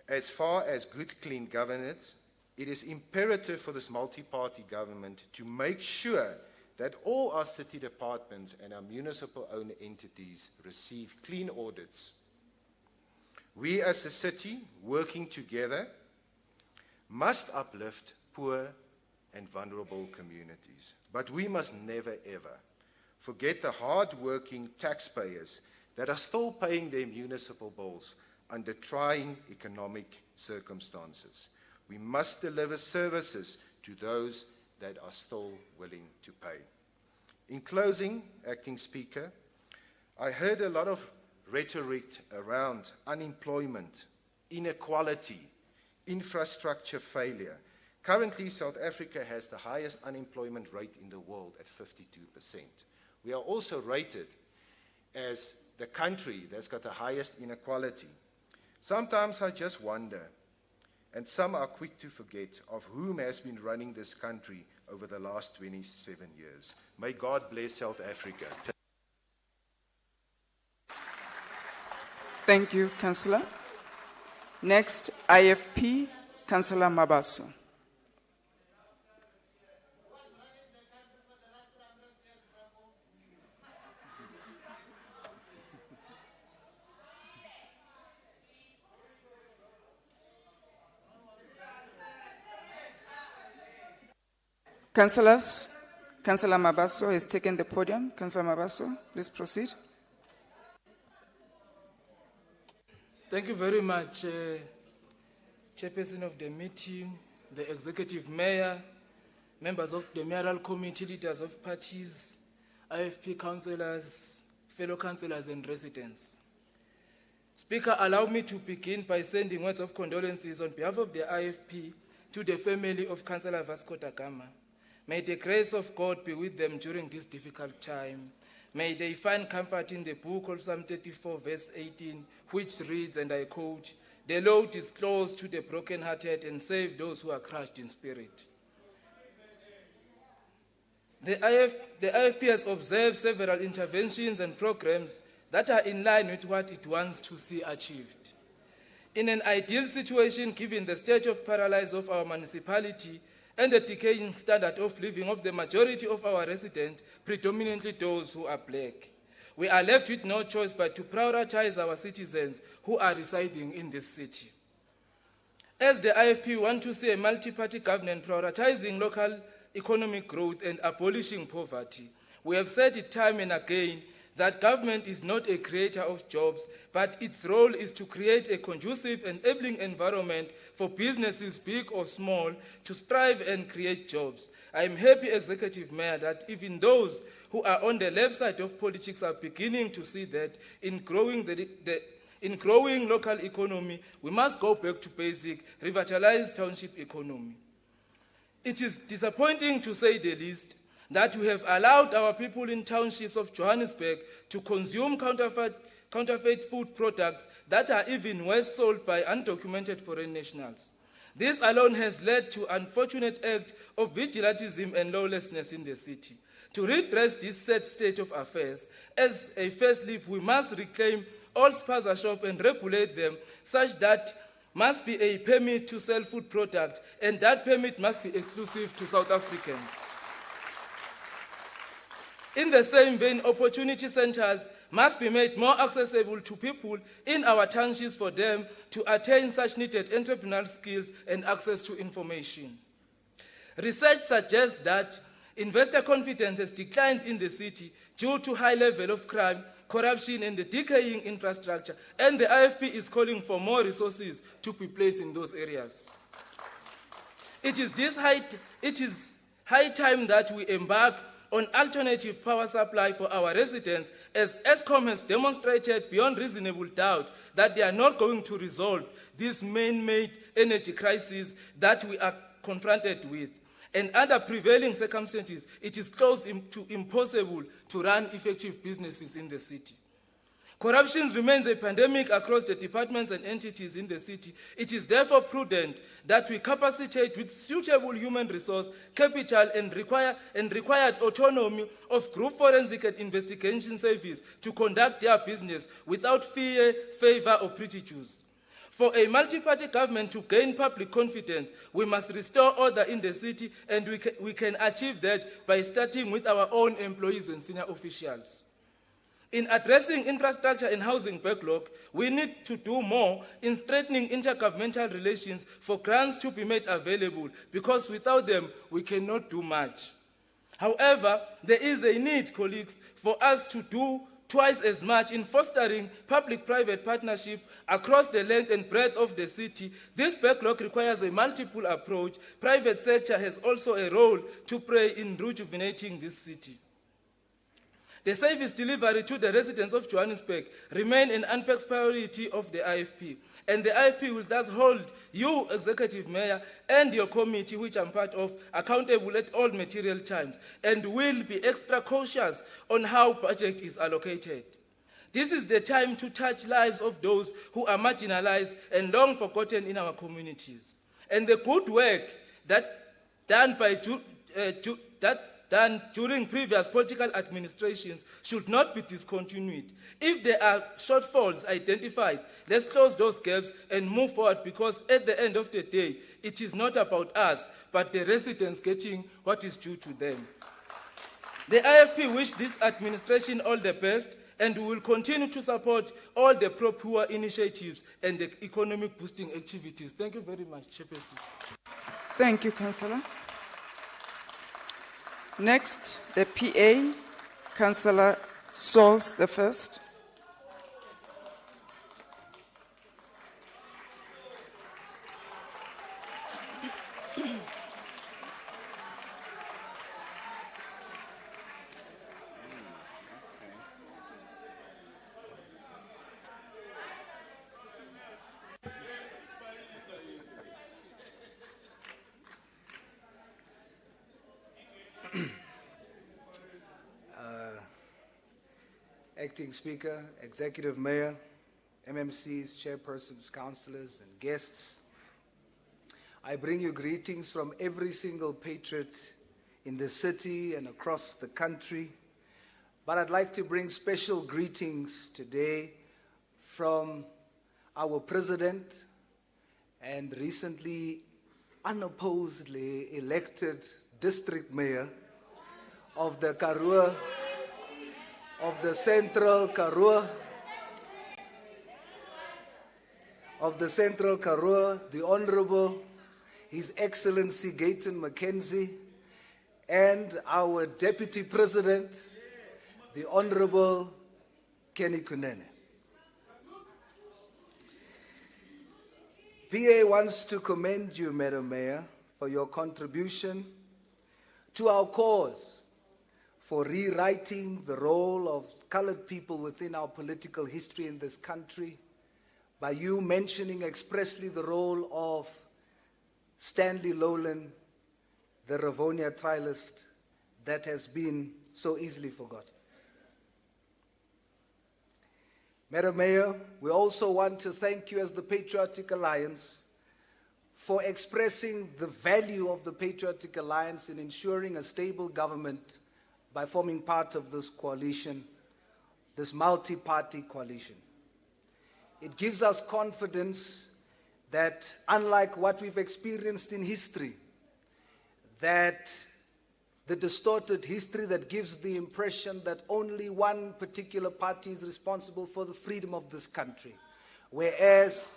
As far as good, clean governance, it is imperative for this multi-party government to make sure that all our city departments and our municipal-owned entities receive clean audits. We as a city, working together, must uplift poor and vulnerable communities. But we must never, ever forget the hard-working taxpayers that are still paying their municipal bills under trying economic circumstances. We must deliver services to those that are still willing to pay. In closing, Acting Speaker, I heard a lot of rhetoric around unemployment, inequality, infrastructure failure. Currently, South Africa has the highest unemployment rate in the world at 52%. We are also rated as the country that's got the highest inequality. Sometimes I just wonder, and some are quick to forget, of whom has been running this country over the last 27 years. May God bless South Africa. Thank you, Councillor. Next, IFP, Councillor Mabaso. Councillors, Councillor Mabaso has taken the podium. Councillor Mabaso, please proceed. Thank you very much, Chairperson of the meeting, the Executive Mayor, members of the Mayoral Committee, leaders of parties, IFP councillors, fellow councillors and residents. Speaker, allow me to begin by sending words of condolences on behalf of the IFP to the family of Councillor Vasco da Gama. May the grace of God be with them during this difficult time. May they find comfort in the book of Psalm 34, verse 18, which reads, and I quote, "The Lord is close to the brokenhearted and save those who are crushed in spirit." The IFP has observed several interventions and programs that are in line with what it wants to see achieved. In an ideal situation, given the state of paralysis of our municipality and the decaying standard of living of the majority of our residents, predominantly those who are black, we are left with no choice but to prioritize our citizens who are residing in this city. As the IFP want to see a multi-party government prioritizing local economic growth and abolishing poverty, we have said it time and again that government is not a creator of jobs, but its role is to create a conducive, enabling environment for businesses, big or small, to strive and create jobs. I am happy, Executive Mayor, that even those who are on the left side of politics are beginning to see that in growing local economy, we must go back to basic, revitalize township economy. It is disappointing, to say the least, that we have allowed our people in townships of Johannesburg to consume counterfeit food products that are even worse sold by undocumented foreign nationals. This alone has led to unfortunate act of vigilantism and lawlessness in the city. To redress this sad state of affairs, as a first leap, we must reclaim all spaza shops and regulate them such that must be a permit to sell food products, and that permit must be exclusive to South Africans. In the same vein, opportunity centers must be made more accessible to people in our townships for them to attain such needed entrepreneurial skills and access to information. Research suggests that investor confidence has declined in the city due to high level of crime, corruption, and the decaying infrastructure, and the IFP is calling for more resources to be placed in those areas. It is high time that we embark on alternative power supply for our residents, as ESCOM has demonstrated beyond reasonable doubt that they are not going to resolve this man-made energy crisis that we are confronted with. And under prevailing circumstances, it is close to impossible to run effective businesses in the city. Corruption remains a pandemic across the departments and entities in the city. It is therefore prudent that we capacitate with suitable human resource, capital, and required autonomy of group forensic and investigation service to conduct their business without fear, favor, or prejudice. For a multi-party government to gain public confidence, we must restore order in the city, and we can achieve that by starting with our own employees and senior officials. In addressing infrastructure and housing backlog, we need to do more in strengthening intergovernmental relations for grants to be made available, because without them, we cannot do much. However, there is a need, colleagues, for us to do twice as much in fostering public-private partnership across the length and breadth of the city. This backlog requires a multiple approach. Private sector has also a role to play in rejuvenating this city. The service delivery to the residents of Johannesburg remain an unpacked priority of the IFP. And the IFP will thus hold you, Executive Mayor, and your committee, which I'm part of, accountable at all material times, and will be extra cautious on how budget is allocated. This is the time to touch lives of those who are marginalized and long forgotten in our communities. And the good work done during previous political administrations should not be discontinued. If there are shortfalls identified, let's close those gaps and move forward, because at the end of the day, it is not about us, but the residents getting what is due to them. The IFP wish this administration all the best, and we will continue to support all the pro-poor initiatives and the economic boosting activities. Thank you very much, Chairperson. Thank you, Councillor. Next, the PA, Councillor Sauls the first. Acting Speaker, Executive Mayor, MMCs, Chairpersons, Councillors, and guests, I bring you greetings from every single patriot in the city and across the country. But I'd like to bring special greetings today from our President and recently unopposedly elected District Mayor of the Karoo, of the Central Karoo, the Honorable His Excellency Gayton Mackenzie, and our Deputy President, the Honorable Kenny Kunene. PA wants to commend you, Madam Mayor, for your contribution to our cause for rewriting the role of colored people within our political history in this country, by you mentioning expressly the role of Stanley Lowland, the Rivonia trialist that has been so easily forgotten. Madam Mayor, we also want to thank you as the Patriotic Alliance for expressing the value of the Patriotic Alliance in ensuring a stable government by forming part of this coalition, this multi-party coalition. It gives us confidence that, unlike what we've experienced in history, that the distorted history that gives the impression that only one particular party is responsible for the freedom of this country, whereas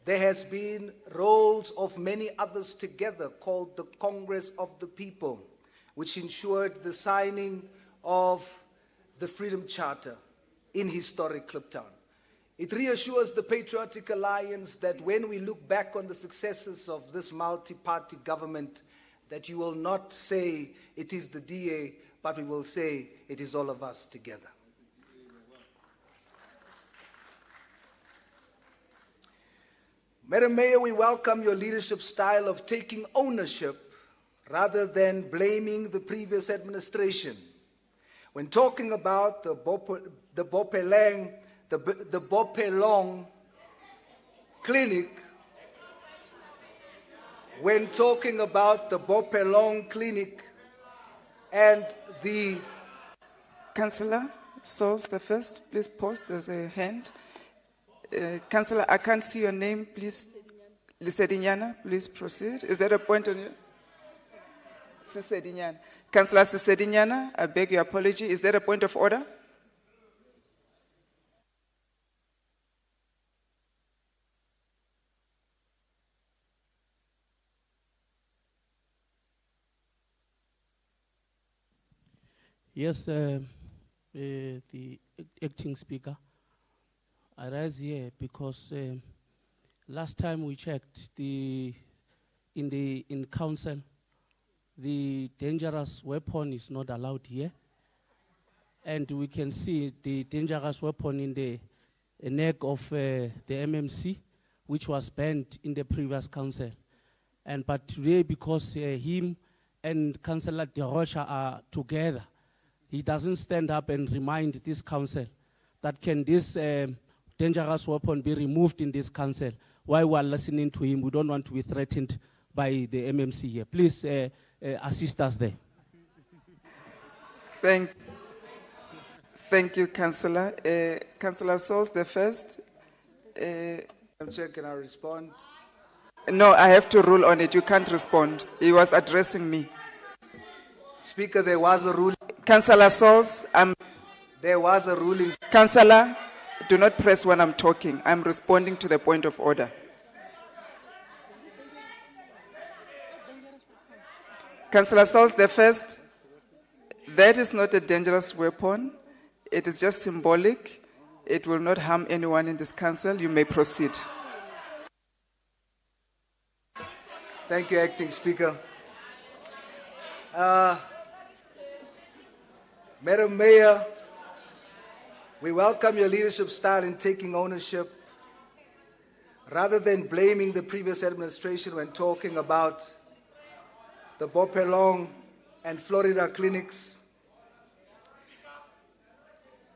there has been roles of many others together called the Congress of the People, which ensured the signing of the Freedom Charter in historic Kliptown. It reassures the Patriotic Alliance that when we look back on the successes of this multi-party government, that you will not say it is the DA, but we will say it is all of us together. Madam Mayor, we welcome your leadership style of taking ownership rather than blaming the previous administration. When talking about the Bopelong Clinic, when talking about the Bopelong Clinic and the... Councillor Souls the first, please pause, there's a hand. Councillor, I can't see your name, please. Lisedinyana, please proceed. Is that a point on you? Sisedinyana. Councillor Sisedinyana, I beg your apology. Is that a point of order? Yes, the acting speaker. I rise here because last time we checked in council, the dangerous weapon is not allowed here, and we can see the dangerous weapon in the neck of the MMC, which was banned in the previous council, but today because him and Councillor De Rocha are together, he doesn't stand up and remind this council that can this dangerous weapon be removed in this council. While we are listening to him, we don't want to be threatened by the MMC here. Please assist us there. Thank you, Councillor. Councillor Souls the first. Madam Chair, can I respond? No, I have to rule on it. You can't respond. He was addressing me. Speaker, there was a ruling. Councillor Souls, there was a ruling. Councillor, do not press when I'm talking. I'm responding to the point of order. Councillor Souls the first, that is not a dangerous weapon. It is just symbolic. It will not harm anyone in this council. You may proceed. Thank you, Acting Speaker. Madam Mayor, we welcome your leadership style in taking ownership rather than blaming the previous administration when talking about the Bopelong and Florida clinics.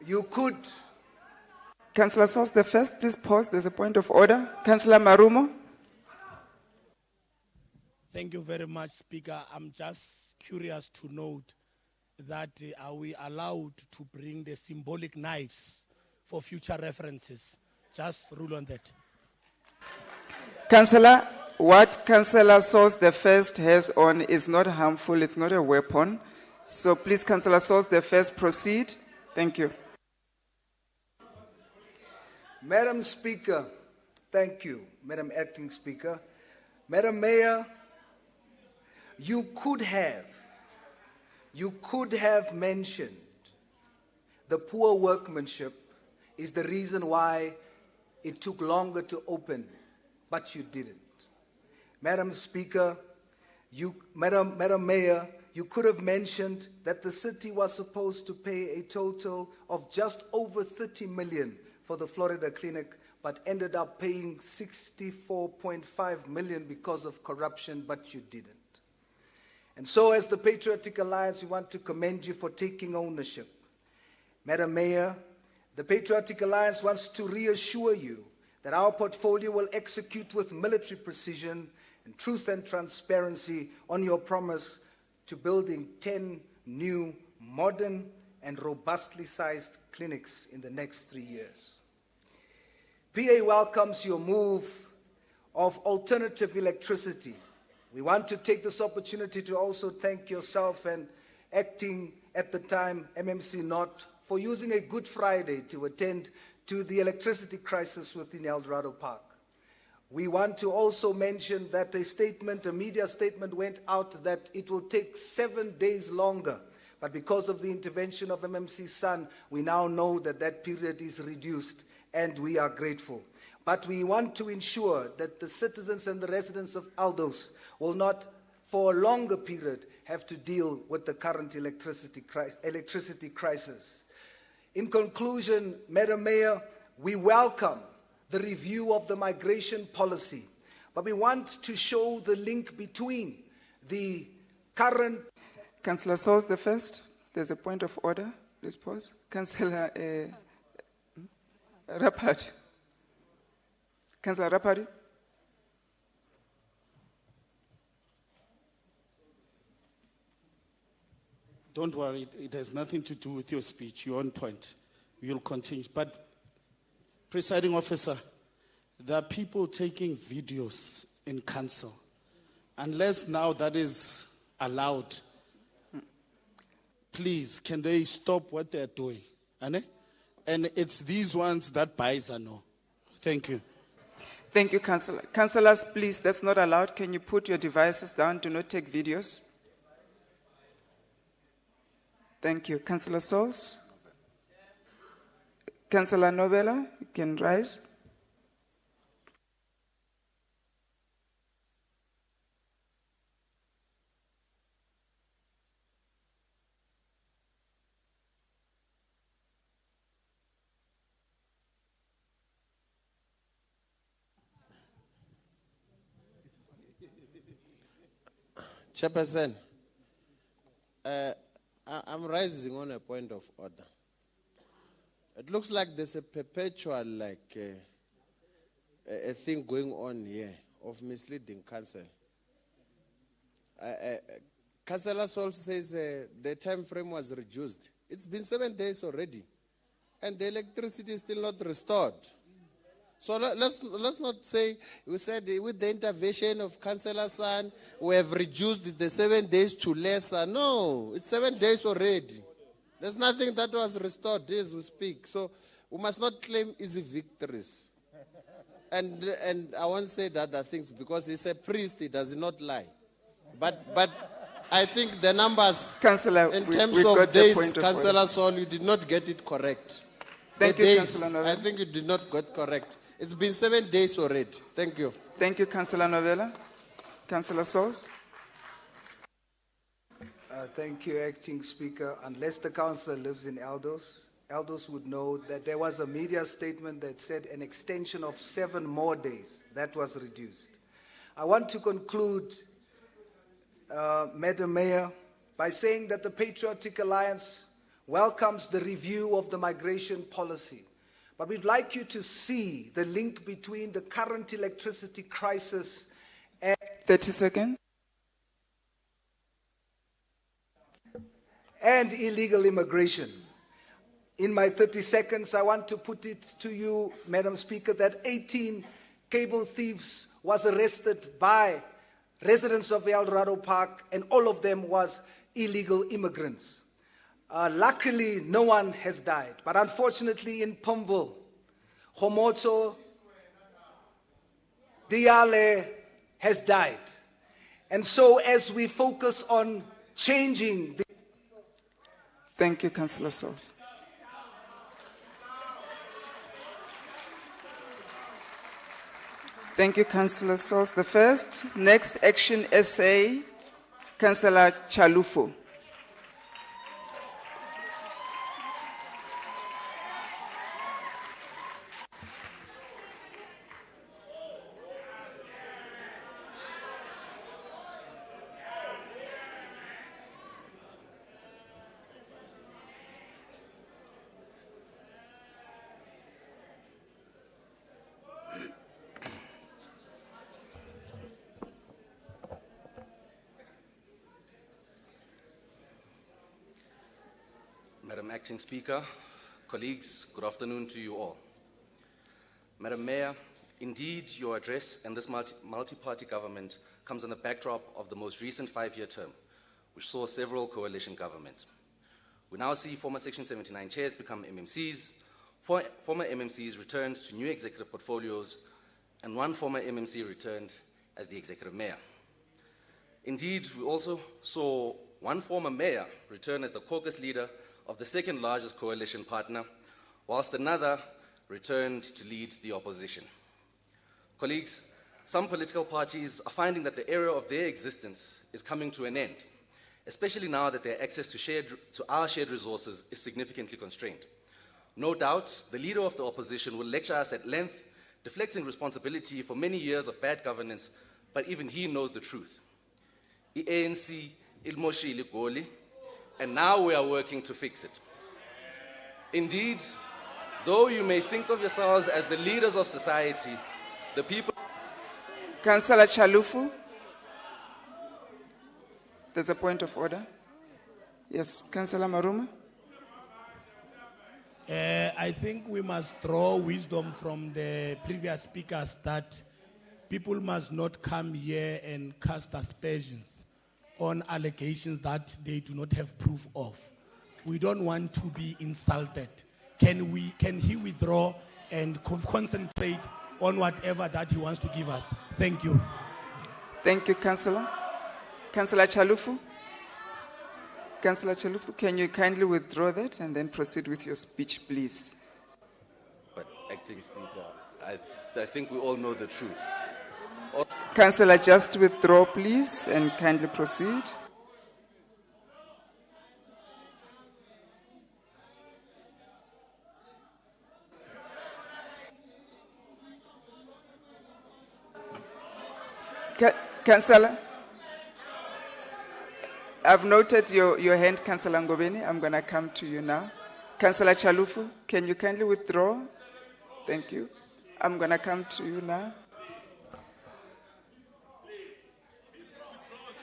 You could... Councillor Souls the first, please pause. There's a point of order. Councillor Marumo. Thank you very much, Speaker. I'm just curious to note that are we allowed to bring the symbolic knives for future references? Just rule on that. Councillor, what Councillor Souls the first has on is not harmful. It's not a weapon. So please, Councillor Souls the first, proceed. Thank you. Madam Speaker, thank you, Madam Acting Speaker. Madam Mayor, you could have mentioned the poor workmanship is the reason why it took longer to open, but you didn't. Madam Speaker, Madam Mayor, you could have mentioned that the city was supposed to pay a total of just over 30 million for the Florida clinic, but ended up paying 64.5 million because of corruption, but you didn't. And so as the Patriotic Alliance, we want to commend you for taking ownership. Madam Mayor, the Patriotic Alliance wants to reassure you that our portfolio will execute with military precision and truth and transparency on your promise to building 10 new, modern, and robustly sized clinics in the next 3 years. PA welcomes your move of alternative electricity. We want to take this opportunity to also thank yourself and acting at the time MMC North, for using a Good Friday to attend to the electricity crisis within El Dorado Park. We want to also mention that a media statement went out that it will take 7 days longer. But because of the intervention of MMC Sun, we now know that that period is reduced, and we are grateful. But we want to ensure that the citizens and the residents of Aldos will not, for a longer period, have to deal with the current electricity crisis. In conclusion, Madam Mayor, we welcome the review of the migration policy, but we want to show the link between the current... Councillor Sauls the first. There's a point of order. Please pause. Councillor Rapad. Councillor Rapad. Don't worry, it has nothing to do with your speech. You're on point. You'll continue. But, Presiding Officer, there are people taking videos in council. Unless now that is allowed, please, can they stop what they're doing? And it's these ones that buys are no. Thank you. Thank you, Councillor. Councillors, please, that's not allowed. Can you put your devices down? Do not take videos. Thank you. Councillor Sauls. Councillor Novella, you can rise. Chairperson, I'm rising on a point of order. It looks like there's a perpetual, a thing going on here of misleading council. Councillor Sol says the time frame was reduced. It's been 7 days already, and the electricity is still not restored. So let's not say, we said with the intervention of Councillor San, we have reduced the 7 days to lesser. No, it's 7 days already. There's nothing that was restored as we speak. So we must not claim easy victories. And I won't say the other things because he's a priest, he does not lie. But I think the numbers, Councillor, in terms of days, Councillor Sol, you did not get it correct. Thank you, Councillor Novella. I think you did not get correct. It's been 7 days already. Thank you. Thank you, Councillor Novella. Councillor Sauls. Thank you, Acting Speaker. Unless the councillor lives in Aldos would know that there was a media statement that said an extension of 7 more days. That was reduced. I want to conclude, Madam Mayor, by saying that the Patriotic Alliance welcomes the review of the migration policy. But we'd like you to see the link between the current electricity crisis and 30 seconds. And illegal immigration. In my 30 seconds, I want to put it to you, Madam Speaker, that 18 cable thieves was arrested by residents of El Dorado Park, and all of them was illegal immigrants. Luckily, no one has died. But unfortunately, in Pumville, Homoto Diale has died. And so as we focus on changing the... Thank you, Councillor Sauls. Thank you, Councillor Sauls. The first, next action essay, Councillor Chalufo. Madam Acting Speaker, colleagues, good afternoon to you all. Madam Mayor, indeed your address and this multi-party government comes on the backdrop of the most recent 5-year term, which saw several coalition governments. We now see former Section 79 chairs become MMCs, former MMCs returned to new executive portfolios, and one former MMC returned as the executive mayor. Indeed, we also saw one former mayor return as the caucus leader of the second largest coalition partner, whilst another returned to lead the opposition. Colleagues, some political parties are finding that the era of their existence is coming to an end, especially now that their access to our shared resources is significantly constrained. No doubt, the leader of the opposition will lecture us at length, deflecting responsibility for many years of bad governance, but even he knows the truth. The ANC ilmoshile goli, and now we are working to fix it. Indeed, though you may think of yourselves as the leaders of society, the people... Councillor Chalufu, there's a point of order. Yes, Councillor Maruma. I think we must draw wisdom from the previous speakers that people must not come here and cast aspersions on allegations that they do not have proof of. We don't want to be insulted. Can he withdraw and concentrate on whatever that he wants to give us? Thank you. Thank you, Councillor. Councillor Chalufu. Councillor Chalufu, can you kindly withdraw that and then proceed with your speech, please? But Acting Speaker, I think we all know the truth. Councillor, just withdraw, please, and kindly proceed. Councillor, I've noted your hand, Councillor Ngobeni. I'm going to come to you now. Councillor Chalufu, can you kindly withdraw? Thank you. I'm going to come to you now.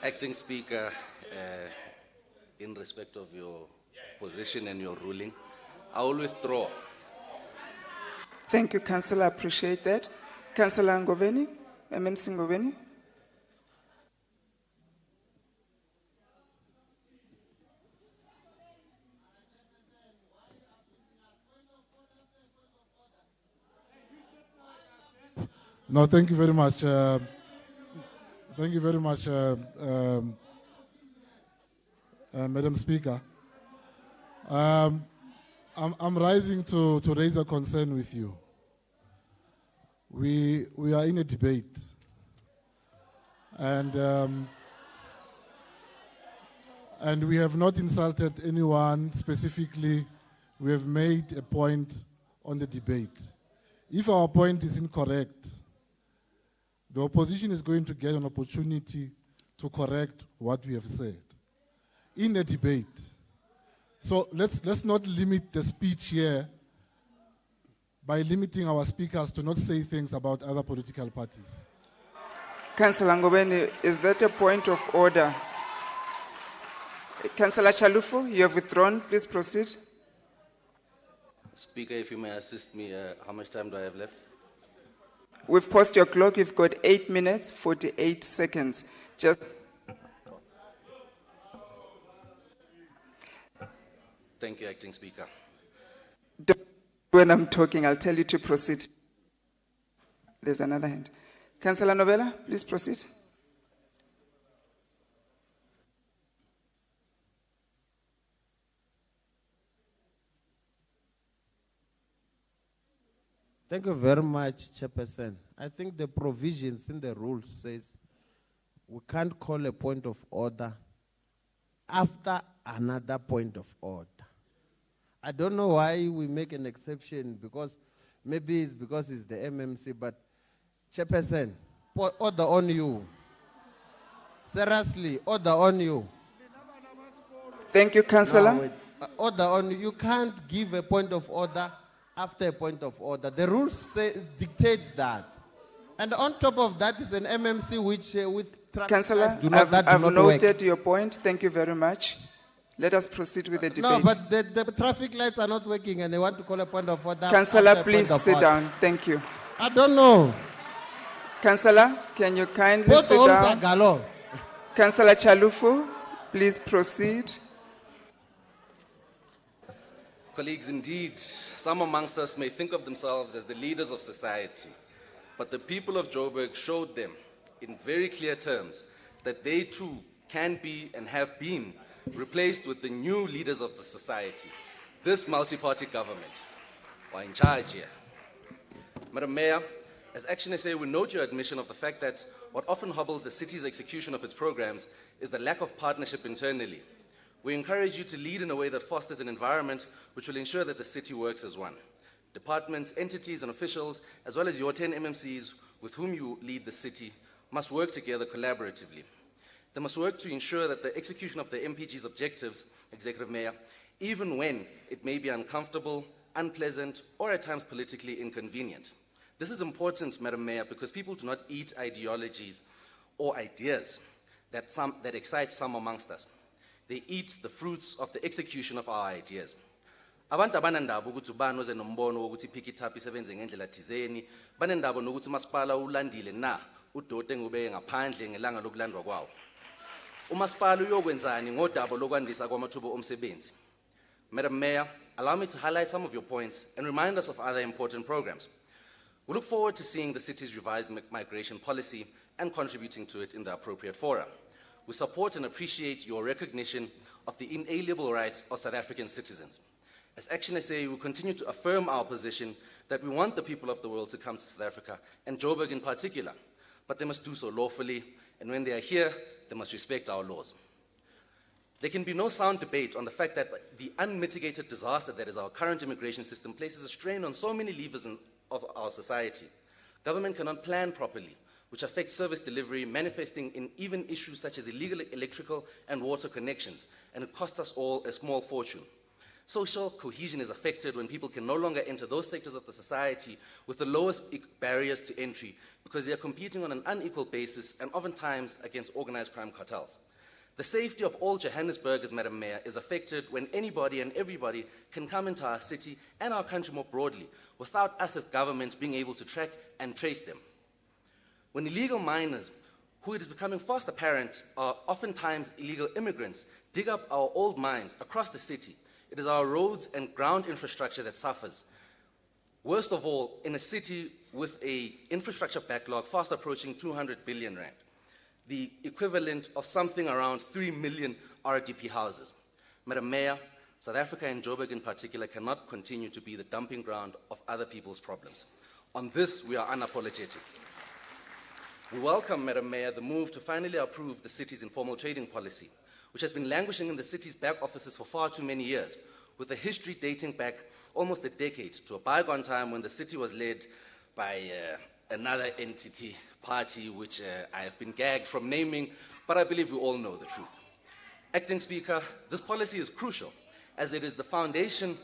Acting Speaker, in respect of your position and your ruling, I will withdraw. Thank you, Councillor. I appreciate that. Councillor Ngobeni, MMC Ngobeni. No, thank you very much. Thank you very much, Madam Speaker. I'm rising to raise a concern with you. We are in a debate, and we have not insulted anyone specifically. We have made a point on the debate. If our point is incorrect, the opposition is going to get an opportunity to correct what we have said in a debate. So let's not limit the speech here by limiting our speakers to not say things about other political parties. Councillor Ngobeni, is that a point of order? Councillor Chalufu, you have withdrawn. Please proceed. Speaker, if you may assist me, how much time do I have left? We've paused your clock. You've got 8 minutes, 48 seconds. Just. Thank you, Acting Speaker. When I'm talking, I'll tell you to proceed. There's another hand. Councillor Novella, please proceed. Thank you very much, Chairperson. I think the provisions in the rules says we can't call a point of order after another point of order. I don't know why we make an exception, because maybe it's because it's the MMC, but Chairperson, order on you. Seriously, order on you. Thank you, Councillor. Order on you. You can't give a point of order after a point of order. The rules dictates that. And on top of that is an MMC which with Councillor, I've noted your point. Thank you very much. Let us proceed with the debate. No, but the traffic lights are not working and they want to call a point of order. Councillor, please sit down. Thank you. I don't know. Councillor, can you kindly sit down? Councillor Chalufu, Please proceed. Colleagues, indeed, some amongst us may think of themselves as the leaders of society, but the people of Joburg showed them in very clear terms that they too can be and have been replaced with the new leaders of the society, this multi-party government, who are in charge here. Madam Mayor, as Action SA, we note your admission of the fact that what often hobbles the city's execution of its programs is the lack of partnership internally. We encourage you to lead in a way that fosters an environment which will ensure that the city works as one. Departments, entities, and officials, as well as your 10 MMCs with whom you lead the city, must work together collaboratively. They must work to ensure that the execution of the MPG's objectives, Executive Mayor, even when it may be uncomfortable, unpleasant, or at times politically inconvenient. This is important, Madam Mayor, because people do not eat ideologies or ideas that excite some amongst us. They eat the fruits of the execution of our ideas. Abantu abanandaba ukuthi ubani oze nombono wokuthi pick it up isebenze ngendlela thizeni, banendaba nokuthi umasipala ulandile na udote engubeke ngaphandle ngelanga lokulandwa kwawo. Umasipala uyokwenzani ngodaba lokwandisa kwamathuba omsebenzi. Madam Mayor, allow me to highlight some of your points and remind us of other important programs. We look forward to seeing the city's revised migration policy and contributing to it in the appropriate fora. We support and appreciate your recognition of the inalienable rights of South African citizens. As Action SA, we continue to affirm our position that we want the people of the world to come to South Africa, and Joburg in particular, but they must do so lawfully, and when they are here, they must respect our laws. There can be no sound debate on the fact that the unmitigated disaster that is our current immigration system places a strain on so many levers of our society. Government cannot plan properly, which affects service delivery, manifesting in even issues such as illegal electrical and water connections, and it costs us all a small fortune. Social cohesion is affected when people can no longer enter those sectors of the society with the lowest barriers to entry because they are competing on an unequal basis and oftentimes against organized crime cartels. The safety of all Johannesburgers, Madam Mayor, is affected when anybody and everybody can come into our city and our country more broadly without us as government being able to track and trace them. When illegal miners, who it is becoming fast apparent are oftentimes illegal immigrants, dig up our old mines across the city, it is our roads and ground infrastructure that suffers. Worst of all, in a city with an infrastructure backlog fast approaching 200 billion rand, the equivalent of something around 3 million RDP houses. Madam Mayor, South Africa and Joburg in particular cannot continue to be the dumping ground of other people's problems. On this, we are unapologetic. We welcome, Madam Mayor, the move to finally approve the city's informal trading policy, which has been languishing in the city's back offices for far too many years, with a history dating back almost a decade to a bygone time when the city was led by another entity, party, which I have been gagged from naming, but I believe we all know the truth. Acting Speaker, this policy is crucial, as it is the foundation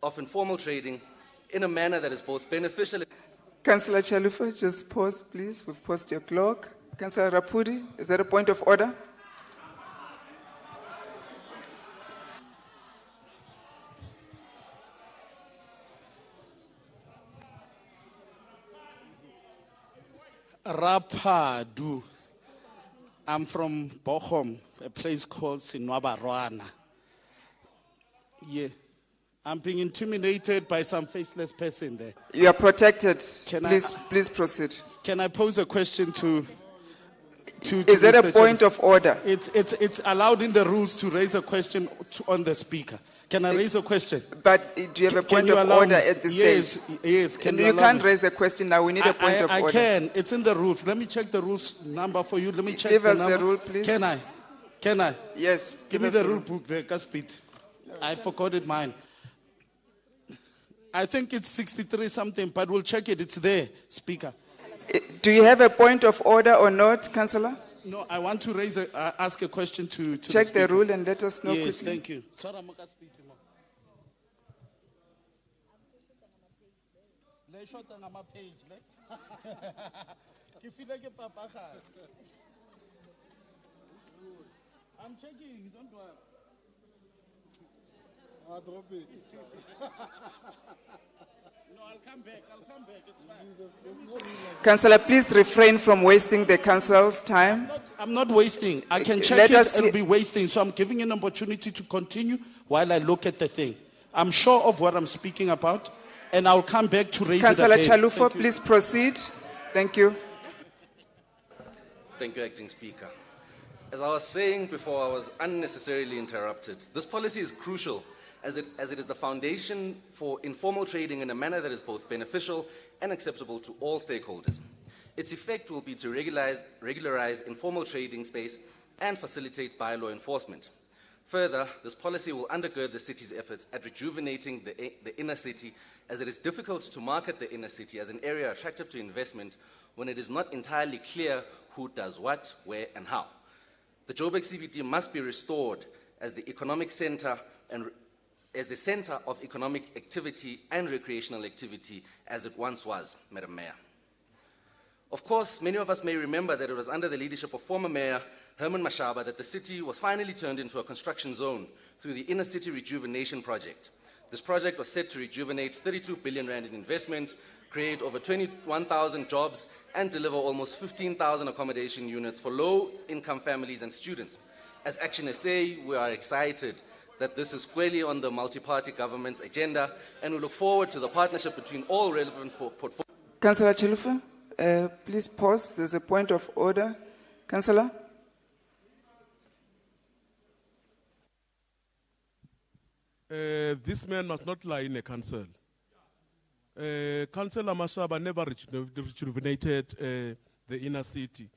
of informal trading in a manner that is both beneficial. Councillor Chalufa, just pause, please. We've paused your clock. Councillor Rapudi, is that a point of order? Rapadu. I'm from Bochum, a place called Sinwabarwana. Yeah. I'm being intimidated by some faceless person there. You are protected. Please proceed. Can I pose a question to Is that a point of order? It's allowed in the rules to raise a question on the speaker. Can I raise a question? But do you have a point of order at this stage? Yes. You can't raise a question now. We need a point of order. I can. It's in the rules. Let me check the rules number for you. Let me check Give the us number. the rule, please. Can I? Yes. Give me the rule book there, Kaspit. I forgot it mine. I think it's 63 something, but we'll check it. It's there, Speaker. Do you have a point of order or not, Councillor? No, I want to ask a question to check the rule and let us know yes, quickly. Thank you. I'm checking, don't worry. I'll drop it. No, I'll come back, it's fine. Councillor, please refrain from wasting the council's time. I'm not wasting. I can Let check us it'll see- be wasting, so I'm giving an opportunity to continue while I look at the thing. I'm sure of what I'm speaking about, and I'll come back to raise Councillor it again. Chalufo, please proceed. Thank you. Thank you, Acting Speaker. As I was saying before, I was unnecessarily interrupted. This policy is crucial as it is the foundation for informal trading in a manner that is both beneficial and acceptable to all stakeholders. Its effect will be to regularize informal trading space and facilitate bylaw enforcement. Further, this policy will undergird the city's efforts at rejuvenating the inner city, as it is difficult to market the inner city as an area attractive to investment when it is not entirely clear who does what, where, and how. The Joburg CBD must be restored as the economic center and as the center of economic activity and recreational activity as it once was, Madam Mayor. Of course, many of us may remember that it was under the leadership of former Mayor Herman Mashaba that the city was finally turned into a construction zone through the Inner City Rejuvenation Project. This project was set to rejuvenate 32 billion rand in investment, create over 21,000 jobs, and deliver almost 15,000 accommodation units for low-income families and students. As Action SA, we are excited that this is squarely on the multi-party government's agenda, and we look forward to the partnership between all relevant portfolios. Councillor Chalufo, please pause. There's a point of order. Councillor? This man must not lie in a council. Councillor Mashaba never rejuvenated the inner city.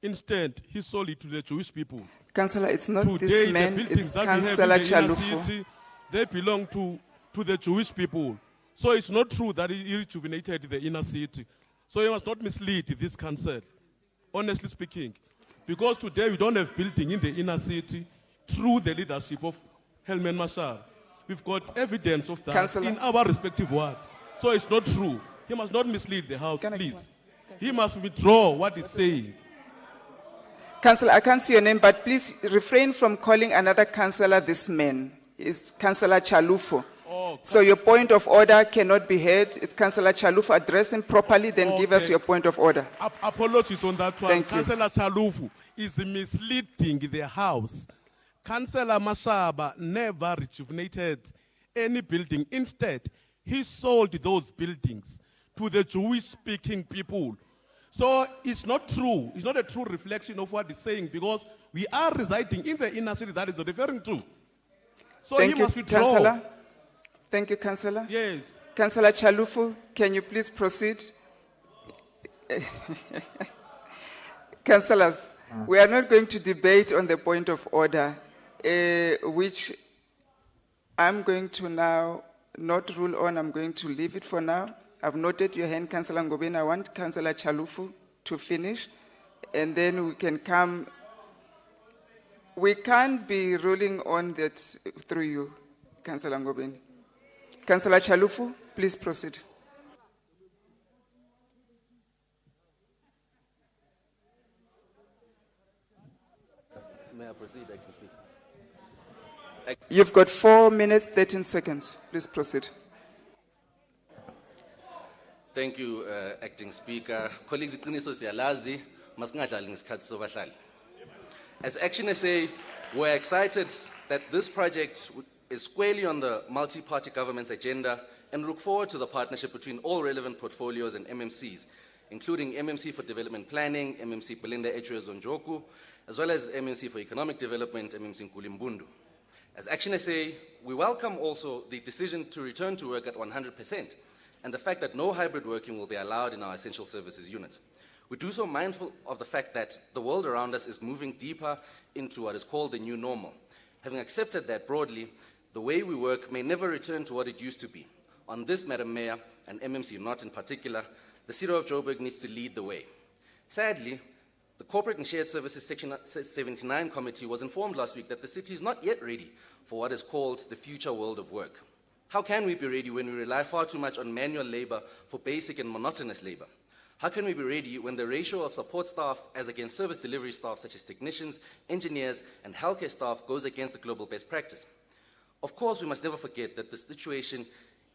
Instead, he sold it to the Jewish people. Councillor, it's not Today, this the man, buildings it's that we have in Councillor the inner Chalufo. city, they belong to the Jewish people. So it's not true that he rejuvenated the inner city. So he must not mislead this council, honestly speaking. Because today we don't have building in the inner city through the leadership of Herman Mashaba. We've got evidence of that Councillor. in our respective wards. So it's not true. He must not mislead the House, please. He must withdraw what he's saying. Councillor, I can't see your name, but please refrain from calling another councillor this man. It's Councillor Chalufo. So your point of order cannot be heard. It's Councillor Chalufo. Address him properly, then give us Okay. your point of order. Apologies on that one. Thank you. Councillor Chalufu is misleading the House. Councillor Mashaba never rejuvenated any building. Instead, he sold those buildings to the Jewish-speaking people. So it's not true. It's not a true reflection of what he's saying, because we are residing in the inner city that is referring to. So Thank he you, must withdraw. Councillor. Thank you, Councillor. Yes. Councillor Chalufo, can you please proceed? Councillors, we are not going to debate on the point of order, which I'm going to now not rule on. I'm going to leave it for now. I've noted your hand, Councillor Ngobeni. I want Councillor Chalufo to finish, and then we can come. We can't be ruling on that through you, Councillor Ngobeni. Councillor Chalufo, please proceed. May I proceed, Acting Speaker? You've got 4 minutes, 13 seconds. Please proceed. Thank you, Acting Speaker. Colleagues, iqiniso siyalazi, masingadlali ngesikhathi sobahlali. As Action SA, we're excited that this project is squarely on the multi-party government's agenda, and look forward to the partnership between all relevant portfolios and MMCs, including MMC for Development Planning, MMC Belinda Zonjoku, as well as MMC for Economic Development, MMC Nkulimbundu. As Action SA, we welcome also the decision to return to work at 100%, and the fact that no hybrid working will be allowed in our essential services units. We do so mindful of the fact that the world around us is moving deeper into what is called the new normal. Having accepted that broadly, the way we work may never return to what it used to be. On this, Madam Mayor, and MMC not in particular, the City of Joburg needs to lead the way. Sadly, the Corporate and Shared Services Section 79 Committee was informed last week that the city is not yet ready for what is called the future world of work. How can we be ready when we rely far too much on manual labor for basic and monotonous labor? How can we be ready when the ratio of support staff as against service delivery staff such as technicians, engineers, and healthcare staff goes against the global best practice? Of course, we must never forget that the situation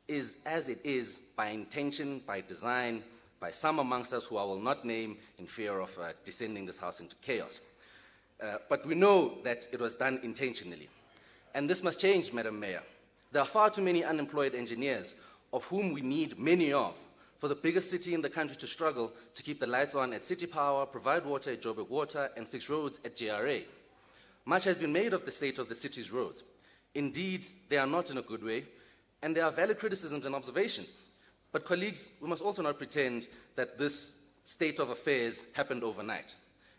is as it is by intention, by design, by some amongst us who I will not name in fear of descending this house into chaos. But we know that it was done intentionally. And this must change, Madam Mayor. There are far too many unemployed engineers, of whom we need many of, for the biggest city in the country to struggle to keep the lights on at City Power, provide water at Joburg Water, and fix roads at JRA. Much has been made of the state of the city's roads. Indeed, they are not in a good way, and there are valid criticisms and observations. But colleagues, we must also not pretend that this state of affairs happened overnight.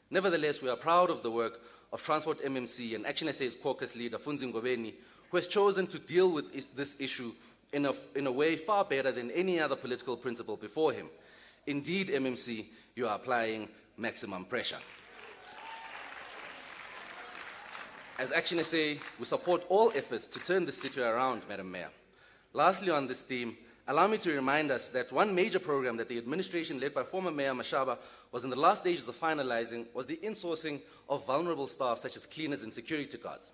Nevertheless, we are proud of the work of Transport MMC and Action SA's caucus leader, Funzi Ngobeni, who has chosen to deal with this issue in a way far better than any other political principle before him. Indeed, MMC, you are applying maximum pressure. As Action SA, we support all efforts to turn the city around, Madam Mayor. Lastly, on this theme, allow me to remind us that one major program that the administration led by former Mayor Mashaba was in the last stages of finalizing was the insourcing of vulnerable staff such as cleaners and security guards.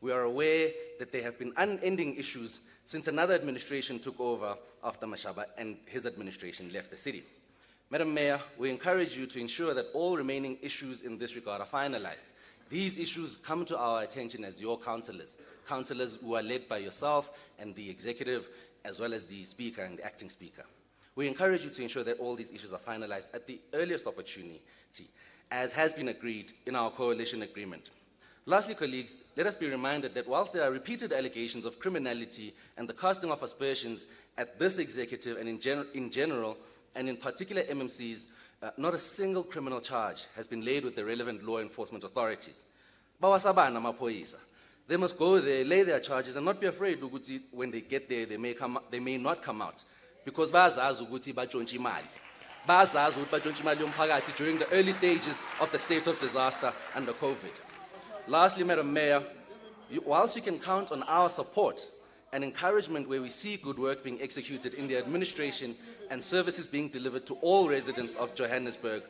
We are aware that there have been unending issues since another administration took over after Mashaba and his administration left the city. Madam Mayor, we encourage you to ensure that all remaining issues in this regard are finalized. These issues come to our attention as your councillors who are led by yourself and the executive, as well as the Speaker and the Acting Speaker. We encourage you to ensure that all these issues are finalized at the earliest opportunity, as has been agreed in our coalition agreement. Lastly, colleagues, let us be reminded that whilst there are repeated allegations of criminality and the casting of aspersions at this executive and in general, and in particular MMCs, not a single criminal charge has been laid with the relevant law enforcement authorities. Bawasabana mapoyisa. They must go there, lay their charges, and not be afraid ukuthi when they get there, they may not come out. Because bazazi ukuthi batshontshe imali. Bazazi ukuthi batshontshe imali yomphakathi during the early stages of the state of disaster under COVID. Lastly, Madam Mayor, whilst you can count on our support and encouragement where we see good work being executed in the administration and services being delivered to all residents of Johannesburg.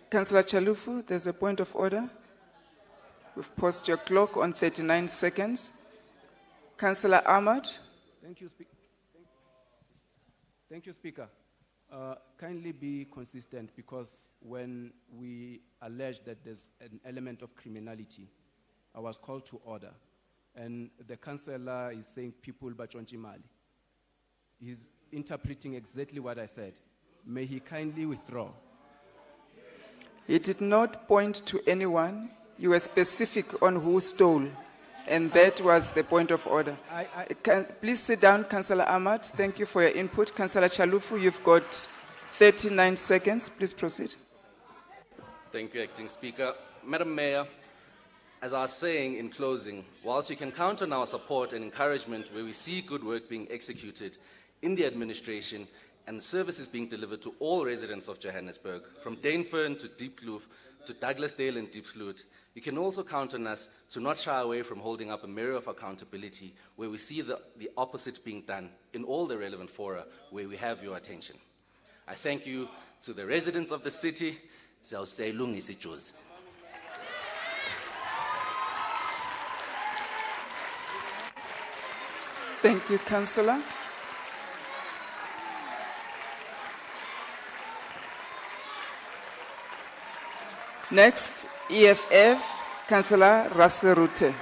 Councillor Chalufu, there's a point of order. We've paused your clock on 39 seconds. Councillor Ahmad. Thank you, Speaker. Thank you, Speaker. Kindly be consistent, because when we allege that there's an element of criminality, I was called to order. And the councillor is saying people bachonchi mali. He's interpreting exactly what I said. May he kindly withdraw. He did not point to anyone. You were specific on who stole, and that was the point of order. Please sit down, Councillor Ahmad. Thank you for your input. Councillor Chalufu, you've got 39 seconds. Please proceed. Thank you, Acting Speaker. Madam Mayor, as I was saying in closing, whilst you can count on our support and encouragement where we see good work being executed in the administration and services being delivered to all residents of Johannesburg, from Dainfern to Diepkloof to Douglasdale and Diepsloot, you can also count on us to not shy away from holding up a mirror of accountability where we see the opposite being done in all the relevant fora where we have your attention. I thank you to the residents of the city. Thank you, Councillor. Next, EFF, Councillor Rasserute.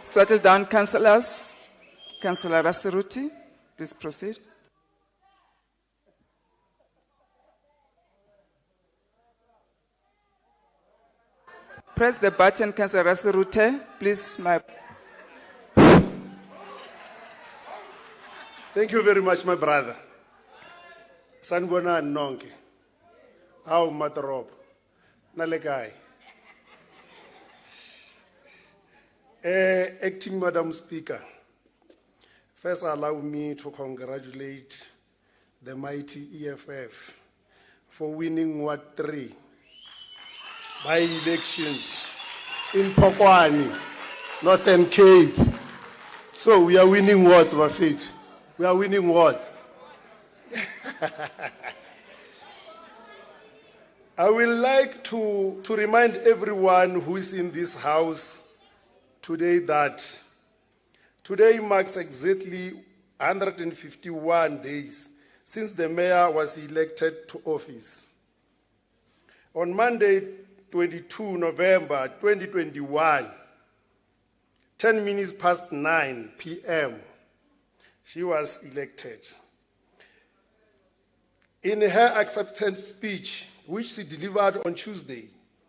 Settle down, councillors. Councillor Rasseruti, please proceed. Press the button, Councillor Rasserute. Please, Thank you very much, my brother. Sanbona Nonke. How Matarop. Nalekai. Acting Madam Speaker, first allow me to congratulate the mighty EFF, for winning Ward 3 by elections in Pokwani, Northern Cape. So we are winning wards, Bafethu. We are winning wards. I would like to remind everyone who is in this house today that today marks exactly 151 days since the mayor was elected to office. On Monday, 22 November 2021, 10 minutes past 9 p.m., she was elected. In her acceptance speech, which she delivered on Tuesday,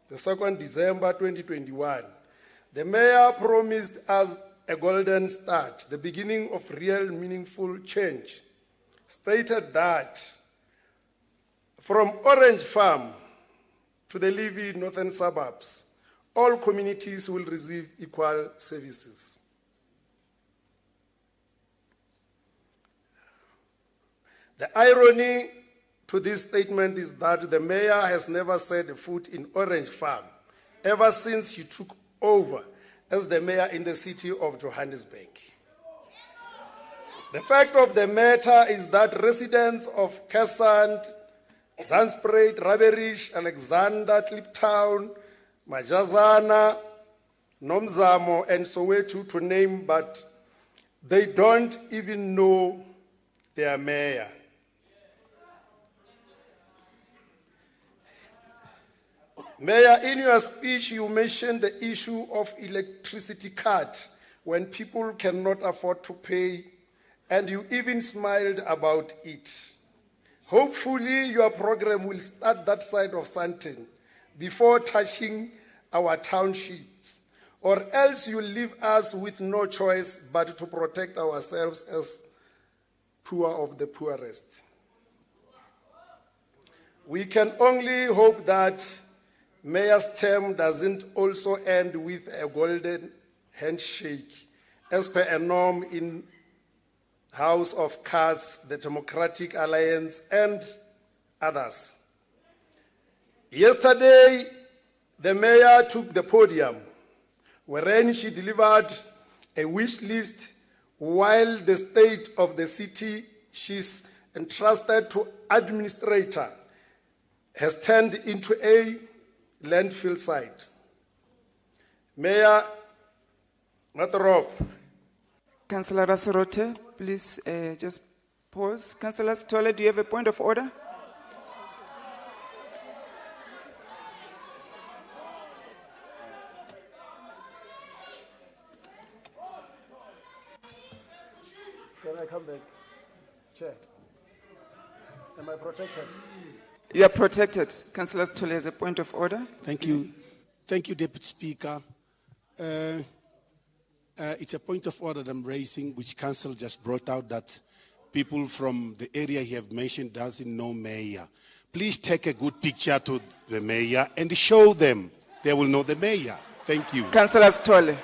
the 2nd December 2021, the mayor promised us a golden start, the beginning of real meaningful change, stated that from Orange Farm to the Levy northern suburbs, all communities will receive equal services. The irony to this statement is that the mayor has never set a foot in Orange Farm ever since she took over as the mayor in the city of Johannesburg. The fact of the matter is that residents of Kesant, Zandspruit, Raberish, Alexander, Kliptown, Majazana, Nomzamo, and Soweto to name, but they don't even know their mayor. Mayor, in your speech, you mentioned the issue of electricity cut when people cannot afford to pay, and you even smiled about it. Hopefully, your program will start that side of Sandton before touching our townships, or else you leave us with no choice but to protect ourselves as poor of the poorest. We can only hope that Mayor's term doesn't also end with a golden handshake, as per a norm in House of Cards, the Democratic Alliance, and others. Yesterday, the mayor took the podium, wherein she delivered a wish list while the state of the city she's entrusted to administrator has turned into a landfill site. Mayor Matarop. Councillor Raserote, please just pause. Councillor Stolle, do you have a point of order? Can I come back? Chair. Am I protected? You are protected. Councillor Stolle has a point of order. Thank you. Thank you, Deputy Speaker. It's a point of order that I'm raising, which Council just brought out, that people from the area he have mentioned doesn't know mayor. Please take a good picture to the mayor and show them. They will know the mayor. Thank you. Councillor Stolle.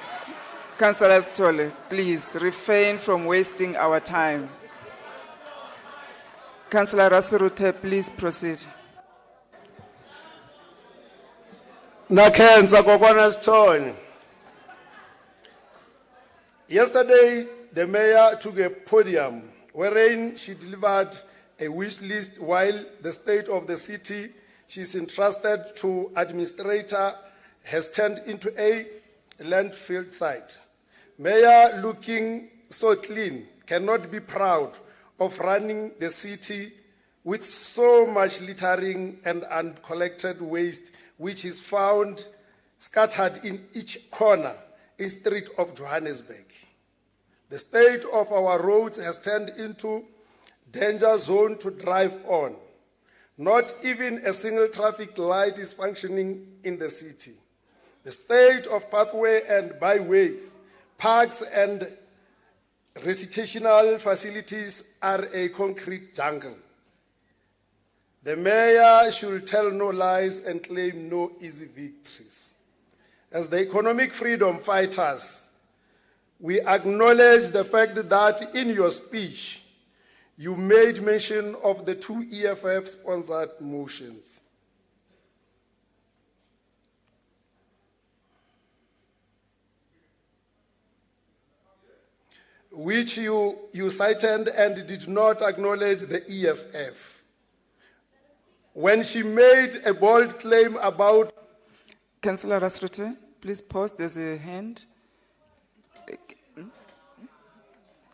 Councillor Stolle, please refrain from wasting our time. Councillor Raserote, please proceed. Nakhenza kokwana Sithole. Yesterday, the mayor took a podium wherein she delivered a wish list while the state of the city she's entrusted to administrator has turned into a landfill site. Mayor, looking so clean, cannot be proud of running the city with so much littering and uncollected waste, which is found scattered in each corner in street of Johannesburg. The state of our roads has turned into danger zone to drive on. Not even a single traffic light is functioning in the city. The state of pathway and byways, parks and recreational facilities are a concrete jungle. The mayor should tell no lies and claim no easy victories. As the economic freedom fighters, we acknowledge the fact that in your speech, you made mention of the 2 EFF-sponsored motions. Which you cited and did not acknowledge the EFF. When she made a bold claim about... Councillor Rasrute, please pause, there's a hand.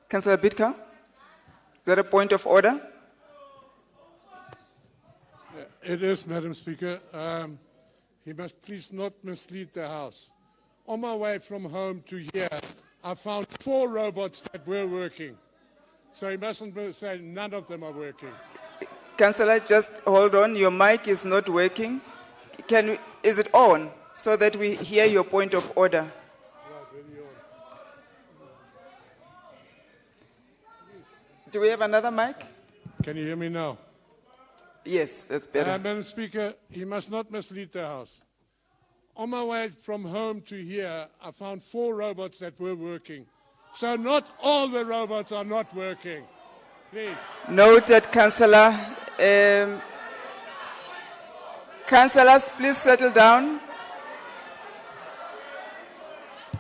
Councillor Bitka, is there a point of order? It is, Madam Speaker. He must please not mislead the House. On my way from home to here, I found 4 robots that were working. So he mustn't say none of them are working. Councillor, just hold on. Your mic is not working. Is it on so that we hear your point of order? Do we have another mic? Can you hear me now? Yes, that's better. Madam Speaker, he must not mislead the House. On my way from home to here, I found 4 robots that were working. So not all the robots are not working. Please. Noted, Councillor. Councillors, please settle down.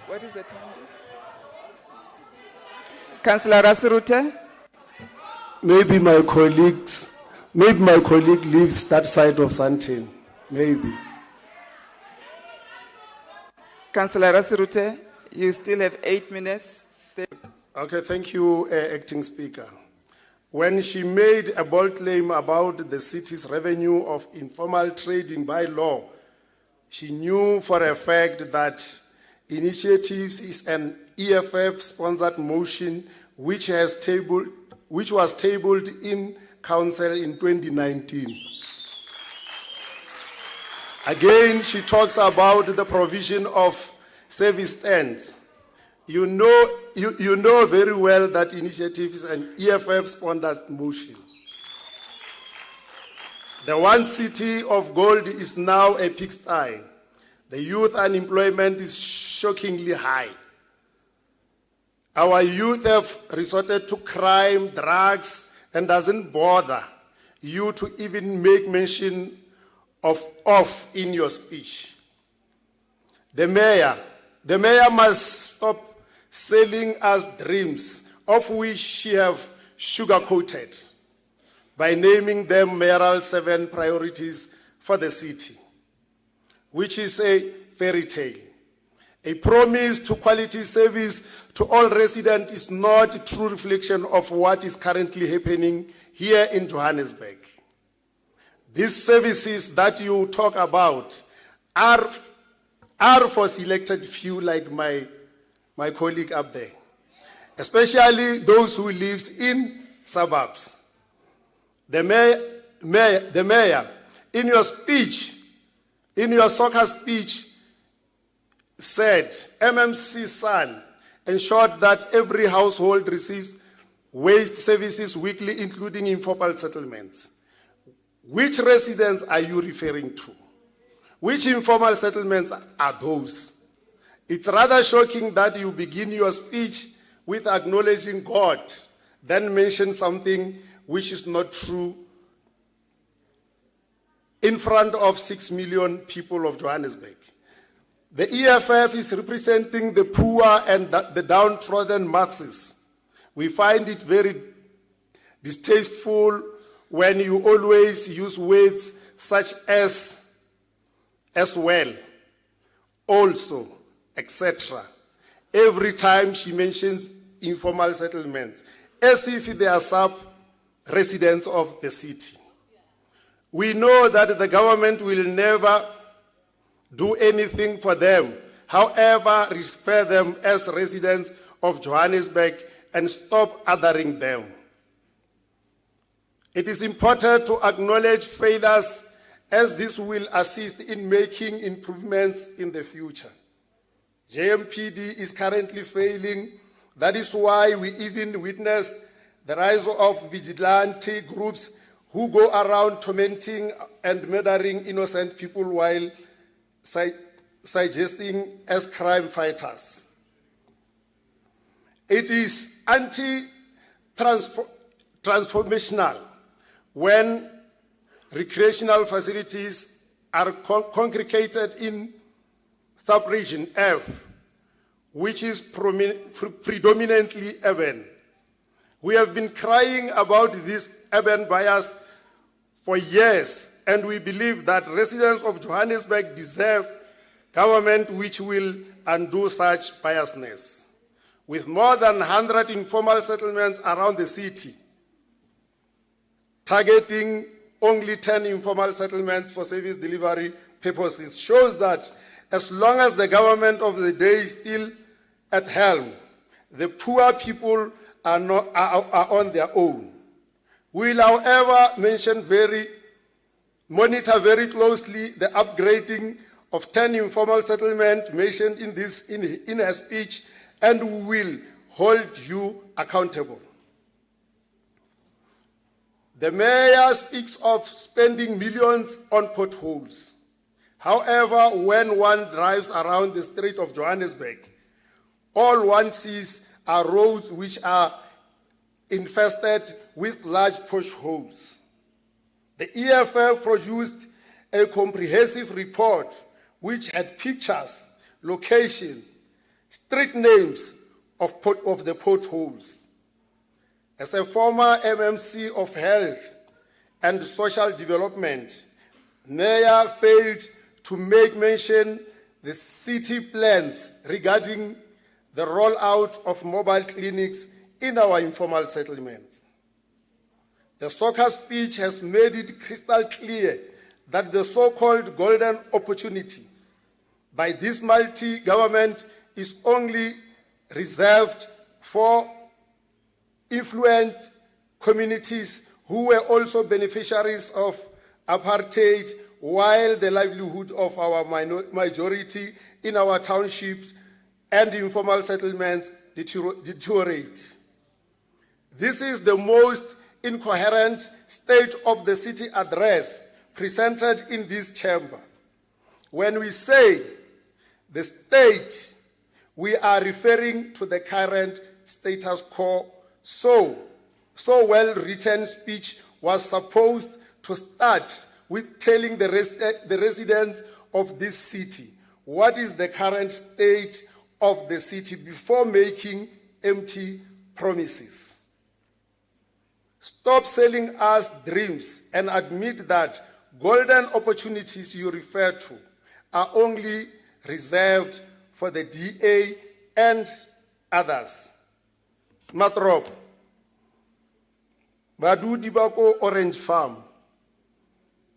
What is the time? Councillor Rasrute. Maybe my colleague lives that side of Sandton. Maybe. Councillor Rasrute, you still have 8 minutes. Okay, thank you, Acting Speaker. When she made a bold claim about the city's revenue of informal trading by law, she knew for a fact that initiatives is an EFF-sponsored motion which was tabled in Council in 2019. Again, she talks about the provision of service stands. You know very well that initiative is an EFF-sponsored motion. The one city of gold is now a pigsty. The youth unemployment is shockingly high. Our youth have resorted to crime, drugs, and doesn't bother you to even make mention of in your speech. The mayor must stop selling us dreams of which she have sugar-coated by naming them mayoral 7 priorities for the city, which is a fairy tale. A promise to quality service to all residents is not a true reflection of what is currently happening here in Johannesburg. These services that you talk about are for selected few like my colleague up there, especially those who live in suburbs. The mayor, in your speech, in your SOCA speech, said MMC Sun ensured that every household receives waste services weekly, including informal settlements. Which residents are you referring to? Which informal settlements are those? It's rather shocking that you begin your speech with acknowledging God, then mention something which is not true in front of 6 million people of Johannesburg. The EFF is representing the poor and the downtrodden masses. We find it very distasteful when you always use words such as well, also, etc. every time she mentions informal settlements, as if they are sub-residents of the city. We know that the government will never do anything for them, however, refer them as residents of Johannesburg and stop othering them. It is important to acknowledge failures, as this will assist in making improvements in the future. JMPD is currently failing. That is why we even witness the rise of vigilante groups who go around tormenting and murdering innocent people while suggesting as crime fighters. It is transformational when recreational facilities are congregated in sub-region F, which is predominantly urban. We have been crying about this urban bias for years, and we believe that residents of Johannesburg deserve government which will undo such biasness. With more than 100 informal settlements around the city, targeting only 10 informal settlements for service delivery purposes shows that as long as the government of the day is still at helm, the poor people are on their own. We will, however, monitor very closely the upgrading of 10 informal settlements mentioned in her speech, and we will hold you accountable. The mayor speaks of spending millions on potholes. However, when one drives around the street of Johannesburg, all one sees are roads which are infested with large potholes. The EFF produced a comprehensive report which had pictures, location, street names of the potholes. As a former MMC of Health and Social Development, Mayor failed to make mention the city plans regarding the rollout of mobile clinics in our informal settlements. The SOCA speech has made it crystal clear that the so-called golden opportunity by this multi-government is only reserved for affluent communities who were also beneficiaries of apartheid, while the livelihood of our majority in our townships and informal settlements deteriorate. This is the most incoherent state of the city address presented in this chamber. When we say the state, we are referring to the current status quo. So well-written speech was supposed to start with telling the residents of this city what is the current state of the city before making empty promises. Stop selling us dreams and admit that golden opportunities you refer to are only reserved for the DA and others. Matrop, badudi ba ko Orange Farm,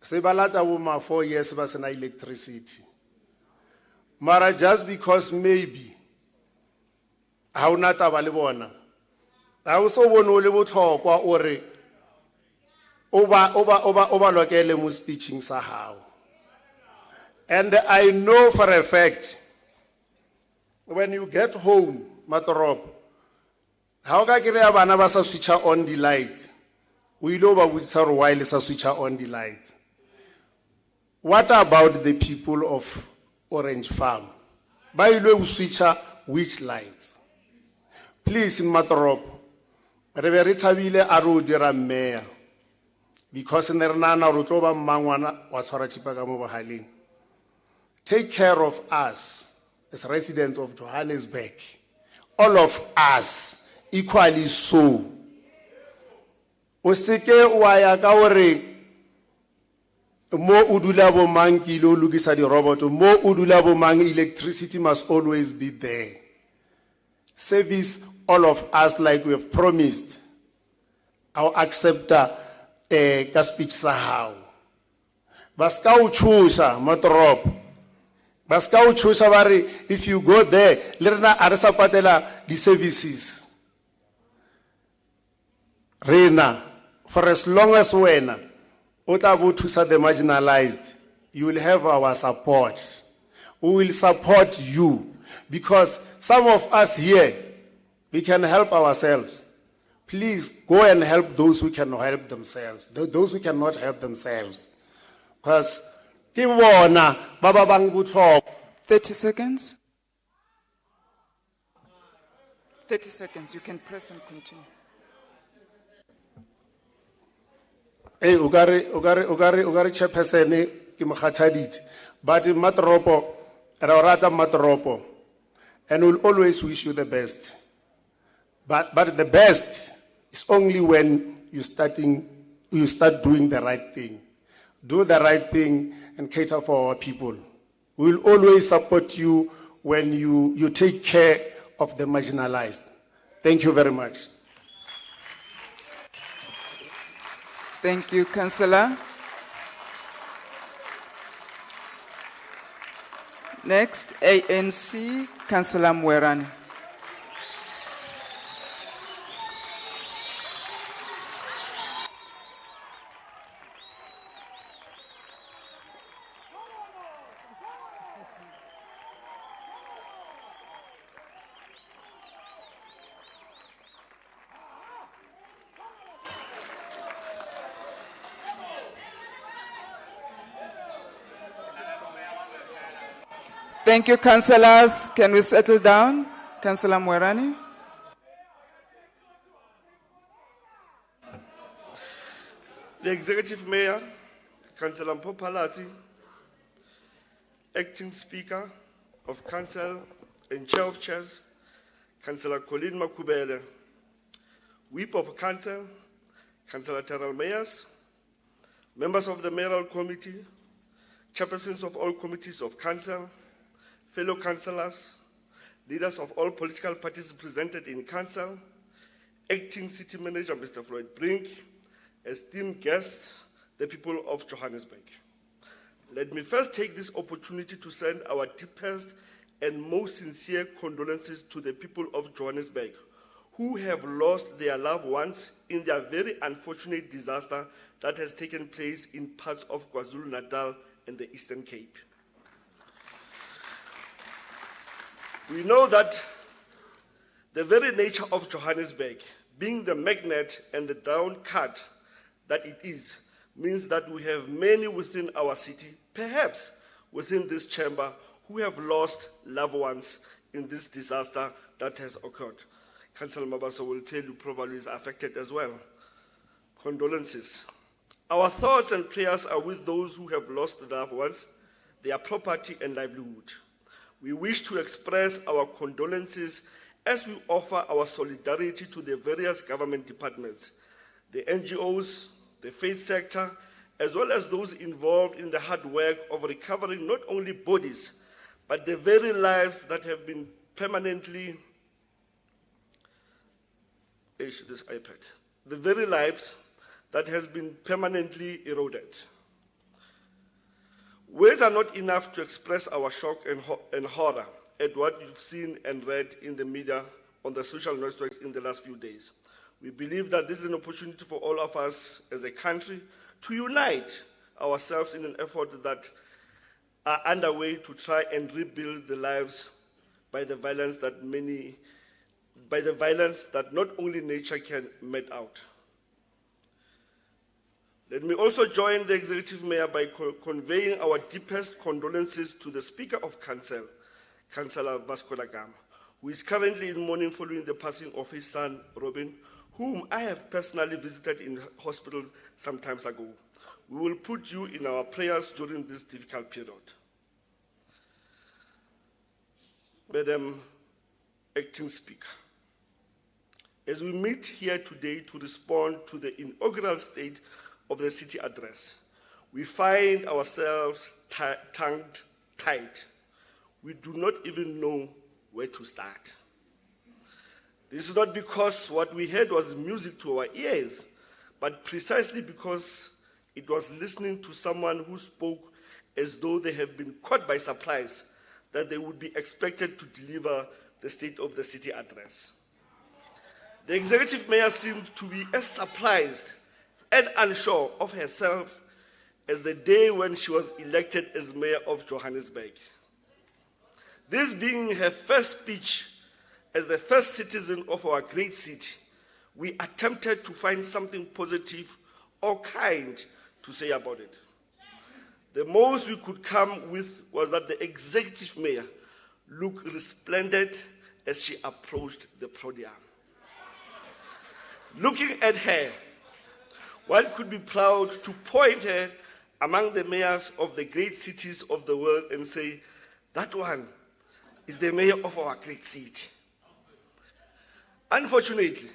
se balata woma 4 years ba sena electricity. Mara just because maybe ha una taba le bona, ha o so bona le botlhokwa ore oba lokele mo speeching sa hao. And I know for a fact when you get home, Matrop, how ka kire bana ba sa switcha on the lights? We know ba butsa re why le sa switcha on the lights. What about the people of Orange Farm? Ba ile u switcha which lights? Please, Matrop, re be re thabile a ro dira mayor because ne re nana ro tlo ba mmangwana wa tshwara thipa ka mo bohaleng. Take care of us as residents of Johannesburg, all of us equally so. O seke wa ya ka ore mo udula bo mang kilo lukisa di robot, mo udula bo mang electricity must always be there. Service all of us like we have promised. I'll accept ka speech sa hao. Baska u chusa Matrop. Baska u chusa bari if you go there, lerna arisa patela the services. Rena, for as long as wena Otabu to the marginalized, you will have our support. We will support you because some of us here, we can help ourselves. Please go and help those who cannot help themselves, those who cannot help themselves. Because 30 seconds. 30 seconds. You can press and continue. Hey, ugari chairperson ki mo kgathaditse. But in Matoropo, ra o rata Matoropo, and we'll always wish you the best. But the best is only when you start doing the right thing. Do the right thing and cater for our people. We'll always support you when you take care of the marginalized. Thank you very much. Thank you, Councillor. Next, ANC, Councillor Mwerani. Thank you, councillors. Can we settle down? Councillor Mwerani. The Executive Mayor, Councillor Mpopalati, Acting Speaker of Council and Chair of Chairs, Councillor Colleen Makubele, Whip of Council, Councillor Terrell Mayers, members of the Mayoral Committee, chairpersons of all committees of Council, fellow councillors, leaders of all political parties represented in Council, Acting City Manager Mr. Floyd Brink, esteemed guests, the people of Johannesburg. Let me first take this opportunity to send our deepest and most sincere condolences to the people of Johannesburg who have lost their loved ones in their very unfortunate disaster that has taken place in parts of KwaZulu-Natal and the Eastern Cape. We know that the very nature of Johannesburg, being the magnet and the downcard that it is, means that we have many within our city, perhaps within this chamber, who have lost loved ones in this disaster that has occurred. Councillor Mabaso will tell you probably is affected as well. Condolences. Our thoughts and prayers are with those who have lost loved ones, their property and livelihood. We wish to express our condolences as we offer our solidarity to the various government departments, the NGOs, the faith sector, as well as those involved in the hard work of recovering not only bodies, but the very lives that have been permanently, the very lives that has been permanently eroded. Words are not enough to express our shock and horror at what you've seen and read in the media on the social networks in the last few days. We believe that this is an opportunity for all of us as a country to unite ourselves in an effort that are underway to try and rebuild the lives by the violence that not only nature can met out. Let me also join the Executive Mayor by conveying our deepest condolences to the Speaker of Council, Councillor Vasco da Gama, who is currently in mourning following the passing of his son, Robin, whom I have personally visited in hospital some time ago. We will put you in our prayers during this difficult period. Madam Acting Speaker, as we meet here today to respond to the inaugural State of the City address, we find ourselves tongue-tied. We do not even know where to start. This is not because what we heard was music to our ears, but precisely because it was listening to someone who spoke as though they have been caught by surprise that they would be expected to deliver the State of the City address. The Executive Mayor seemed to be as surprised and unsure of herself as the day when she was elected as Mayor of Johannesburg. This being her first speech as the first citizen of our great city, we attempted to find something positive or kind to say about it. The most we could come with was that the Executive Mayor looked resplendent as she approached the podium. Looking at her, one could be proud to point her among the mayors of the great cities of the world and say, that one is the mayor of our great city. Unfortunately,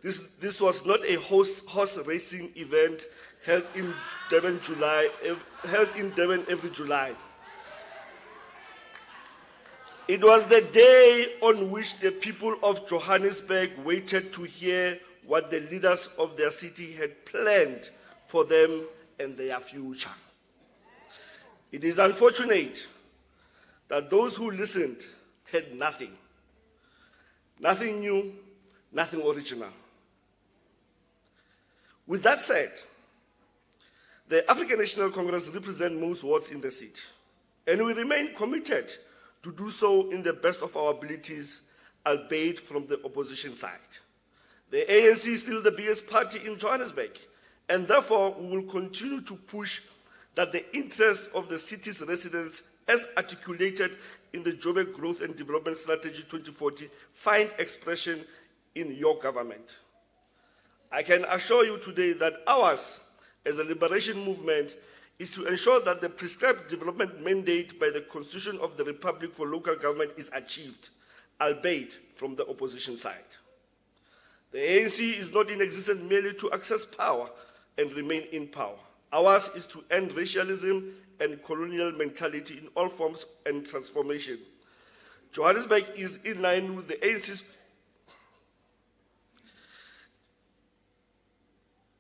this was not a horse racing event held in Durban every July. It was the day on which the people of Johannesburg waited to hear what the leaders of their city had planned for them and their future. It is unfortunate that those who listened had nothing. Nothing new, nothing original. With that said, the African National Congress represents most wards in the city, and we remain committed to do so in the best of our abilities, albeit from the opposition side. The ANC is still the biggest party in Johannesburg, and therefore we will continue to push that the interests of the city's residents, as articulated in the Joburg Growth and Development Strategy 2040, find expression in your government. I can assure you today that ours, as a liberation movement, is to ensure that the prescribed development mandate by the Constitution of the Republic for local government is achieved, albeit from the opposition side. The ANC is not in existence merely to access power and remain in power. Ours is to end racialism and colonial mentality in all forms and transformation. Johannesburg is in line with the ANC's.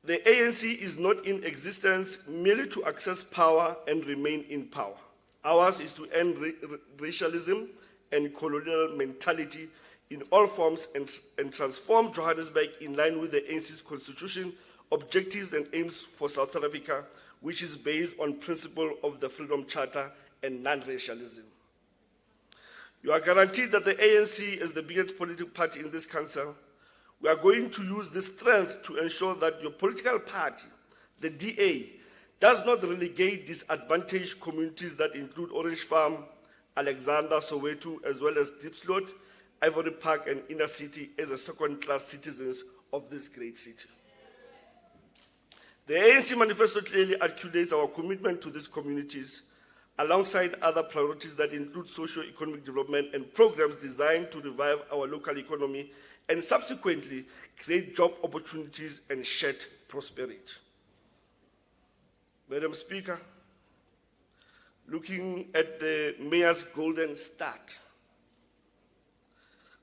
The ANC is not in existence merely to access power and remain in power. Ours is to end racialism and colonial mentality in all forms and transform Johannesburg in line with the ANC's constitution, objectives and aims for South Africa, which is based on principle of the Freedom Charter and non-racialism. You are guaranteed that the ANC, as the biggest political party in this council, we are going to use this strength to ensure that your political party, the DA, does not relegate disadvantaged communities that include Orange Farm, Alexander, Soweto, as well as Diepsloot, Ivory Park, and Inner City as a second-class citizens of this great city. The ANC manifesto clearly articulates our commitment to these communities, alongside other priorities that include socio-economic development and programs designed to revive our local economy and subsequently create job opportunities and shared prosperity. Madam Speaker, looking at the mayor's golden start,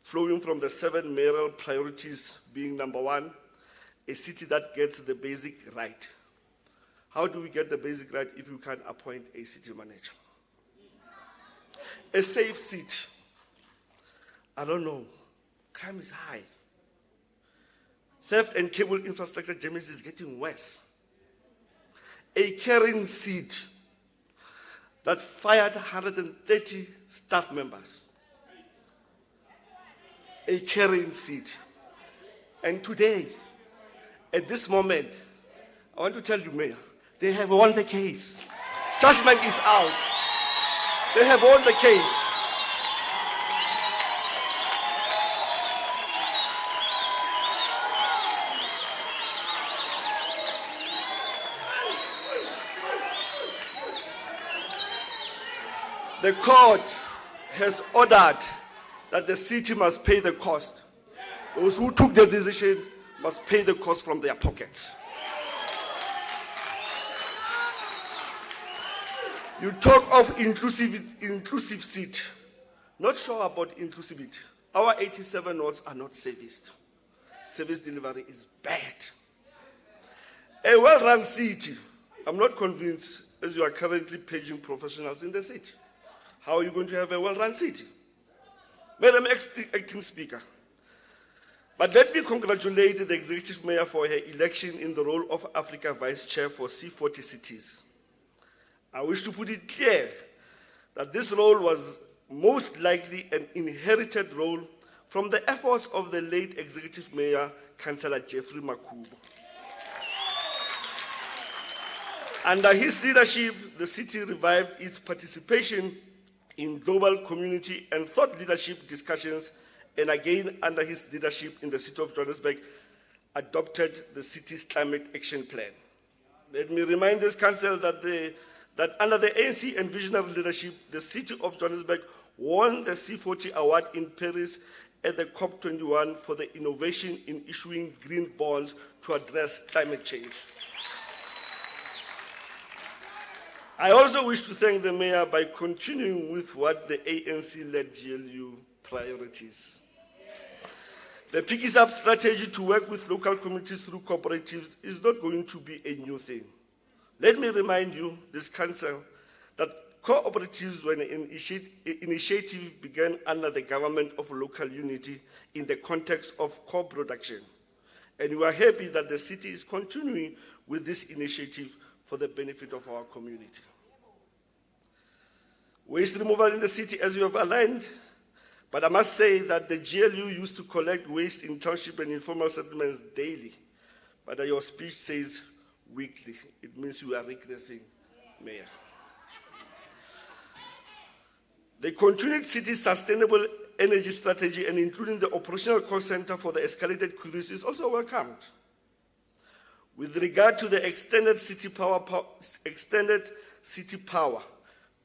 flowing from the 7 mayoral priorities being number 1, a city that gets the basic right. How do we get the basic right if we can't appoint a city manager? A safe city. I don't know. Crime is high. Theft and cable infrastructure damage is getting worse. A caring seat that fired 130 staff members. A caring seat. And today, at this moment, I want to tell you, Mayor, they have won the case. Judgment is out. They have won the case. The court has ordered that the city must pay the cost. Those who took the decision must pay the cost from their pockets. You talk of inclusive seat. Not sure about inclusivity. Our 87 wards are not serviced. Service delivery is bad. A well-run city, I'm not convinced, as you are currently paging professionals in the city. How are you going to have a well-run city? Madam Acting Speaker, but let me congratulate the Executive Mayor for her election in the role of Africa Vice Chair for C40 cities. I wish to put it clear that this role was most likely an inherited role from the efforts of the late Executive Mayor, Councillor Jeffrey Makubo. Under his leadership, the city revived its participation in global community and thought leadership discussions, and again under his leadership in the City of Johannesburg, adopted the city's climate action plan. Let me remind this council that under the ANC and visionary leadership, the City of Johannesburg won the C40 award in Paris at the COP21 for the innovation in issuing green bonds to address climate change. I also wish to thank the mayor by continuing with what the ANC-led GLU priorities. The Pick It Up strategy to work with local communities through cooperatives is not going to be a new thing. Let me remind you, this council, that cooperatives were an initiative began under the government of local unity in the context of co-production. And we are happy that the city is continuing with this initiative for the benefit of our community. Waste removal in the city, as you have aligned, but I must say that the GLU used to collect waste in township and informal settlements daily. But your speech says weekly. It means you are regressing, Mayor. The continued city's sustainable energy strategy and including the operational call center for the escalated queries is also welcomed. With regard to the extended city power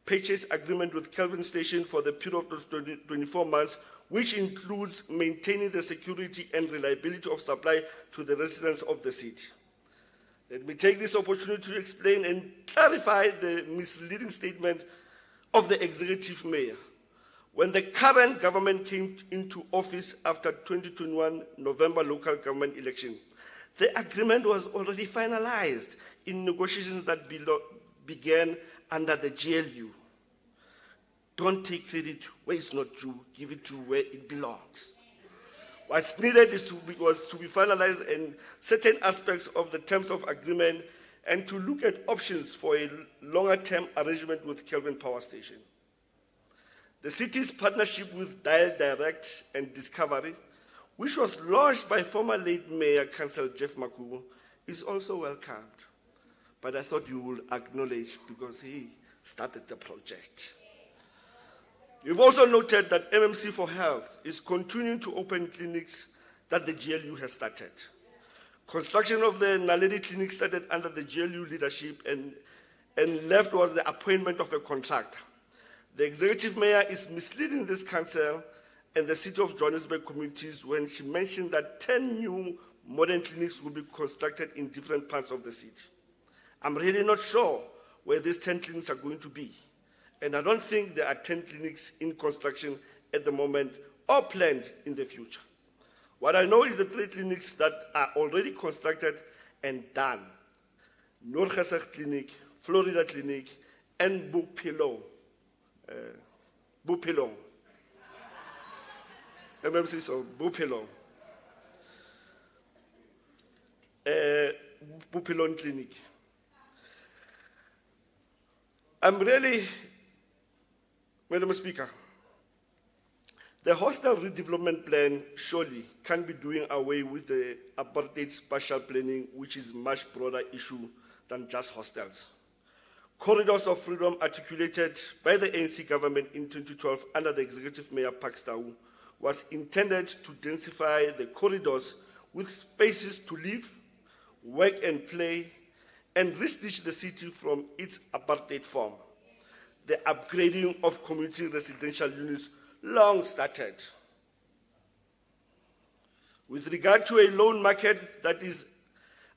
purchase agreement with Kelvin Station for the period of 24 months, which includes maintaining the security and reliability of supply to the residents of the city. Let me take this opportunity to explain and clarify the misleading statement of the executive mayor. When the current government came into office after 2021 November local government election, the agreement was already finalized in negotiations that began under the GLU. Don't take credit where it's not due, give it to where it belongs. What's needed was to be finalized in certain aspects of the terms of agreement and to look at options for a longer-term arrangement with Kelvin Power Station. The city's partnership with Dial Direct and Discovery, which was launched by former late Mayor Councillor Jeff Makubu, is also welcomed. But I thought you would acknowledge because he started the project. You've also noted that MMC for Health is continuing to open clinics that the GLU has started. Construction of the Naledi Clinic started under the GLU leadership and left was the appointment of a contractor. The executive mayor is misleading this council and the City of Johannesburg communities when she mentioned that 10 new modern clinics will be constructed in different parts of the city. I'm really not sure where these 10 clinics are going to be. And I don't think there are 10 clinics in construction at the moment or planned in the future. What I know is the 3 clinics that are already constructed and done. Noordgesig Clinic, Florida Clinic, and Bupilong. MMC, so Bupilong. Bupilong Clinic. I'm really, Madam Speaker, the hostel redevelopment plan surely can be doing away with the apartheid spatial planning, which is a much broader issue than just hostels. Corridors of freedom articulated by the ANC government in 2012 under the executive mayor Pakstau was intended to densify the corridors with spaces to live, work and play, and restitch the city from its apartheid form. The upgrading of community residential units long started. With regard to a loan market that is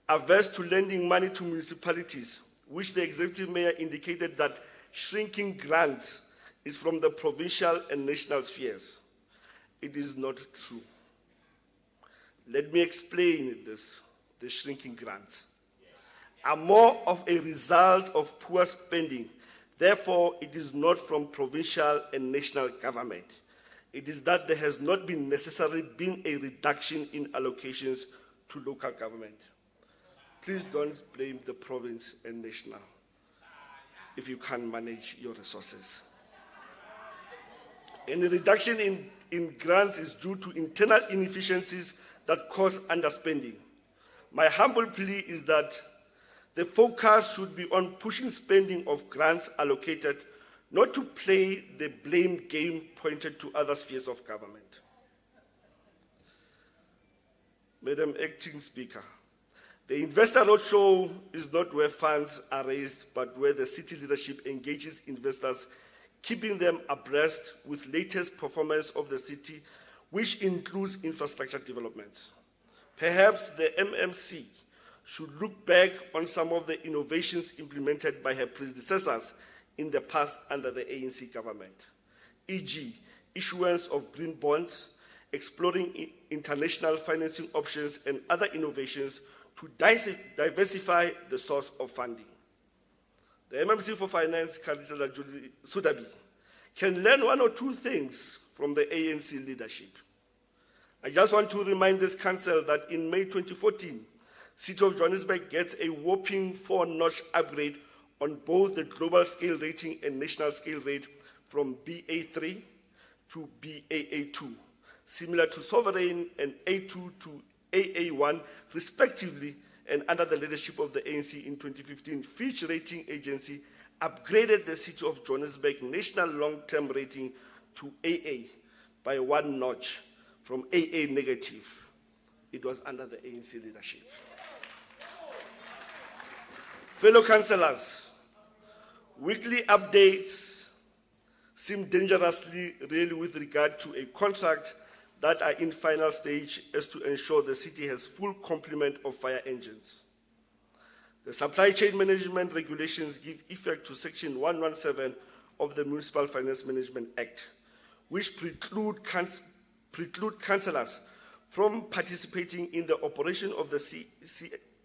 averse to lending money to municipalities, which the executive mayor indicated that shrinking grants is from the provincial and national spheres. It is not true. Let me explain this. The shrinking grants are more of a result of poor spending. Therefore, it is not from provincial and national government. It is that there has not been necessarily been a reduction in allocations to local government. Please don't blame the province and national if you can't manage your resources. And the reduction in grants is due to internal inefficiencies that cause underspending. My humble plea is that the focus should be on pushing spending of grants allocated, not to play the blame game pointed to other spheres of government. Madam Acting Speaker, the Investor Roadshow is not where funds are raised, but where the city leadership engages investors, keeping them abreast with latest performance of the city, which includes infrastructure developments. Perhaps the MMC should look back on some of the innovations implemented by her predecessors in the past under the ANC government, e.g., issuance of green bonds, exploring international financing options, and other innovations to diversify the source of funding. The MMC for Finance, Councillor Julie Sudabi, can learn one or two things from the ANC leadership. I just want to remind this council that in May 2014, City of Johannesburg gets a whopping 4-notch upgrade on both the global scale rating and national scale rate from BA3 to BAA2, similar to Sovereign and A2 to AA1, respectively, and under the leadership of the ANC in 2015, Fitch Rating Agency upgraded the City of Johannesburg national long-term rating to AA by 1 notch from AA negative. It was under the ANC leadership. Fellow councillors, weekly updates seem dangerously real with regard to a contract that are in final stage as to ensure the city has full complement of fire engines. The supply chain management regulations give effect to Section 117 of the Municipal Finance Management Act, which preclude councillors from participating in the operation of the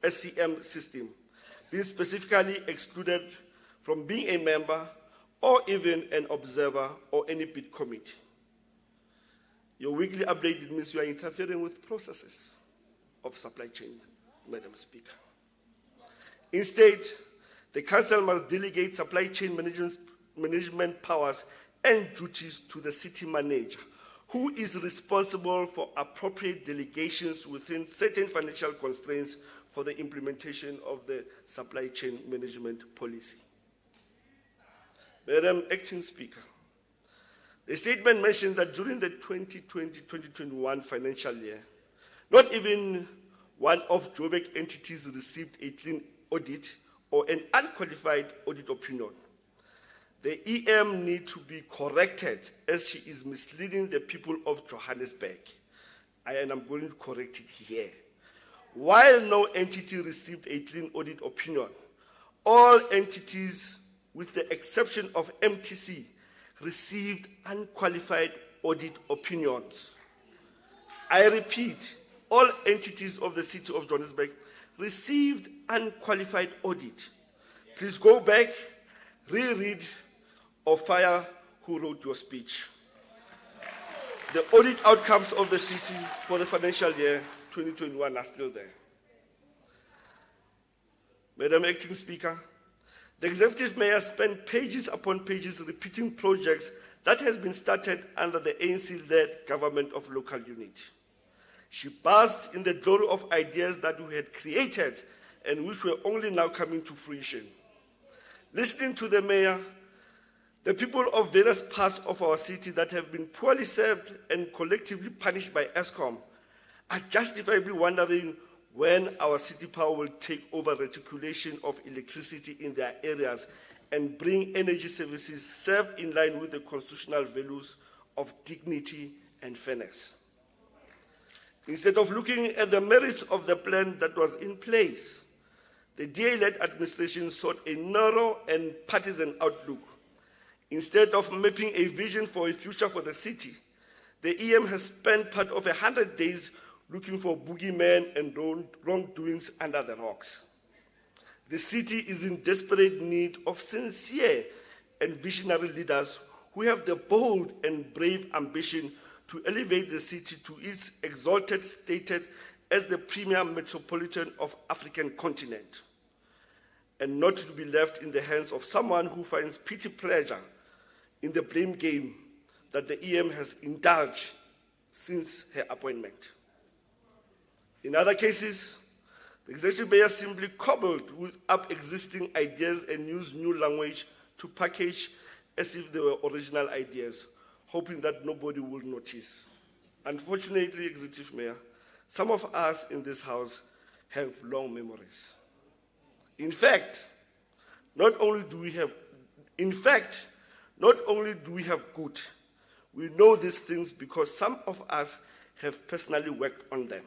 SCM system, being specifically excluded from being a member or even an observer or any bid committee. Your weekly update means you are interfering with processes of supply chain, Madam Speaker. Instead, the council must delegate supply chain management powers and duties to the city manager, who is responsible for appropriate delegations within certain financial constraints for the implementation of the supply chain management policy. Madam Acting Speaker, the statement mentioned that during the 2020-2021 financial year, not even one of Joburg entities received a clean audit or an unqualified audit opinion. The EM need to be corrected as she is misleading the people of Johannesburg. And I'm going to correct it here. While no entity received a clean audit opinion, all entities, with the exception of MTC, received unqualified audit opinions. I repeat, all entities of the City of Johannesburg received unqualified audit. Please go back, reread, or fire who wrote your speech. The audit outcomes of the city for the financial year 2021 are still there. Madam Acting Speaker, the Executive Mayor spent pages upon pages repeating projects that has been started under the ANC-led government of local unity. She basked in the glory of ideas that we had created and which were only now coming to fruition. Listening to the Mayor, the people of various parts of our city that have been poorly served and collectively punished by ESCOM are justifiably wondering when our city power will take over reticulation of electricity in their areas and bring energy services served in line with the constitutional values of dignity and fairness. Instead of looking at the merits of the plan that was in place, the DA-led administration sought a narrow and partisan outlook. Instead of mapping a vision for a future for the city, the EM has spent part of 100 days looking for boogeymen and wrongdoings under the rocks. The city is in desperate need of sincere and visionary leaders who have the bold and brave ambition to elevate the city to its exalted status as the premier metropolitan of African continent, and not to be left in the hands of someone who finds petty pleasure in the blame game that the EM has indulged since her appointment. In other cases, the Executive Mayor simply cobbled up existing ideas and used new language to package as if they were original ideas, hoping that nobody would notice. Unfortunately, Executive Mayor, Some of us in this house have long memories. In fact, not only do we have good, we know these things because some of us have personally worked on them.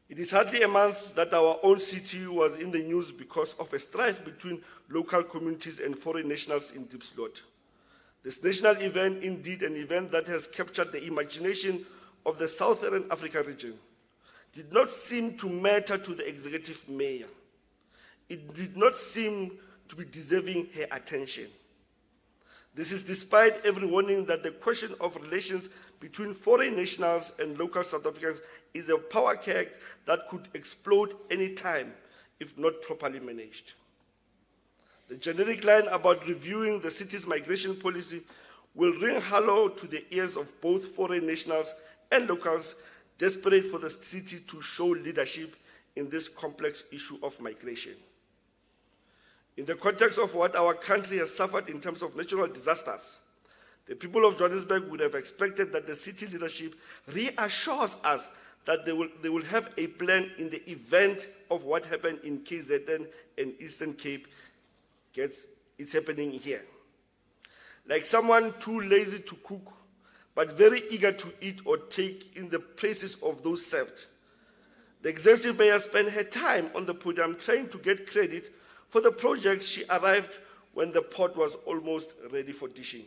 It is hardly a month that our own city was in the news because of a strife between local communities and foreign nationals in Diepsloot. This national event, indeed an event that has captured the imagination of the Southern Africa region, did not seem to matter to the executive mayor. It did not seem to be deserving her attention. This is despite every warning that the question of relations between foreign nationals and local South Africans is a power keg that could explode any time if not properly managed. The generic line about reviewing the city's migration policy will ring hollow to the ears of both foreign nationals and locals desperate for the city to show leadership in this complex issue of migration. In the context of what our country has suffered in terms of natural disasters, the people of Johannesburg would have expected that the city leadership reassures us that they will have a plan in the event of what happened in KZN and Eastern Cape it's happening here. Like someone too lazy to cook, but very eager to eat or take in the places of those served. The executive mayor spent her time on the podium trying to get credit for the project. She arrived when the pot was almost ready for dishing.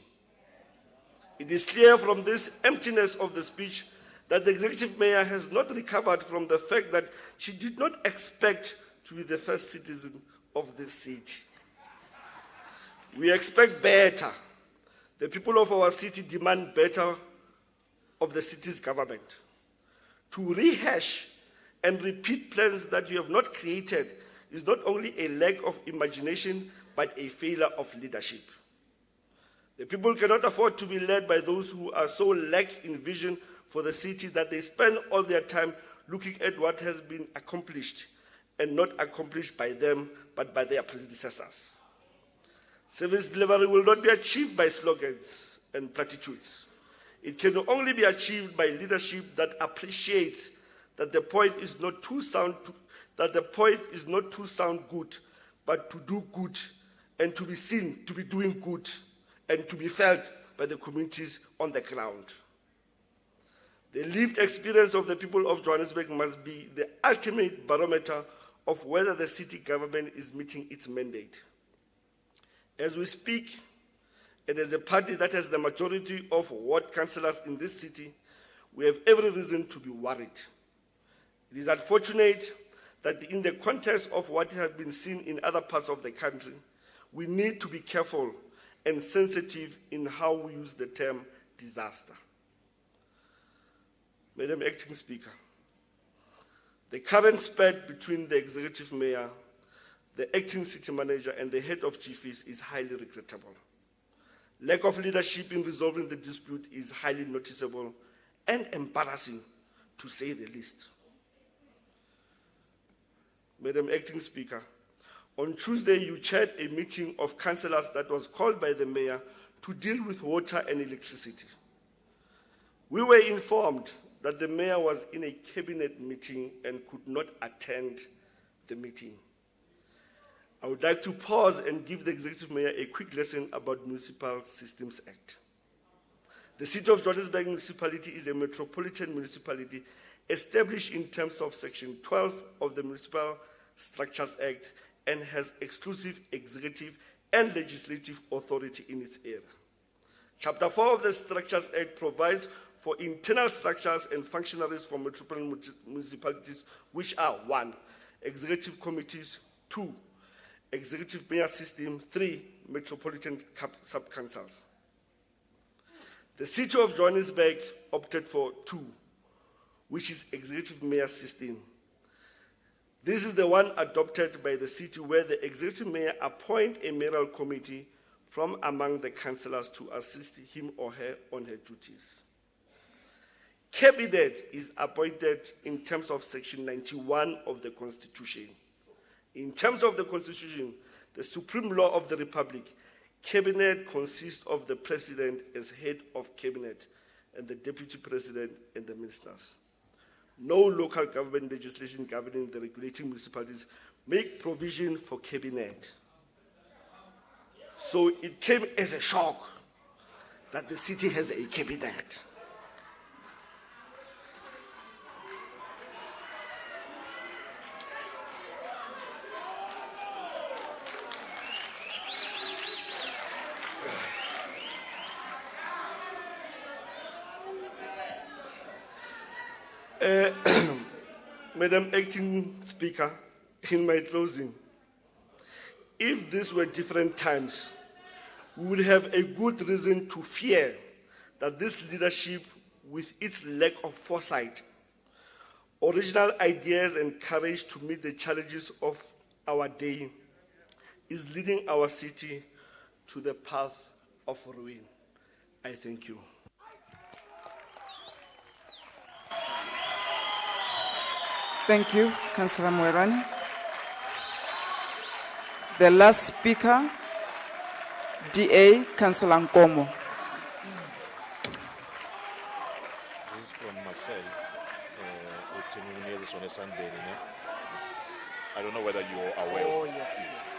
It is clear from this emptiness of the speech that the executive mayor has not recovered from the fact that she did not expect to be the first citizen of this city. We expect better. The people of our city demand better of the city's government. To rehash and repeat plans that you have not created is not only a lack of imagination, but a failure of leadership. The people cannot afford to be led by those who are so lack in vision for the city that they spend all their time looking at what has been accomplished and not accomplished by them, but by their predecessors. Service delivery will not be achieved by slogans and platitudes. It can only be achieved by leadership that appreciates that the point is not to sound good, but to do good and to be seen to be doing good and to be felt by the communities on the ground. The lived experience of the people of Johannesburg must be the ultimate barometer of whether the city government is meeting its mandate. As we speak, and as a party that has the majority of ward councillors in this city, we have every reason to be worried. It is unfortunate that in the context of what has been seen in other parts of the country, we need to be careful and sensitive in how we use the term disaster. Madam Acting Speaker, the current spat between the executive mayor, the acting city manager, and the head of GFIS is highly regrettable. Lack of leadership in resolving the dispute is highly noticeable and embarrassing, to say the least. Madam Acting Speaker, on Tuesday you chaired a meeting of councillors that was called by the mayor to deal with water and electricity. We were informed that the mayor was in a cabinet meeting and could not attend the meeting. I would like to pause and give the executive mayor a quick lesson about Municipal Systems Act. The City of Johannesburg municipality is a metropolitan municipality established in terms of Section 12 of the Municipal Structures Act and has exclusive executive and legislative authority in its area. Chapter 4 of the Structures Act provides for internal structures and functionaries for metropolitan municipalities, which are 1. Executive committees, 2. Executive mayor system, 3. Metropolitan sub-councils. The City of Johannesburg opted for 2, which is executive mayor system. This is the one adopted by the city where the executive mayor appoints a mayoral committee from among the councillors to assist him or her on her duties. Cabinet is appointed in terms of Section 91 of the Constitution. In terms of the Constitution, the supreme law of the Republic, Cabinet consists of the President as head of Cabinet, and the Deputy President and the ministers. No local government legislation governing the regulating municipalities make provision for cabinet. So it came as a shock that the city has a cabinet. Madam Acting Speaker, in my closing, if these were different times, we would have a good reason to fear that this leadership, with its lack of foresight, original ideas and courage to meet the challenges of our day, is leading our city to the path of ruin. I thank you. Thank you, Councillor Mwerani. The last speaker, DA, Councillor Nkomo. This is from Marcel. I don't know whether you're aware of this. Yes.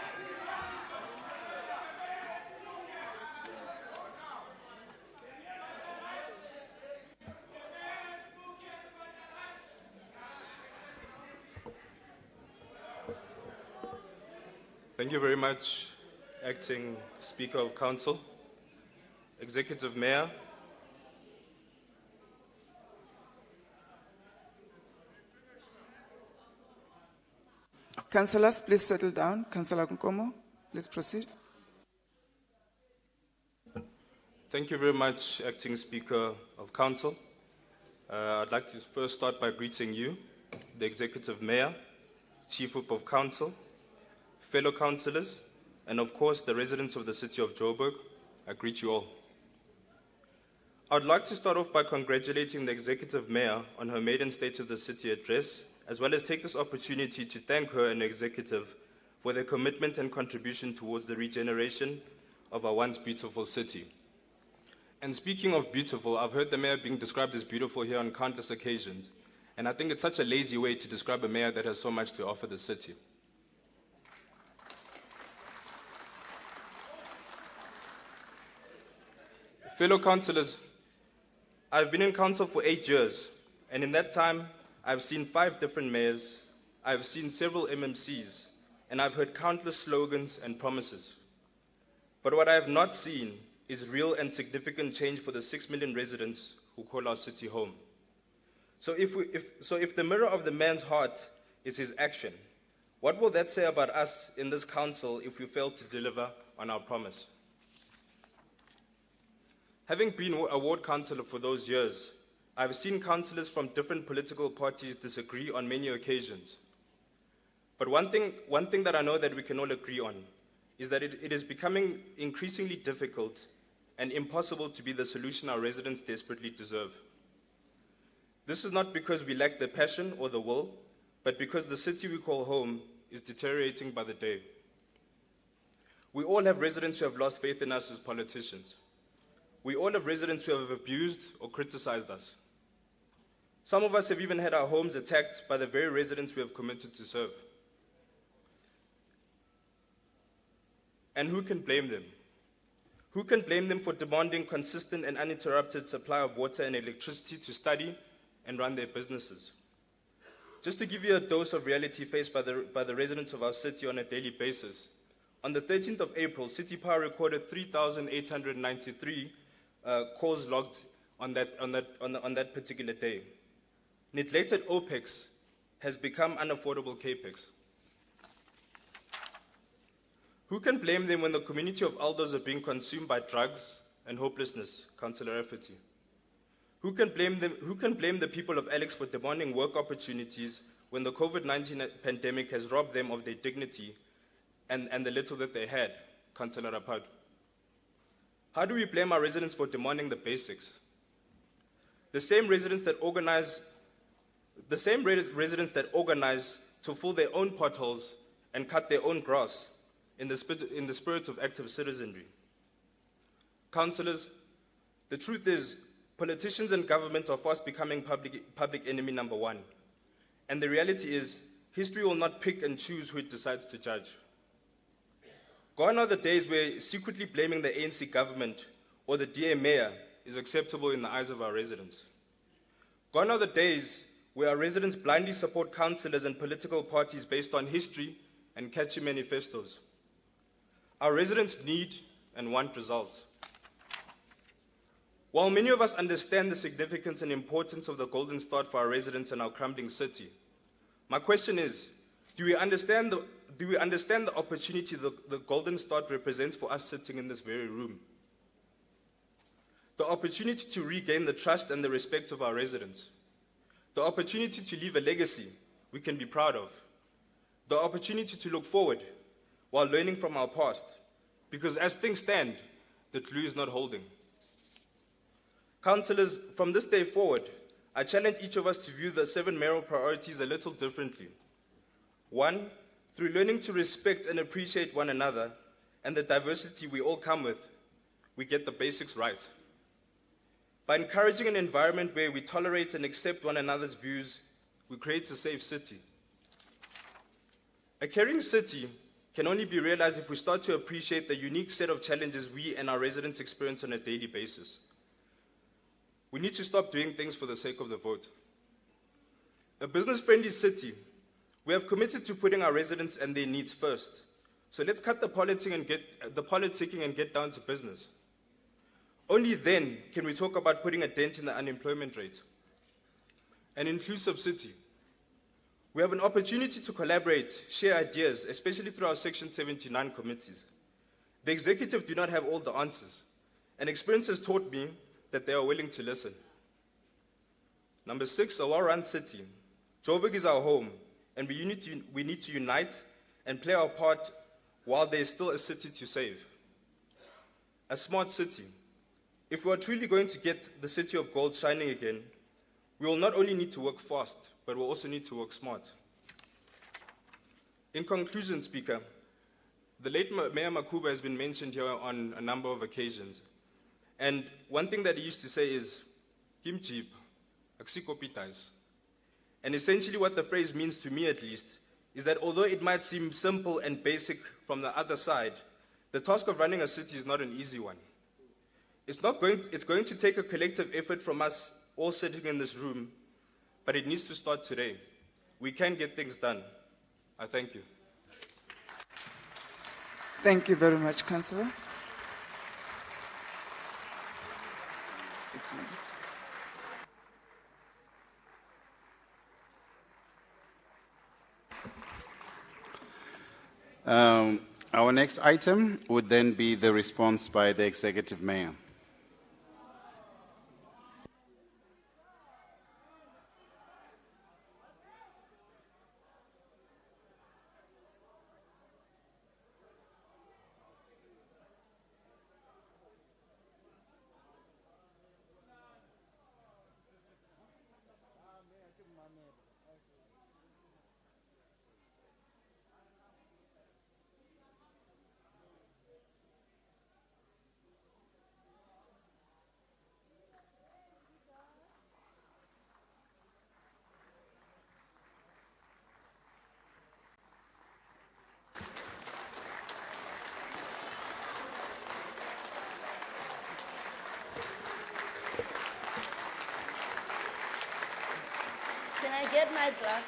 Thank you very much, Acting Speaker of Council, Executive Mayor, Councillors, please settle down. Councillor Nkomo, please proceed. Thank you very much, Acting Speaker of Council. I'd like to first start by greeting you, the Executive Mayor, Chief Whip of Council, fellow councillors, and of course the residents of the City of Joburg. I greet you all. I'd like to start off by congratulating the Executive Mayor on her maiden State of the City address, as well as take this opportunity to thank her and the Executive for their commitment and contribution towards the regeneration of our once beautiful city. And speaking of beautiful, I've heard the mayor being described as beautiful here on countless occasions, and I think it's such a lazy way to describe a mayor that has so much to offer the city. Fellow councillors, I've been in council for 8 years, and in that time, I've seen 5 different mayors, I've seen several MMCs, and I've heard countless slogans and promises. But what I have not seen is real and significant change for the 6 million residents who call our city home. So if the mirror of the man's heart is his action, what will that say about us in this council if we fail to deliver on our promise? Having been a ward councillor for those years, I've seen councillors from different political parties disagree on many occasions. But one thing that I know that we can all agree on is that it is becoming increasingly difficult and impossible to be the solution our residents desperately deserve. This is not because we lack the passion or the will, but because the city we call home is deteriorating by the day. We all have residents who have lost faith in us as politicians. We all have residents who have abused or criticized us. Some of us have even had our homes attacked by the very residents we have committed to serve. And who can blame them? Who can blame them for demanding consistent and uninterrupted supply of water and electricity to study and run their businesses? Just to give you a dose of reality faced by the residents of our city on a daily basis, on the 13th of April, City Power recorded 3,893 calls logged on that particular day. Neglected OPEX has become unaffordable CAPEX. Who can blame them when the community of elders are being consumed by drugs and hopelessness, Councillor Rafferty? Who can blame the people of Alex for demanding work opportunities when the COVID-19 pandemic has robbed them of their dignity and the little that they had, Councillor Rapad? How do we blame our residents for demanding the basics? The same residents that organize to fill their own potholes and cut their own grass in the spirit of active citizenry. Councillors, the truth is, politicians and government are fast becoming public enemy number one. And the reality is, history will not pick and choose who it decides to judge. Gone are the days where secretly blaming the ANC government or the DA mayor is acceptable in the eyes of our residents. Gone are the days where our residents blindly support councillors and political parties based on history and catchy manifestos. Our residents need and want results. While many of us understand the significance and importance of the Golden Start for our residents and our crumbling city, my question is, do we understand the opportunity the Golden Start represents for us sitting in this very room? The opportunity to regain the trust and the respect of our residents. The opportunity to leave a legacy we can be proud of. The opportunity to look forward while learning from our past. Because as things stand, the clue is not holding. Councillors, from this day forward, I challenge each of us to view the 7 mayoral priorities a little differently. 1, through learning to respect and appreciate one another and the diversity we all come with, we get the basics right. By encouraging an environment where we tolerate and accept one another's views, we create a safe city. A caring city can only be realized if we start to appreciate the unique set of challenges we and our residents experience on a daily basis. We need to stop doing things for the sake of the vote. A business-friendly city, we have committed to putting our residents and their needs first. So let's cut the politicking and get down to business. Only then can we talk about putting a dent in the unemployment rate. An inclusive city. We have an opportunity to collaborate, share ideas, especially through our Section 79 committees. The executive do not have all the answers, and experience has taught me that they are willing to listen. Number 6, a well-run city. Joburg is our home, and we need to unite and play our part while there is still a city to save. A smart city. If we are truly going to get the city of gold shining again, we will not only need to work fast, but we'll also need to work smart. In conclusion, Speaker, the late Mayor Makuba has been mentioned here on a number of occasions. And one thing that he used to say is, Kimchip, aksikopitais. And essentially what the phrase means to me at least, is that although it might seem simple and basic from the other side, the task of running a city is not an easy one. It's going to take a collective effort from us all sitting in this room, but it needs to start today. We can get things done. I thank you. Thank you very much, Councillor. Our next item would then be the response by the Executive Mayor. Can I get my glasses?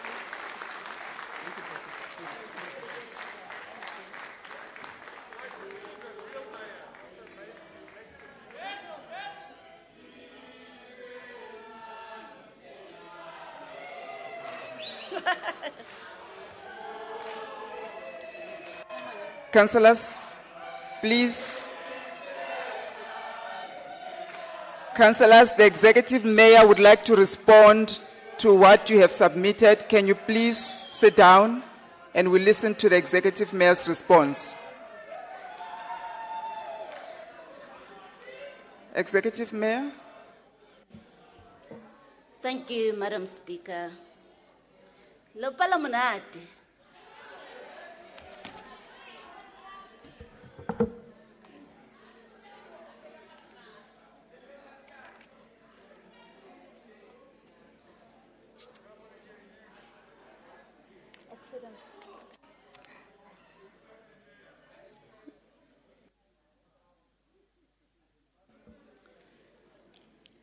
Councillors, please. Councillors, the Executive Mayor would like to respond to what you have submitted. Can you please sit down and we'll listen to the Executive Mayor's response. Executive Mayor. Thank you, Madam Speaker. Lopala monate.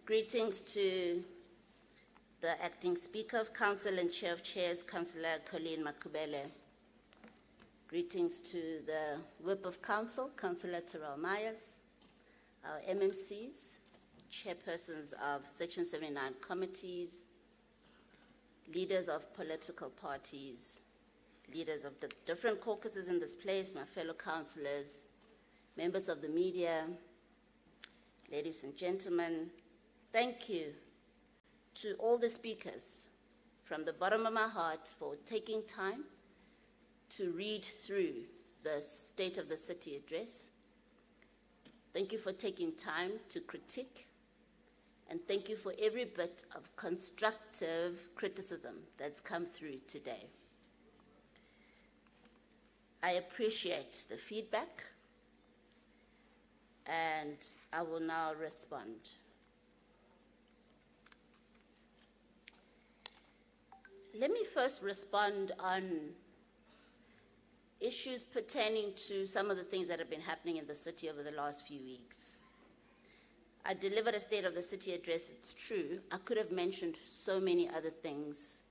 Greetings to the Acting Speaker of Council and Chair of Chairs, Councillor Colleen Makubele. Greetings to the Whip of Council, Councillor Terrell Myers, our MMCs, chairpersons of Section 79 committees, leaders of political parties, leaders of the different caucuses in this place, my fellow councillors, members of the media, ladies and gentlemen, thank you to all the speakers from the bottom of my heart for taking time to read through the State of the City address. Thank you for taking time to critique, and thank you for every bit of constructive criticism that's come through today. I appreciate the feedback, and I will now respond. Let me first respond on issues pertaining to some of the things that have been happening in the city over the last few weeks. I delivered a State of the City address, it's true. I could have mentioned so many other things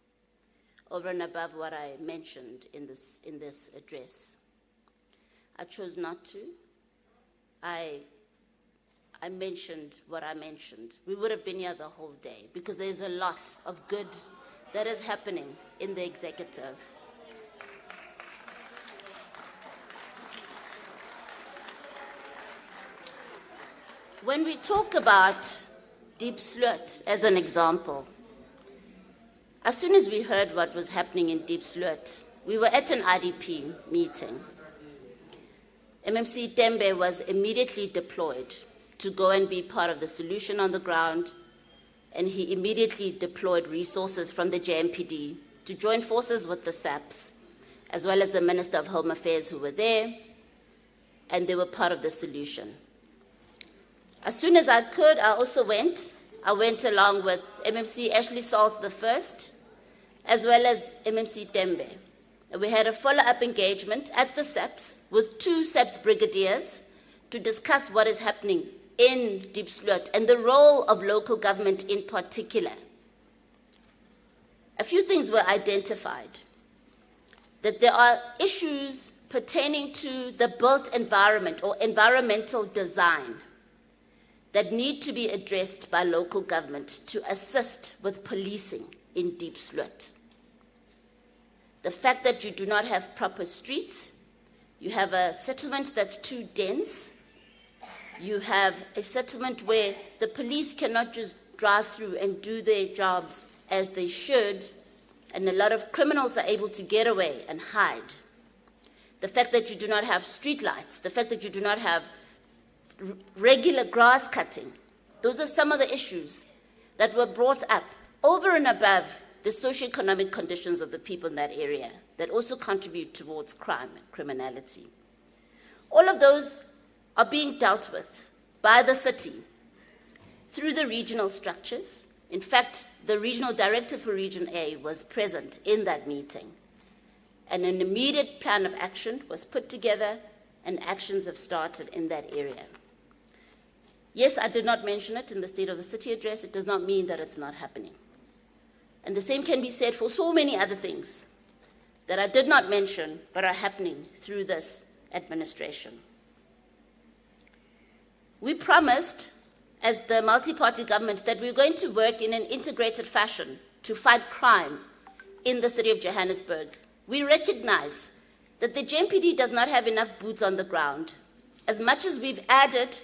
over and above what I mentioned in this address. I chose not to. I mentioned what I mentioned. We would have been here the whole day because there's a lot of good that is happening in the executive. When we talk about Deep Sloot as an example, as soon as we heard what was happening in Deep Sloot, we were at an IDP meeting. MMC Tembe was immediately deployed to go and be part of the solution on the ground, and he immediately deployed resources from the JMPD to join forces with the SAPs, as well as the Minister of Home Affairs who were there, and they were part of the solution. As soon as I could, I also went. I went along with MMC Ashley Sauls the first, as well as MMC Tembe. And we had a follow-up engagement at the SAPs with 2 SAPs brigadiers to discuss what is happening in Deep Sloot and the role of local government in particular. A few things were identified. That there are issues pertaining to the built environment or environmental design that need to be addressed by local government to assist with policing in Deep Sloot. The fact that you do not have proper streets, you have a settlement that's too dense, you have a settlement where the police cannot just drive through and do their jobs as they should, and a lot of criminals are able to get away and hide. The fact that you do not have street lights, the fact that you do not have regular grass cutting, those are some of the issues that were brought up over and above the socioeconomic conditions of the people in that area that also contribute towards crime and criminality. All of those are being dealt with by the city through the regional structures. In fact, the regional director for Region A was present in that meeting, and an immediate plan of action was put together and actions have started in that area. Yes, I did not mention it in the State of the City address. It does not mean that it's not happening. And the same can be said for so many other things that I did not mention but are happening through this administration. We promised, as the multi-party government, that we're going to work in an integrated fashion to fight crime in the City of Johannesburg. We recognize that the JMPD does not have enough boots on the ground. As much as we've added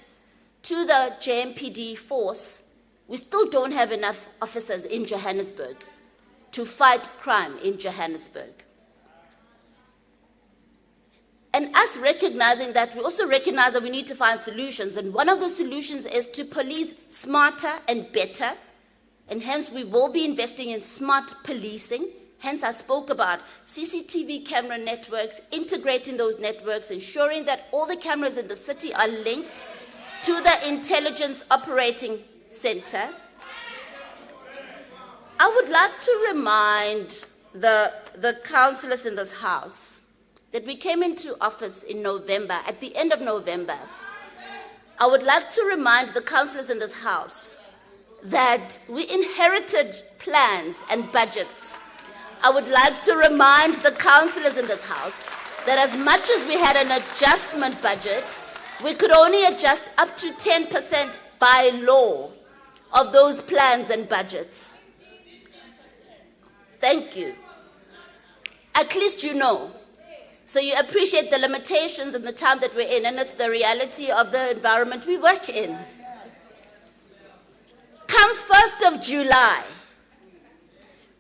to the JMPD force, we still don't have enough officers in Johannesburg to fight crime in Johannesburg. And us recognizing that, we also recognize that we need to find solutions. And one of the solutions is to police smarter and better. And hence we will be investing in smart policing. Hence I spoke about CCTV camera networks, integrating those networks, ensuring that all the cameras in the city are linked to the Intelligence Operating Center. I would like to remind the councillors in this house that we came into office in November, at the end of November. I would like to remind the councillors in this house that we inherited plans and budgets, I would like to remind the councillors in this house that as much as we had an adjustment budget, we could only adjust up to 10% by law of those plans and budgets. Thank you. At least you know. So you appreciate the limitations and the time that we're in, and it's the reality of the environment we work in. Come 1st of July,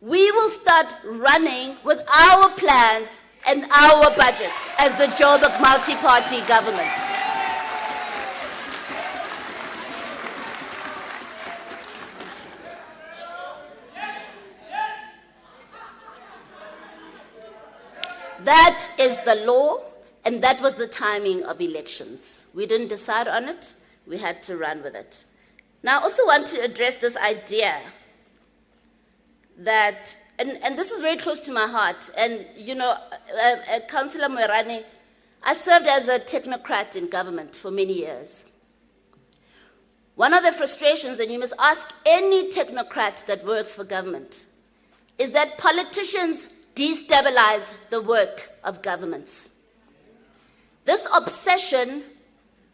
we will start running with our plans and our budgets as the Joburg multi-party government. That is the law, and that was the timing of elections. We didn't decide on it, we had to run with it. Now, I also want to address this idea that, and this is very close to my heart, and you know, Councillor Moerane, I served as a technocrat in government for many years. One of the frustrations, and you must ask any technocrat that works for government, is that politicians destabilize the work of governments. This obsession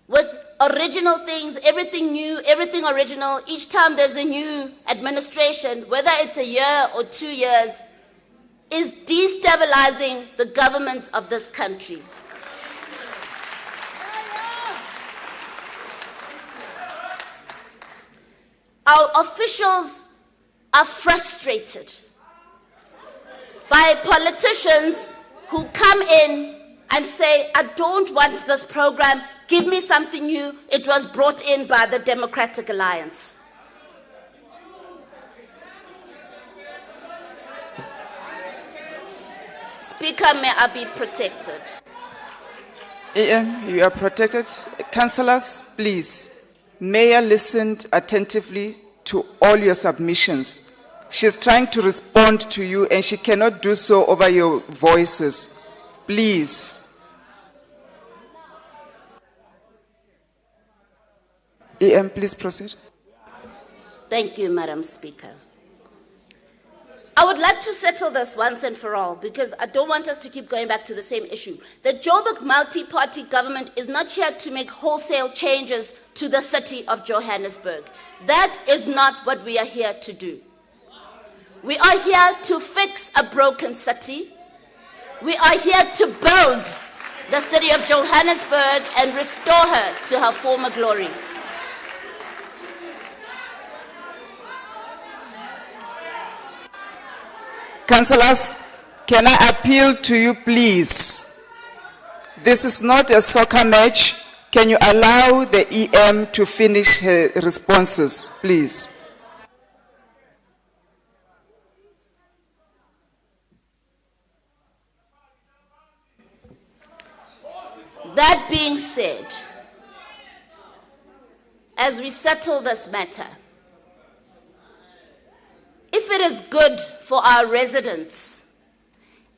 with original things, everything new, everything original, each time there's a new administration, whether it's a year or 2 years, is destabilizing the governments of this country. Our officials are frustrated by politicians who come in and say, I don't want this program, give me something new, it was brought in by the Democratic Alliance. Speaker, may I be protected? You are protected. Councillors, please. Mayor listened attentively to all your submissions. She's trying to respond to you, and she cannot do so over your voices. Please. Please proceed. Thank you, Madam Speaker. I would like to settle this once and for all, because I don't want us to keep going back to the same issue. The Joburg multi-party government is not here to make wholesale changes to the city of Johannesburg. That is not what we are here to do. We are here to fix a broken city. We are here to build the city of Johannesburg and restore her to her former glory. Councillors, can I appeal to you, please? This is not a SOCA match. Can you allow the EM to finish her responses, please? That being said, as we settle this matter, if it is good for our residents,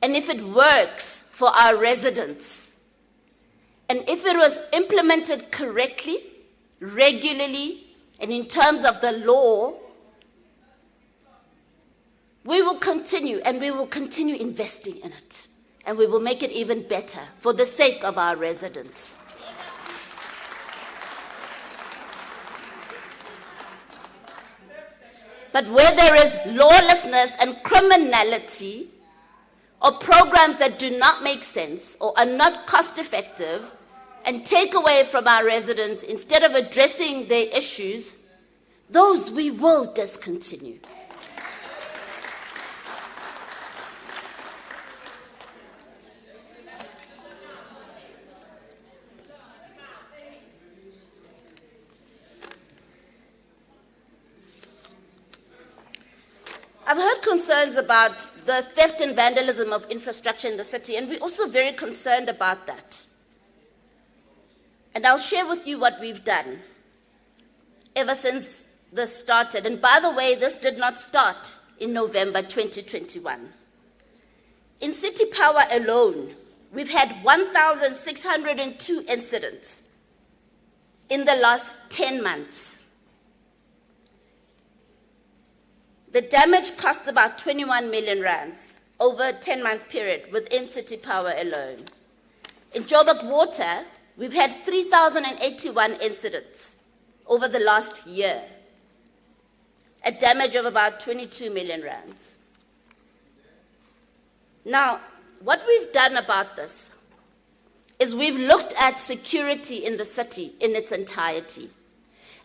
and if it works for our residents, and if it was implemented correctly, regularly, and in terms of the law, we will continue, and we will continue investing in it. And we will make it even better for the sake of our residents. But where there is lawlessness and criminality, or programs that do not make sense or are not cost effective and take away from our residents instead of addressing their issues, those we will discontinue. I've heard concerns about the theft and vandalism of infrastructure in the city, and we're also very concerned about that. And I'll share with you what we've done ever since this started. And by the way, this did not start in November 2021. In City Power alone, we've had 1,602 incidents in the last 10 months. The damage cost about 21 million rands over a 10-month period within City Power alone. In Joburg Water, we've had 3,081 incidents over the last year, a damage of about 22 million rands. Now, what we've done about this is we've looked at security in the city in its entirety.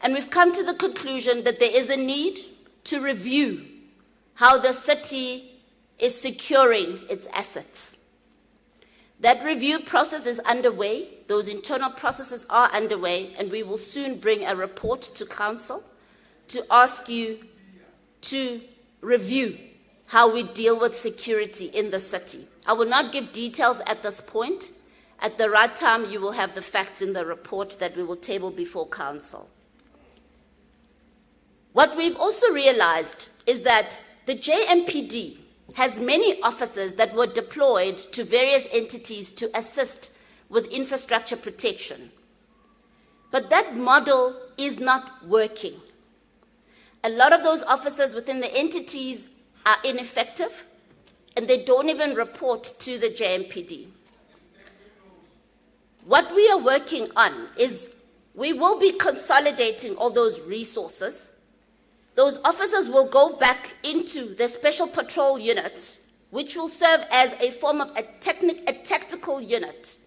And we've come to the conclusion that there is a need to review how the city is securing its assets. That review process is underway. Those internal processes are underway, and we will soon bring a report to council to ask you to review how we deal with security in the city. I will not give details at this point. At the right time, you will have the facts in the report that we will table before council. What we've also realized is that the JMPD has many officers that were deployed to various entities to assist with infrastructure protection. But that model is not working. A lot of those officers within the entities are ineffective, and they don't even report to the JMPD. What we are working on is we will be consolidating all those resources. Those officers will go back into the special patrol units, which will serve as a form of a tactical unit,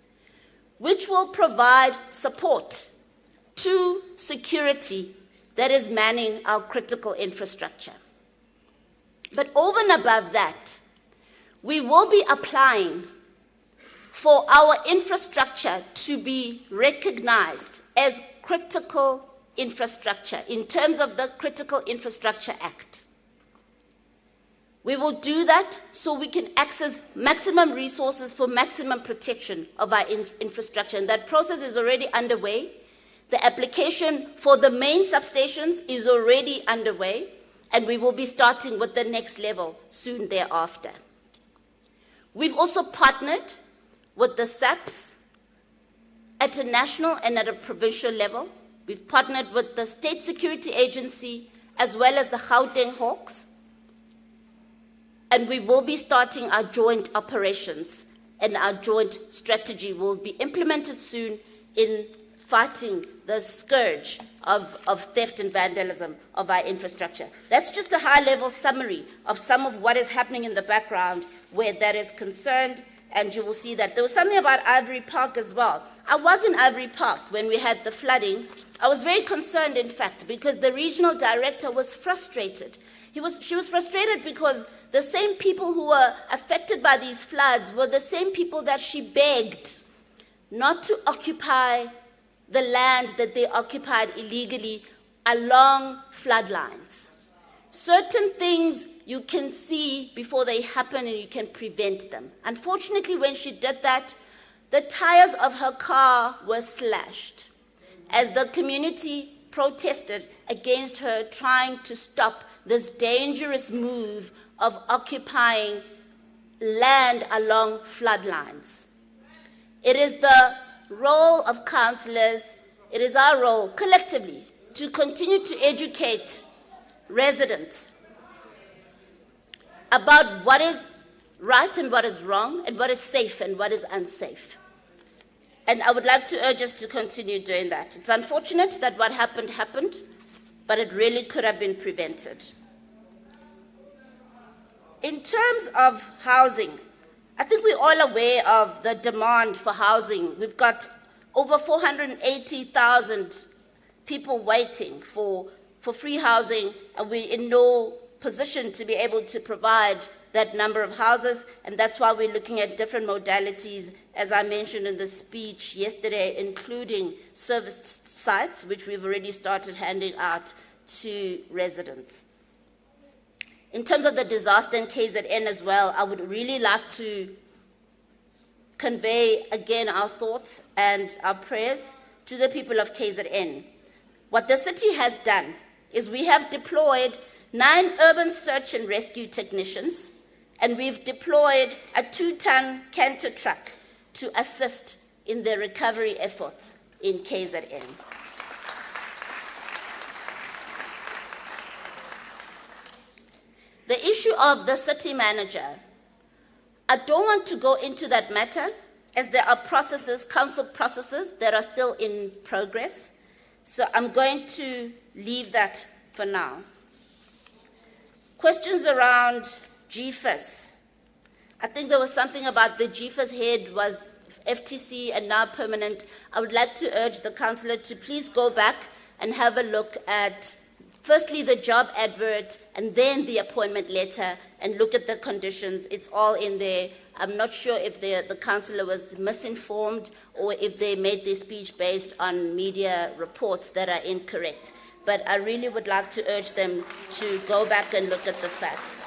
which will provide support to security that is manning our critical infrastructure. But over and above that, we will be applying for our infrastructure to be recognized as critical infrastructure in terms of the Critical Infrastructure Act. We will do that so we can access maximum resources for maximum protection of our infrastructure, and that process is already underway. The application for the main substations is already underway, and we will be starting with the next level soon thereafter. We've also partnered with the SAPs at a national and at a provincial level. We've partnered with the State Security Agency as well as the Gauteng Hawks. And we will be starting our joint operations, and our joint strategy will be implemented soon in fighting the scourge of theft and vandalism of our infrastructure. That's just a high-level summary of some of what is happening in the background where that is concerned, and you will see that. There was something about Ivory Park as well. I was in Ivory Park when we had the flooding. I was very concerned, in fact, because the regional director was frustrated. She was frustrated because the same people who were affected by these floods were the same people that she begged not to occupy the land that they occupied illegally along floodlines. Certain things you can see before they happen and you can prevent them. Unfortunately, when she did that, the tires of her car were slashed as the community protested against her trying to stop this dangerous move of occupying land along floodlines. It is the role of councillors, it is our role collectively to continue to educate residents about what is right and what is wrong, and what is safe and what is unsafe. And I would like to urge us to continue doing that. It's unfortunate that what happened happened, but it really could have been prevented. In terms of housing, I think we're all aware of the demand for housing. We've got over 480,000 people waiting for free housing, and we're in no position to be able to provide that number of houses, and that's why we're looking at different modalities, as I mentioned in the speech yesterday, including service sites, which we've already started handing out to residents. In terms of the disaster in KZN as well, I would really like to convey again our thoughts and our prayers to the people of KZN. What the city has done is we have deployed 9 urban search and rescue technicians, and we've deployed a 2-ton canter truck to assist in the recovery efforts in KZN. the issue of the city manager, I don't want to go into that matter as there are processes, council processes that are still in progress. So I'm going to leave that for now. Questions around GFIS. I think there was something about the GFIS head was FTC and now permanent. I would like to urge the councillor to please go back and have a look at firstly the job advert and then the appointment letter and look at the conditions. It's all in there. I'm not sure if the councillor was misinformed or if they made their speech based on media reports that are incorrect. But I really would like to urge them to go back and look at the facts.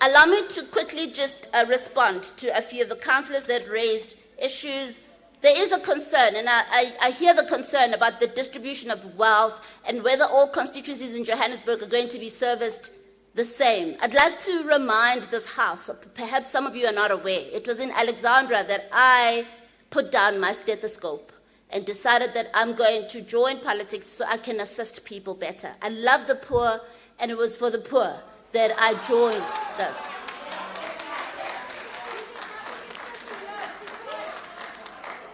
Allow me to quickly just respond to a few of the councillors that raised issues. There is a concern, and I hear the concern about the distribution of wealth and whether all constituencies in Johannesburg are going to be serviced the same. I'd like to remind this House, perhaps some of you are not aware, it was in Alexandra that I put down my stethoscope and decided that I'm going to join politics so I can assist people better. I love the poor, and it was for the poor that I joined this.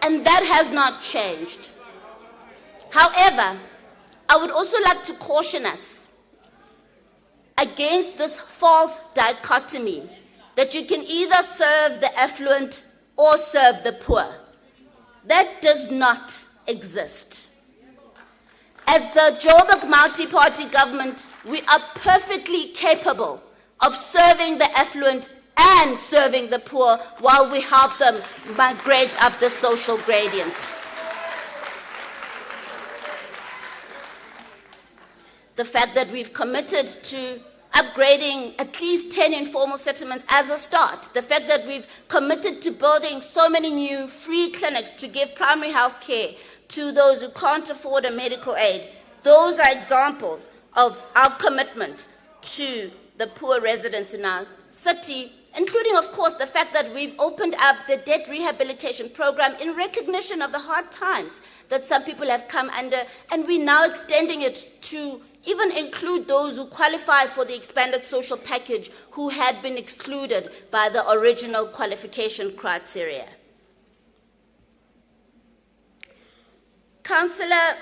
And that has not changed. However, I would also like to caution us against this false dichotomy that you can either serve the affluent or serve the poor. That does not exist. As the Joburg multi-party government, we are perfectly capable of serving the affluent and serving the poor while we help them migrate up the social gradient. The fact that we've committed to upgrading at least 10 informal settlements as a start, the fact that we've committed to building so many new free clinics to give primary health care to those who can't afford a medical aid, those are examples of our commitment to the poor residents in our city, including, of course, the fact that we've opened up the debt rehabilitation program in recognition of the hard times that some people have come under, and we're now extending it to even include those who qualify for the expanded social package who had been excluded by the original qualification criteria. Councillor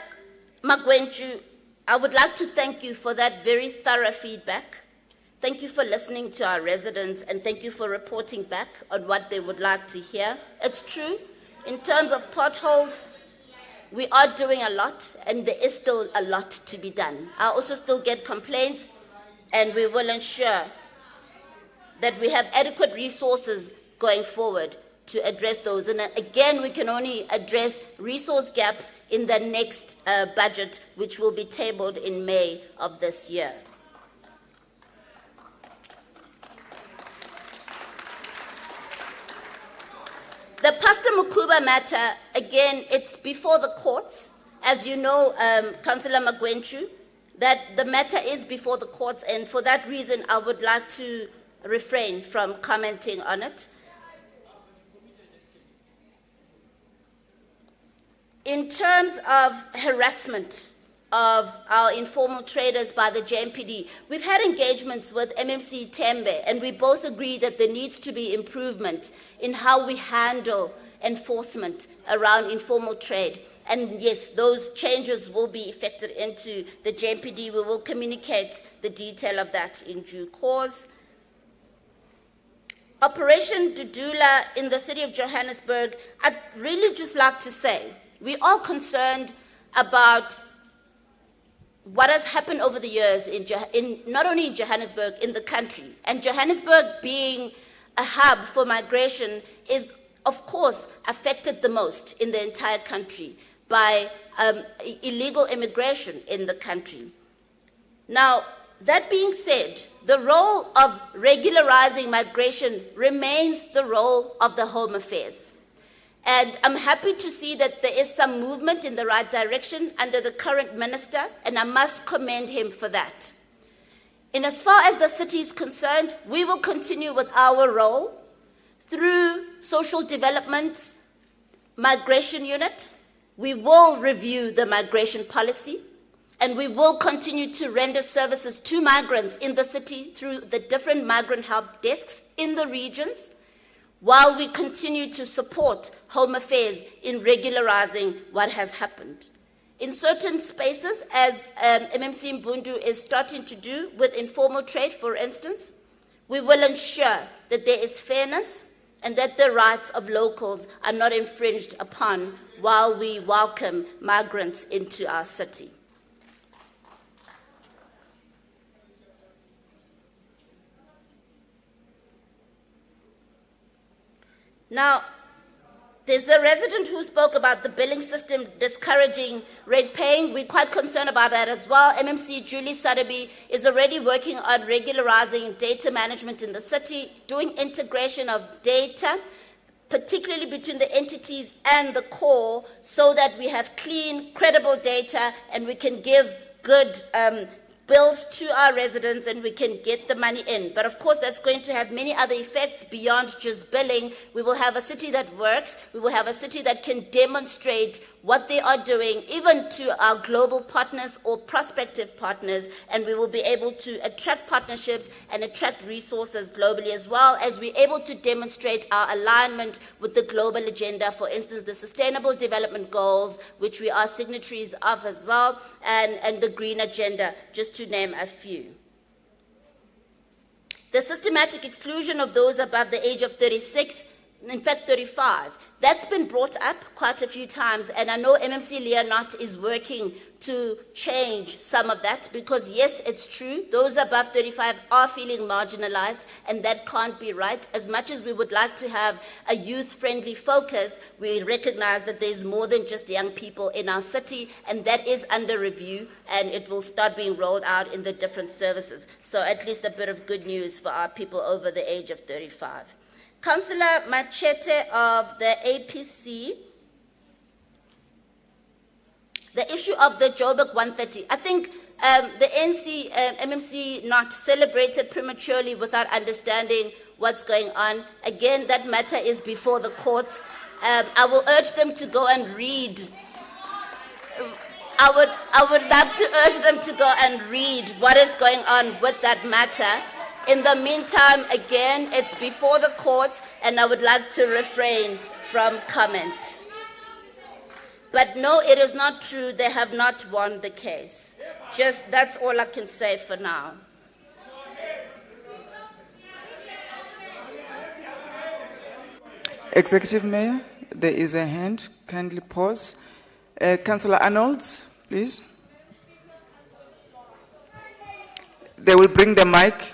Magwenchu, I would like to thank you for that very thorough feedback. Thank you for listening to our residents, and thank you for reporting back on what they would like to hear. It's true, in terms of potholes, we are doing a lot, and there is still a lot to be done. I also still get complaints, and we will ensure that we have adequate resources going forward to address those. And again, we can only address resource gaps in the next budget, which will be tabled in May of this year. The Pastor Mukuba matter, again, it's before the courts. As you know, Councillor Magwenchu, that the matter is before the courts, and for that reason, I would like to refrain from commenting on it. In terms of harassment of our informal traders by the JMPD, we've had engagements with MMC Tembe, and we both agree that there needs to be improvement in how we handle enforcement around informal trade. And yes, those changes will be effected into the JMPD. We will communicate the detail of that in due course. Operation Dudula in the City of Johannesburg, I'd really just like to say, we're all concerned about what has happened over the years in not only in Johannesburg, in the country. And Johannesburg being a hub for migration is, of course, affected the most in the entire country by illegal immigration in the country. Now, that being said, the role of regularizing migration remains the role of the Home Affairs. And I'm happy to see that there is some movement in the right direction under the current minister, and I must commend him for that. In as far as the city is concerned, we will continue with our role through social development migration unit. We will review the migration policy. And we will continue to render services to migrants in the city through the different migrant help desks in the regions, while we continue to support Home Affairs in regularizing what has happened. In certain spaces, as MMC Mbundu is starting to do with informal trade, for instance, we will ensure that there is fairness and that the rights of locals are not infringed upon while we welcome migrants into our city. Now, there's a resident who spoke about the billing system discouraging rate paying. We're quite concerned about that as well. MMC Julie Sadabi is already working on regularizing data management in the city, doing integration of data, particularly between the entities and the core, so that we have clean, credible data and we can give good bills to our residents and we can get the money in. But of course, that's going to have many other effects beyond just billing. We will have a city that works. We will have a city that can demonstrate what they are doing, even to our global partners or prospective partners, and we will be able to attract partnerships and attract resources globally, as well as we're able to demonstrate our alignment with the global agenda, for instance, the Sustainable Development Goals, which we are signatories of as well, and the Green Agenda, just to name a few. The systematic exclusion of those above the age of 36, in fact 35, that's been brought up quite a few times, and I know MMC Leonard is working to change some of that, because yes, it's true, those above 35 are feeling marginalized, and that can't be right. As much as we would like to have a youth-friendly focus, we recognize that there's more than just young people in our city, and that is under review, and it will start being rolled out in the different services. So at least a bit of good news for our people over the age of 35. Councillor Machete of the APC, the issue of the Joburg 130. I think the MMC not celebrated prematurely without understanding what's going on. Again, that matter is before the courts. I will urge them to go and read. I would love to urge them to go and read what is going on with that matter. In the meantime, again, it's before the courts, and I would like to refrain from comment. But no, it is not true. They have not won the case. Just that's all I can say for now. Executive Mayor, there is a hand. Kindly pause. Councillor Arnolds, please. They will bring the mic.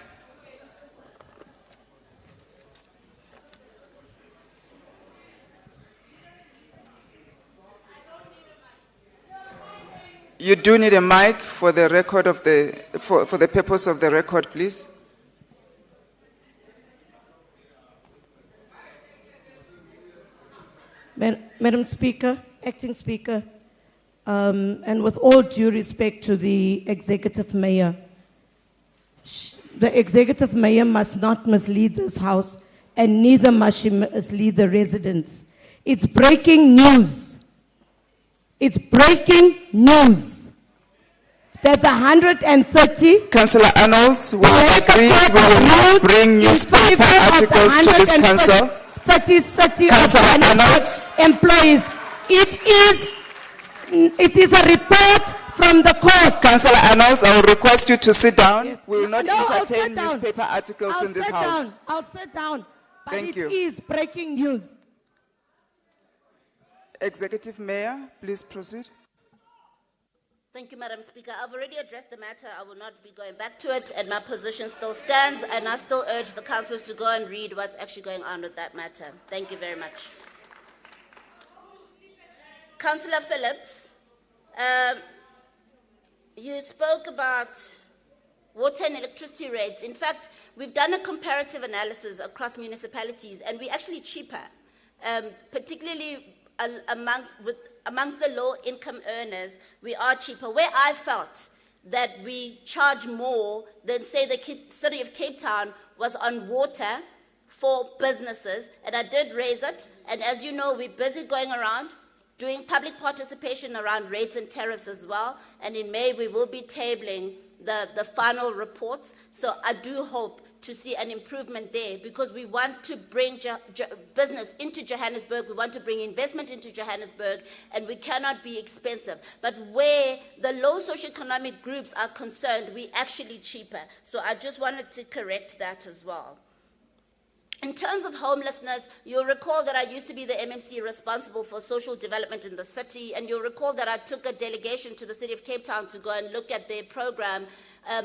You do need a mic for the record of for the purpose of the record, please. Madam Speaker, Acting Speaker, and with all due respect to the Executive Mayor, the Executive Mayor must not mislead this House, and neither must she mislead the residents. It's breaking news. It's breaking news that the 130... Councillor Arnolds, we will not bring newspaper articles to this council. 30 City of Johannesburg employees. It is a report from the court. Councillor Arnolds, I will request you to sit down. Yes. We will not entertain newspaper articles in this house. I'll sit down. But Thank you. It is breaking news. Executive Mayor, please proceed. Thank you, Madam Speaker. I've already addressed the matter. I will not be going back to it, and my position still stands, and I still urge the councillors to go and read what's actually going on with that matter. Thank you very much. Councillor Phillips, you spoke about water and electricity rates. In fact, we've done a comparative analysis across municipalities, and we're actually cheaper, particularly amongst the low-income earners. We are cheaper. Where I felt that we charge more than, say, the City of Cape Town was on water for businesses, and I did raise it. And as you know, we're busy going around doing public participation around rates and tariffs as well. And in May, we will be tabling the final reports. So I do hope to see an improvement there, because we want to bring business into Johannesburg, we want to bring investment into Johannesburg, and we cannot be expensive. But where the low socioeconomic groups are concerned, we're actually cheaper. So I just wanted to correct that as well. In terms of homelessness, you'll recall that I used to be the MMC responsible for social development in the city, and you'll recall that I took a delegation to the city of Cape Town to go and look at their program,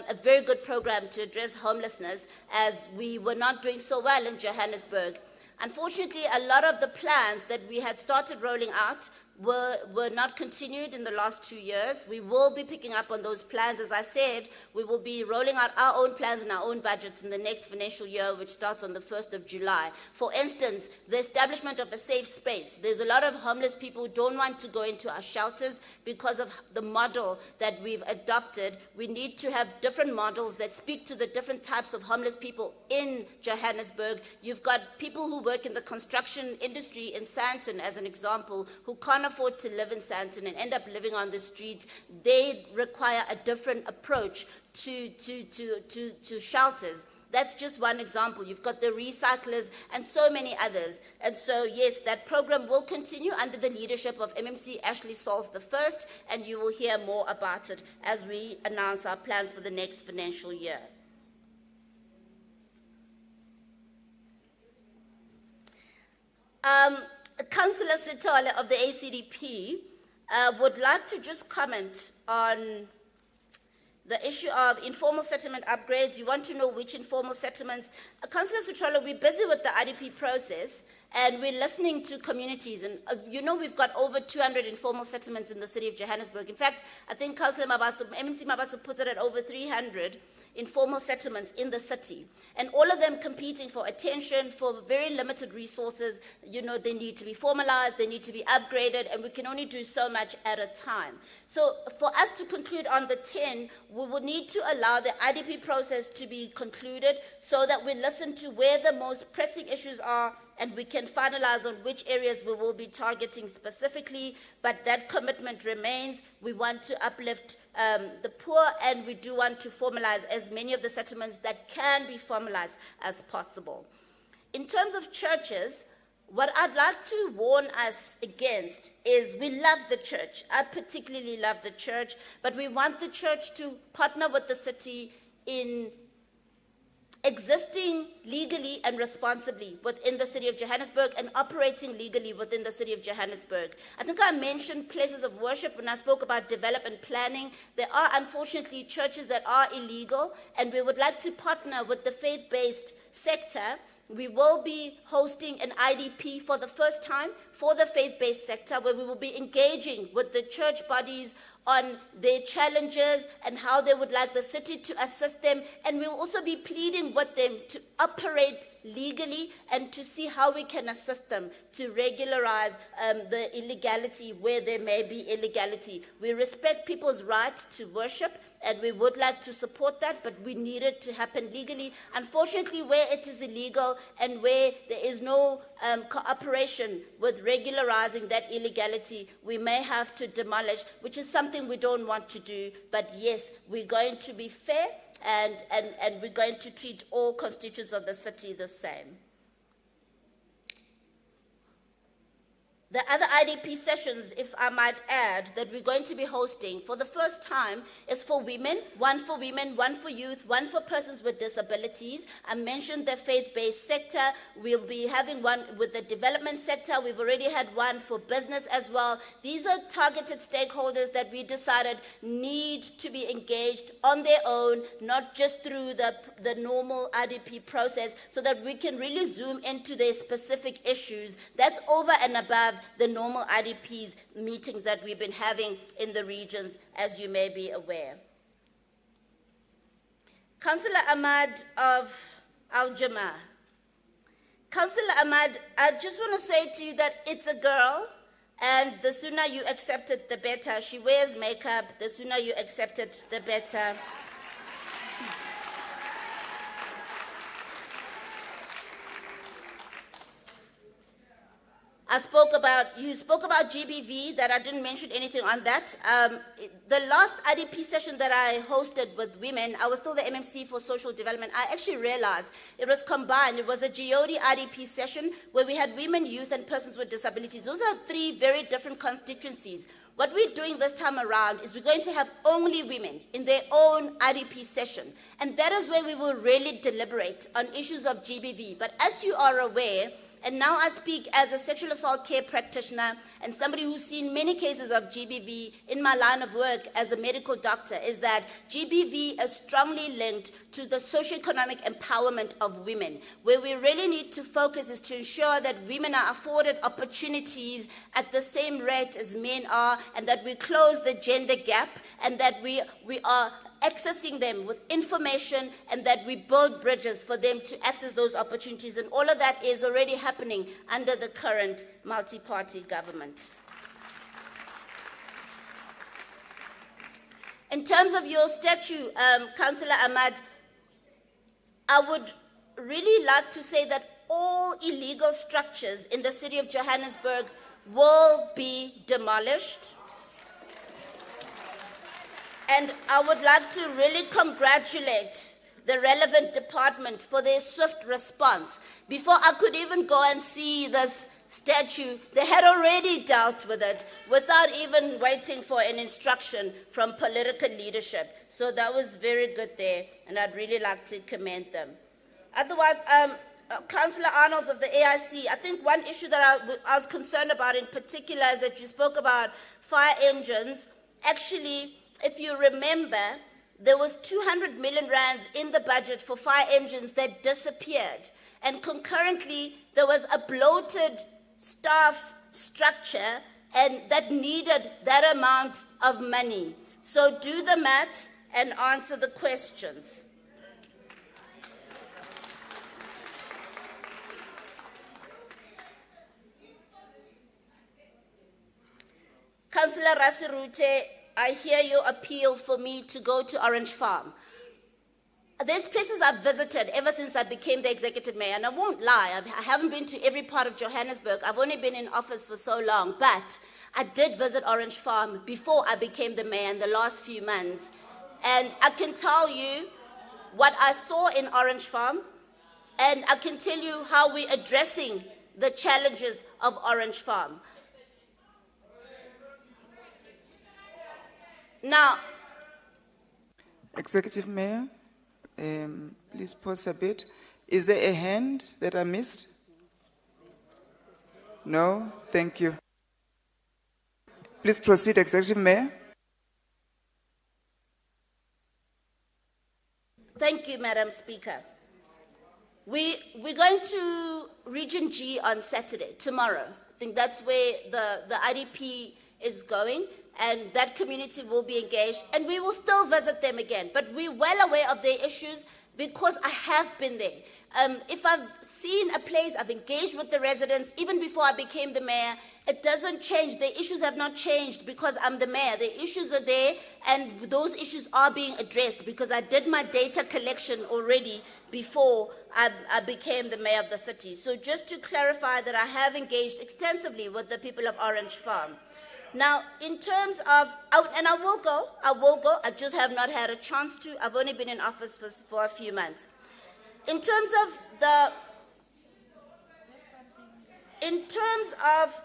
a very good program to address homelessness, as we were not doing so well in Johannesburg. Unfortunately, a lot of the plans that we had started rolling out were not continued in the last 2 years. We will be picking up on those plans. As I said, we will be rolling out our own plans and our own budgets in the next financial year, which starts on the 1st of July. For instance, the establishment of a safe space. There's a lot of homeless people who don't want to go into our shelters because of the model that we've adopted. We need to have different models that speak to the different types of homeless people in Johannesburg. You've got people who work in the construction industry in Sandton, as an example, who can't afford to live in Sandton and end up living on the street. They require a different approach to shelters. That's just one example. You've got the recyclers and so many others. And so, yes, that program will continue under the leadership of MMC Ashley Sauls I, and you will hear more about it as we announce our plans for the next financial year. Councillor Sitole of the ACDP would like to just comment on the issue of informal settlement upgrades. You want to know which informal settlements. Councillor Sitole, we're busy with the IDP process, and we're listening to communities. And you know, we've got over 200 informal settlements in the city of Johannesburg. In fact, I think Councillor Mabaso, MMC Mabaso puts it at over 300 informal settlements in the city, and all of them competing for attention, for very limited resources. You know, they need to be formalized, they need to be upgraded, and we can only do so much at a time. So for us to conclude on the 10, we will need to allow the IDP process to be concluded so that we listen to where the most pressing issues are, and we can finalize on which areas we will be targeting specifically. But that commitment remains. We want to uplift the poor, and we do want to formalize as many of the settlements that can be formalized as possible. In terms of churches, what I'd like to warn us against is, we love the church. I particularly love the church, but we want the church to partner with the city in existing legally and responsibly within the city of Johannesburg and operating legally within the city of Johannesburg. I think I mentioned places of worship when I spoke about development planning. There are unfortunately churches that are illegal, and we would like to partner with the faith-based sector. We will be hosting an IDP for the first time for the faith-based sector, where we will be engaging with the church bodies on their challenges and how they would like the city to assist them. And we'll also be pleading with them to operate legally and to see how we can assist them to regularize the illegality where there may be illegality. We respect people's right to worship, and we would like to support that, but we need it to happen legally. Unfortunately, where it is illegal and where there is no cooperation with regularizing that illegality, we may have to demolish, which is something we don't want to do. But yes, we're going to be fair, and we're going to treat all constituents of the city the same. The other IDP sessions, if I might add, that we're going to be hosting for the first time is for women, one for youth, one for persons with disabilities. I mentioned the faith-based sector. We'll be having one with the development sector. We've already had one for business as well. These are targeted stakeholders that we decided need to be engaged on their own, not just through the normal IDP process, so that we can really zoom into their specific issues. That's over and above the normal IDPs meetings that we've been having in the regions, as you may be aware. Councillor Ahmad of Al-Jama. Councillor Ahmad, I just want to say to you that it's a girl, and the sooner you accept it, the better. She wears makeup. The sooner you accept it, the better. You spoke about GBV, that I didn't mention anything on that. The last IDP session that I hosted with women, I was still the MMC for social development. I actually realized it was combined. It was a GOD IDP session where we had women, youth, and persons with disabilities. Those are three very different constituencies. What we're doing this time around is we're going to have only women in their own IDP session. And that is where we will really deliberate on issues of GBV. But as you are aware, and now I speak as a sexual assault care practitioner and somebody who's seen many cases of GBV in my line of work as a medical doctor, is that GBV is strongly linked to the socioeconomic empowerment of women. Where we really need to focus is to ensure that women are afforded opportunities at the same rate as men are, and that we close the gender gap, and that we are accessing them with information, and that we build bridges for them to access those opportunities. And all of that is already happening under the current multi-party government. In terms of your statue, Councillor Ahmad, I would really like to say that all illegal structures in the city of Johannesburg will be demolished. And I would like to really congratulate the relevant department for their swift response. Before I could even go and see this statue, they had already dealt with it without even waiting for an instruction from political leadership. So that was very good there, and I'd really like to commend them. Otherwise, Councillor Arnold of the AIC, I think one issue that I was concerned about in particular is that you spoke about fire engines. Actually, if you remember, there was 200 million rands in the budget for fire engines that disappeared. And concurrently, there was a bloated staff structure and that needed that amount of money. So do the maths and answer the questions. Councillor Rasirute, I hear your appeal for me to go to Orange Farm. There's places I've visited ever since I became the executive mayor, and I won't lie, I haven't been to every part of Johannesburg. I've only been in office for so long, but I did visit Orange Farm before I became the mayor in the last few months. And I can tell you what I saw in Orange Farm, and I can tell you how we're addressing the challenges of Orange Farm. Now, Executive Mayor, please pause a bit. Is there a hand that I missed? No? Thank you. Please proceed, Executive Mayor. Thank you, Madam Speaker. We're going to Region G on Saturday, tomorrow. I think that's where the IDP is going, and that community will be engaged, and we will still visit them again. But we're well aware of their issues because I have been there. If I've seen a place, I've engaged with the residents, even before I became the mayor, it doesn't change. The issues have not changed because I'm the mayor. The issues are there, and those issues are being addressed because I did my data collection already before I became the mayor of the city. So just to clarify that I have engaged extensively with the people of Orange Farm. Now, in terms of, and I will go, I just have not had a chance to. I've only been in office for a few months. In terms of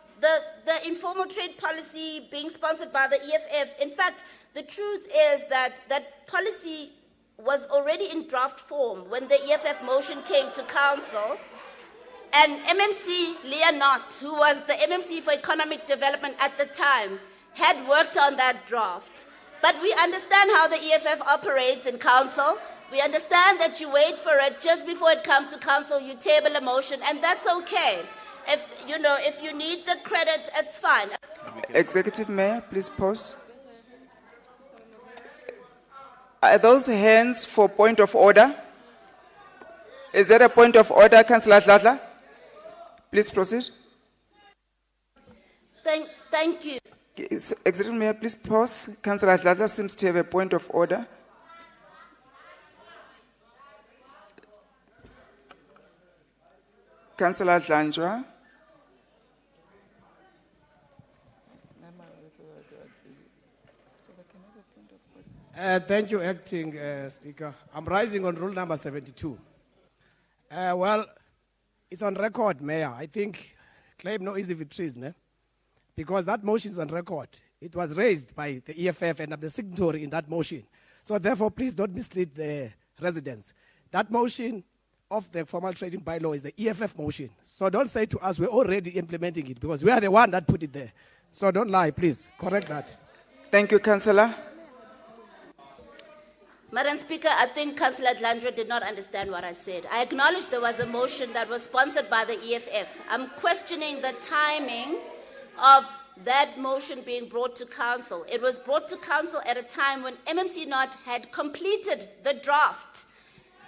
the informal trade policy being sponsored by the EFF, in fact, the truth is that that policy was already in draft form when the EFF motion came to council. And MMC Leah Knott, who was the MMC for Economic Development at the time, had worked on that draft. But we understand how the EFF operates in council. We understand that you wait for it just before it comes to council, you table a motion, and that's okay. If you need the credit, it's fine. Executive Mayor, please pause. Are those hands for point of order? Is there a point of order, Councillor Dladla? Please proceed. Thank you. Executive Mayor, please pause. Councillor Dladla seems to have a point of order. Councillor Dlanjwa. Thank you, Acting Speaker. I'm rising on rule number 72. Well, it's on record, Mayor. I think claim no easy victories, ne? Because that motion is on record. It was raised by the EFF and I'm the signatory in that motion. So therefore, please don't mislead the residents. That motion of the formal trading bylaw is the EFF motion. So don't say to us we're already implementing it because we are the one that put it there. So don't lie, please. Correct that. Thank you, Councillor. Madam Speaker, I think Councillor Dlandra did not understand what I said. I acknowledge there was a motion that was sponsored by the EFF. I'm questioning the timing of that motion being brought to Council. It was brought to Council at a time when MMC North had completed the draft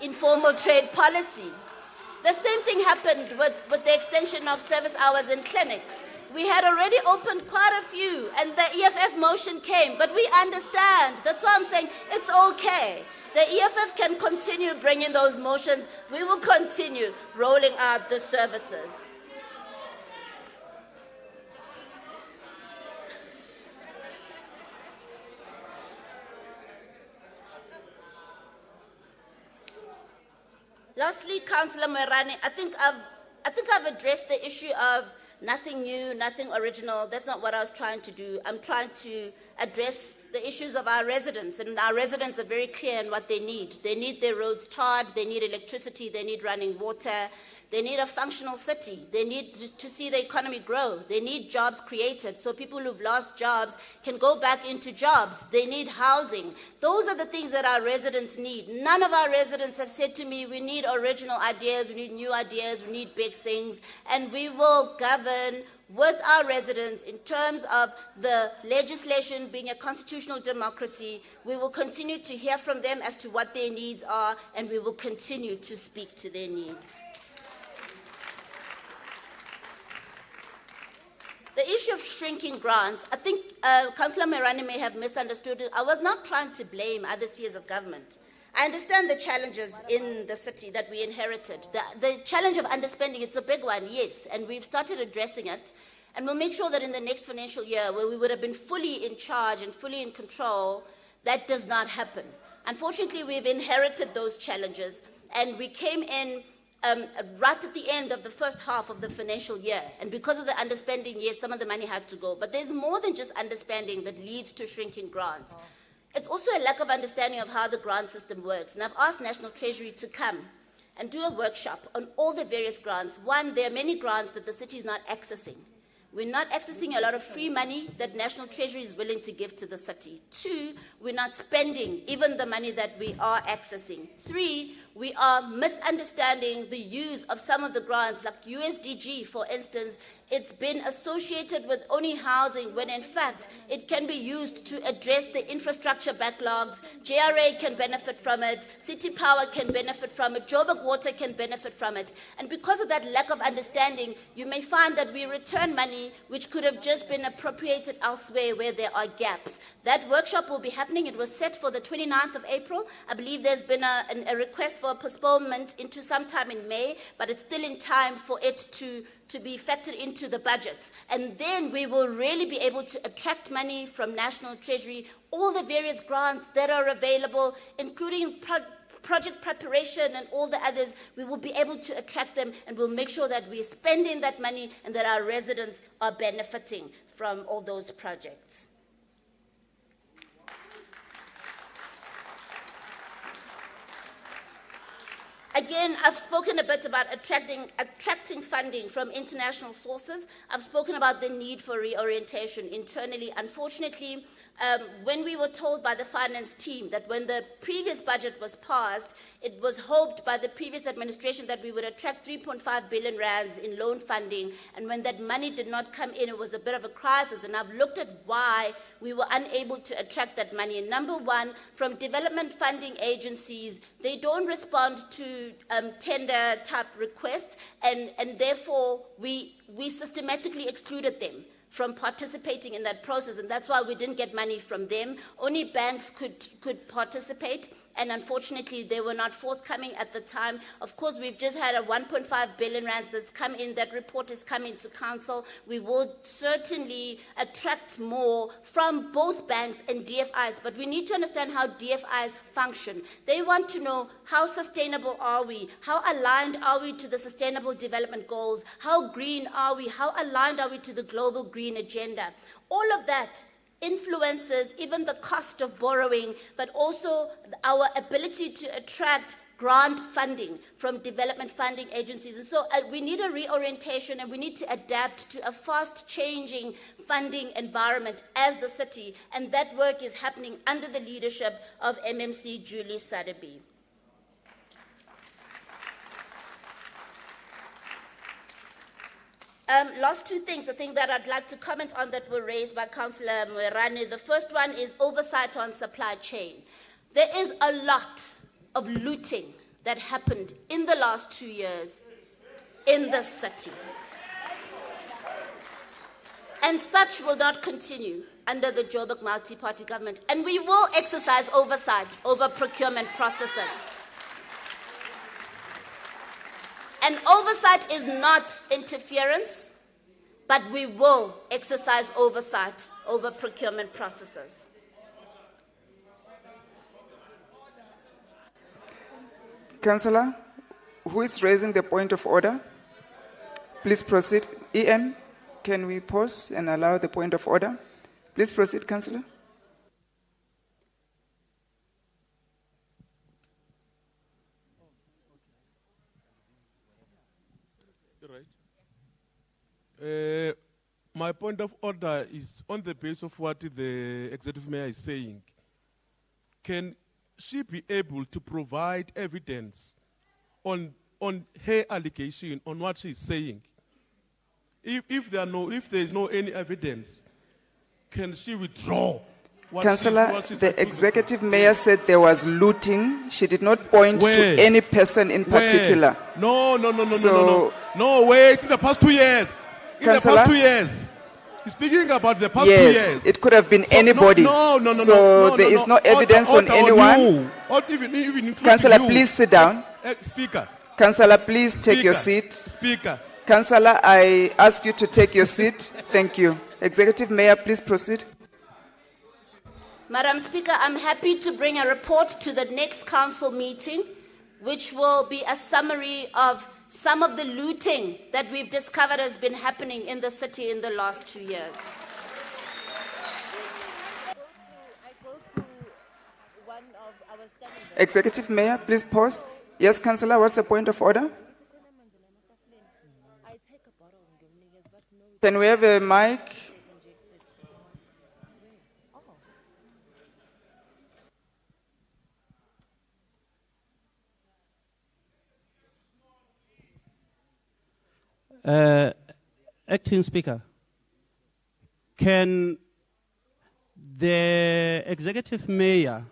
informal trade policy. The same thing happened with the extension of service hours in clinics. We had already opened quite a few, and the EFF motion came, but we understand. That's why I'm saying it's okay. The EFF can continue bringing those motions. We will continue rolling out the services. Lastly, Councillor Moerane, I think I've addressed the issue of nothing new, nothing original. That's not what I was trying to do. I'm trying to address the issues of our residents, and our residents are very clear in what they need. They need their roads tarred, they need electricity, they need running water, they need a functional city, they need to see the economy grow, they need jobs created so people who've lost jobs can go back into jobs, they need housing. Those are the things that our residents need. None of our residents have said to me, we need original ideas, we need new ideas, we need big things, and we will govern with our residents in terms of the legislation being a constitutional democracy. We will continue to hear from them as to what their needs are, and we will continue to speak to their needs. The issue of shrinking grants, I think Councillor Moerane may have misunderstood it. I was not trying to blame other spheres of government. I understand the challenges in the city that we inherited. The challenge of underspending, it's a big one, yes, and we've started addressing it. And we'll make sure that in the next financial year, where we would have been fully in charge and fully in control, that does not happen. Unfortunately, we've inherited those challenges, and we came in right at the end of the first half of the financial year. And because of the underspending, yes, some of the money had to go. But there's more than just underspending that leads to shrinking grants. It's also a lack of understanding of how the grant system works. And I've asked National Treasury to come and do a workshop on all the various grants. One, there are many grants that the city is not accessing. We're not accessing a lot of free money that National Treasury is willing to give to the city. Two, we're not spending even the money that we are accessing. Three, we are misunderstanding the use of some of the grants, like USDG, for instance. It's been associated with only housing when in fact it can be used to address the infrastructure backlogs. JRA can benefit from it, City Power can benefit from it, Joburg Water can benefit from it. And because of that lack of understanding, you may find that we return money which could have just been appropriated elsewhere where there are gaps. That workshop will be happening. It was set for the 29th of April. I believe there's been a request for a postponement into sometime in May, but it's still in time for it to be factored into the budgets. And then we will really be able to attract money from National Treasury, all the various grants that are available, including project preparation and all the others. We will be able to attract them, and we'll make sure that we're spending that money and that our residents are benefiting from all those projects. Again, I've spoken a bit about attracting funding from international sources. I've spoken about the need for reorientation internally. Unfortunately, when we were told by the finance team that when the previous budget was passed, it was hoped by the previous administration that we would attract 3.5 billion rands in loan funding, and when that money did not come in, it was a bit of a crisis. And I've looked at why we were unable to attract that money. And number one, from development funding agencies, they don't respond to tender type requests, and therefore we systematically excluded them from participating in that process, and that's why we didn't get money from them. Only banks could participate, and unfortunately they were not forthcoming at the time. Of course, we've just had a 1.5 billion rands that's come in. That report is coming to council. We will certainly attract more from both banks and DFIs, but we need to understand how DFIs function. They want to know how sustainable are we, how aligned are we to the Sustainable Development Goals, how green are we, how aligned are we to the global green agenda. All of that influences even the cost of borrowing, but also our ability to attract grant funding from development funding agencies. And so we need a reorientation, and we need to adapt to a fast-changing funding environment as the city, and that work is happening under the leadership of MMC Julie Sadabi. Last two things I think that I'd like to comment on that were raised by Councillor Moerane. The first one is oversight on supply chain. There is a lot of looting that happened in the last 2 years in the city. And such will not continue under the Joburg multi-party government. And we will exercise oversight over procurement processes. And oversight is not interference, but we will exercise oversight over procurement processes. Councillor, who is raising the point of order? Please proceed. EM, can we pause and allow the point of order? Please proceed, Councillor. My point of order is on the basis of what the executive mayor is saying. Can she be able to provide evidence on her allegation, on what she's saying? If there is no any evidence, can she withdraw? Councillor, the executive mayor said there was looting. She did not point to any person in particular. No, wait, in the past 2 years. In the past 2 years. He's speaking about the past 2 years. Yes, it could have been anybody. So there is no evidence on anyone. Councillor, please sit down. Speaker. Councillor, please take your seat. Speaker. Councillor, I ask you to take your seat. Thank you. Executive Mayor, please proceed. Madam Speaker, I'm happy to bring a report to the next council meeting, which will be a summary of some of the looting that we've discovered has been happening in the city in the last 2 years. Executive Mayor, please pause. Yes, Councillor, what's the point of order? Can we have a mic? Acting Speaker, can the executive mayor,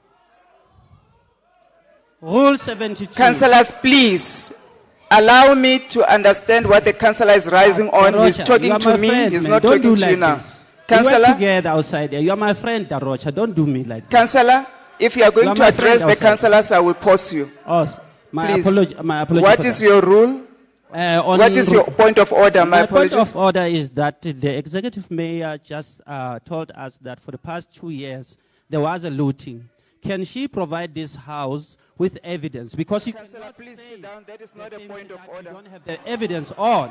Rule 72... Councillors, please allow me to understand what the councillor is rising on. He's talking to me, he's not talking to you now. Councillor, we work together outside there. You are my friend, Darocha. Don't do me like that. Councillor, if you are going to address the councillors, I will pause you. Oh, my please. apology. What is your rule? What is your point of order? My apologies. Point of order is that the executive mayor just told us that for the past 2 years there was a looting. Can she provide this house with evidence? Because you Councillor, please sit down. That is not a point of order. You don't have the evidence on.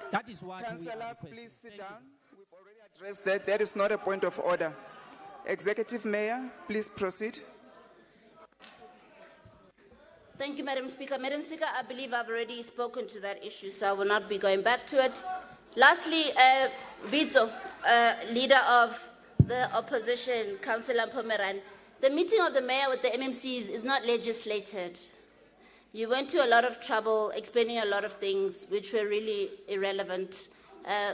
That is why. Councillor, please sit down. We've already addressed that. That is not a point of order. Executive Mayor, please proceed. Thank you, Madam Speaker. Madam Speaker, I believe I've already spoken to that issue, so I will not be going back to it. Lastly, Bidzo, leader of the opposition, Councillor Pomeran, the meeting of the mayor with the MMCs is not legislated. You went to a lot of trouble explaining a lot of things which were really irrelevant.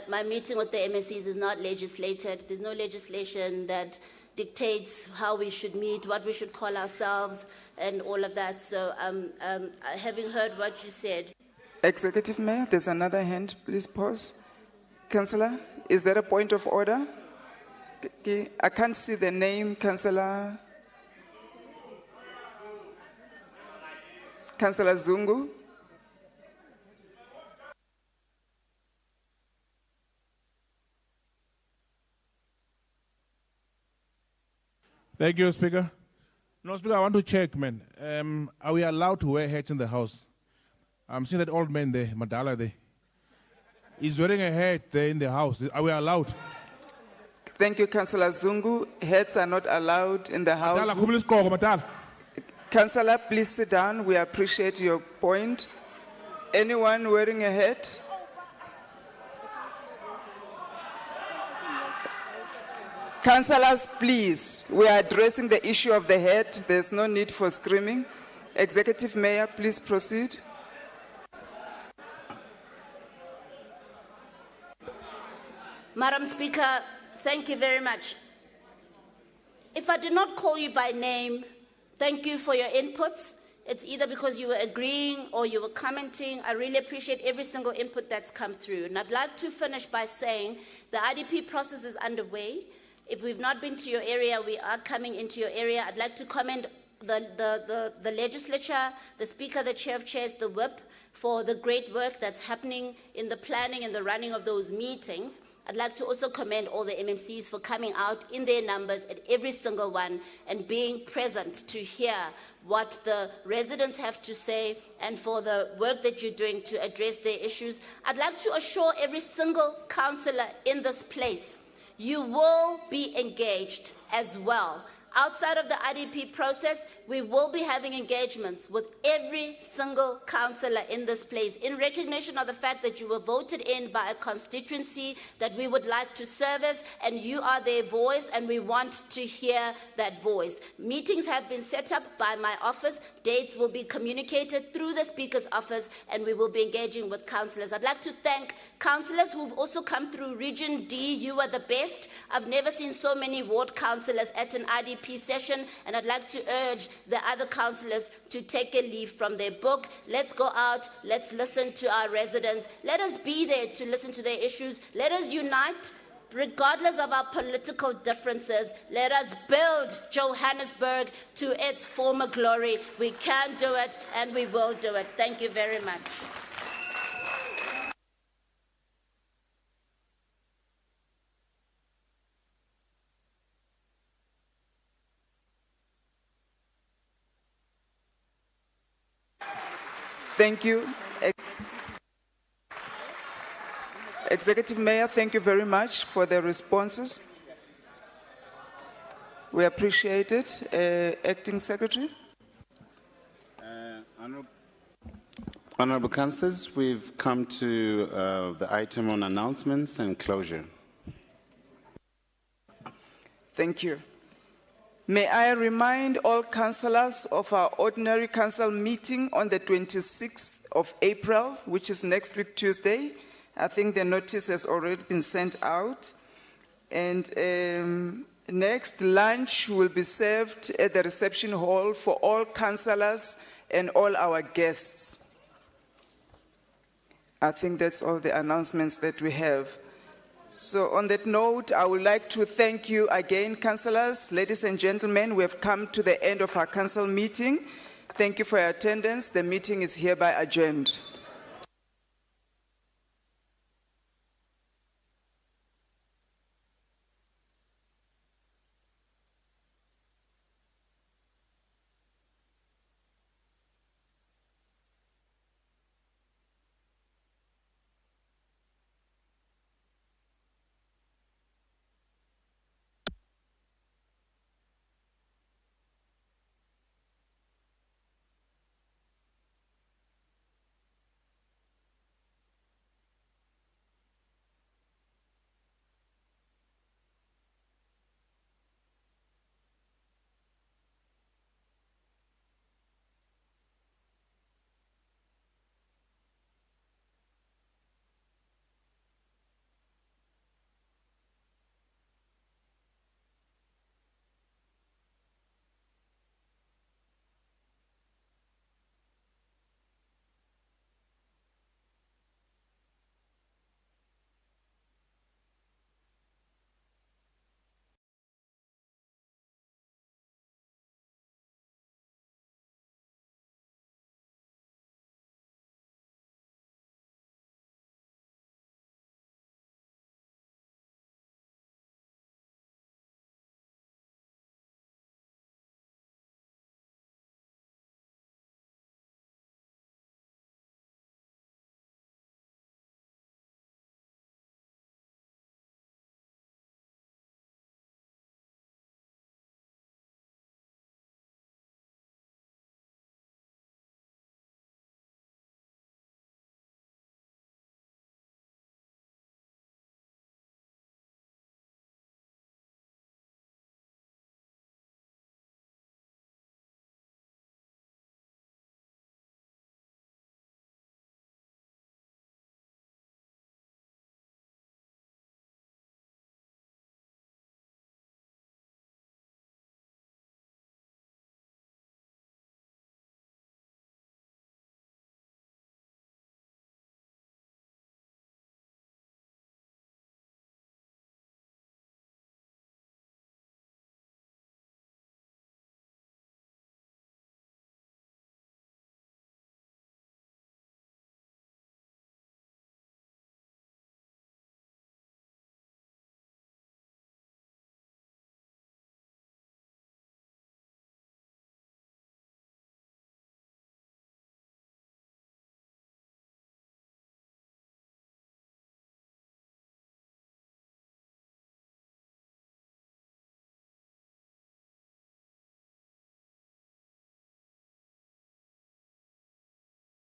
My meeting with the MMCs is not legislated. There's no legislation that dictates how we should meet, what we should call ourselves, and all of that. So having heard what you said. Executive Mayor, there's another hand. Please pause. Councillor, is there a point of order? Okay. I can't see the name, Councillor. Councillor Zungu. Thank you, Speaker. No, Speaker, I want to check, man. Are we allowed to wear hats in the House? I'm seeing that old man there, Madala there. He's wearing a hat there in the House. Are we allowed? Thank you, Councillor Zungu. Hats are not allowed in the House. Madala. Councillor, please sit down. We appreciate your point. Anyone wearing a hat? Councillors, please. We are addressing the issue of the hat. There's no need for screaming. Executive Mayor, please proceed. Madam Speaker, thank you very much. If I did not call you by name, thank you for your inputs. It's either because you were agreeing or you were commenting. I really appreciate every single input that's come through. And I'd like to finish by saying the IDP process is underway. If we've not been to your area, we are coming into your area. I'd like to commend the legislature, the Speaker, the Chair of Chairs, the Whip, for the great work that's happening in the planning and the running of those meetings. I'd like to also commend all the MMCs for coming out in their numbers at every single one and being present to hear what the residents have to say and for the work that you're doing to address their issues. I'd like to assure every single councillor in this place, you will be engaged as well. Outside of the IDP process, we will be having engagements with every single councillor in this place in recognition of the fact that you were voted in by a constituency that we would like to service, and you are their voice, and we want to hear that voice. Meetings have been set up by my office. Dates will be communicated through the Speaker's office, and we will be engaging with councillors. I'd like to thank councillors who've also come through Region D. You are the best. I've never seen so many ward councillors at an IDP session, and I'd like to urge the other councillors to take a leaf from their book. Let's go out, let's listen to our residents. Let us be there to listen to their issues. Let us unite, regardless of our political differences. Let us build Johannesburg to its former glory. We can do it, and we will do it. Thank you very much. Thank you. Executive Mayor, thank you very much for the responses. We appreciate it. Acting Secretary. Honourable Councillors, we've come to the item on announcements and closure. Thank you. May I remind all councillors of our ordinary council meeting on the 26th of April, which is next week, Tuesday. I think the notice has already been sent out. And next, lunch will be served at the reception hall for all councillors and all our guests. I think that's all the announcements that we have. So on that note, I would like to thank you again, councillors. Ladies and gentlemen, we have come to the end of our council meeting. Thank you for your attendance. The meeting is hereby adjourned.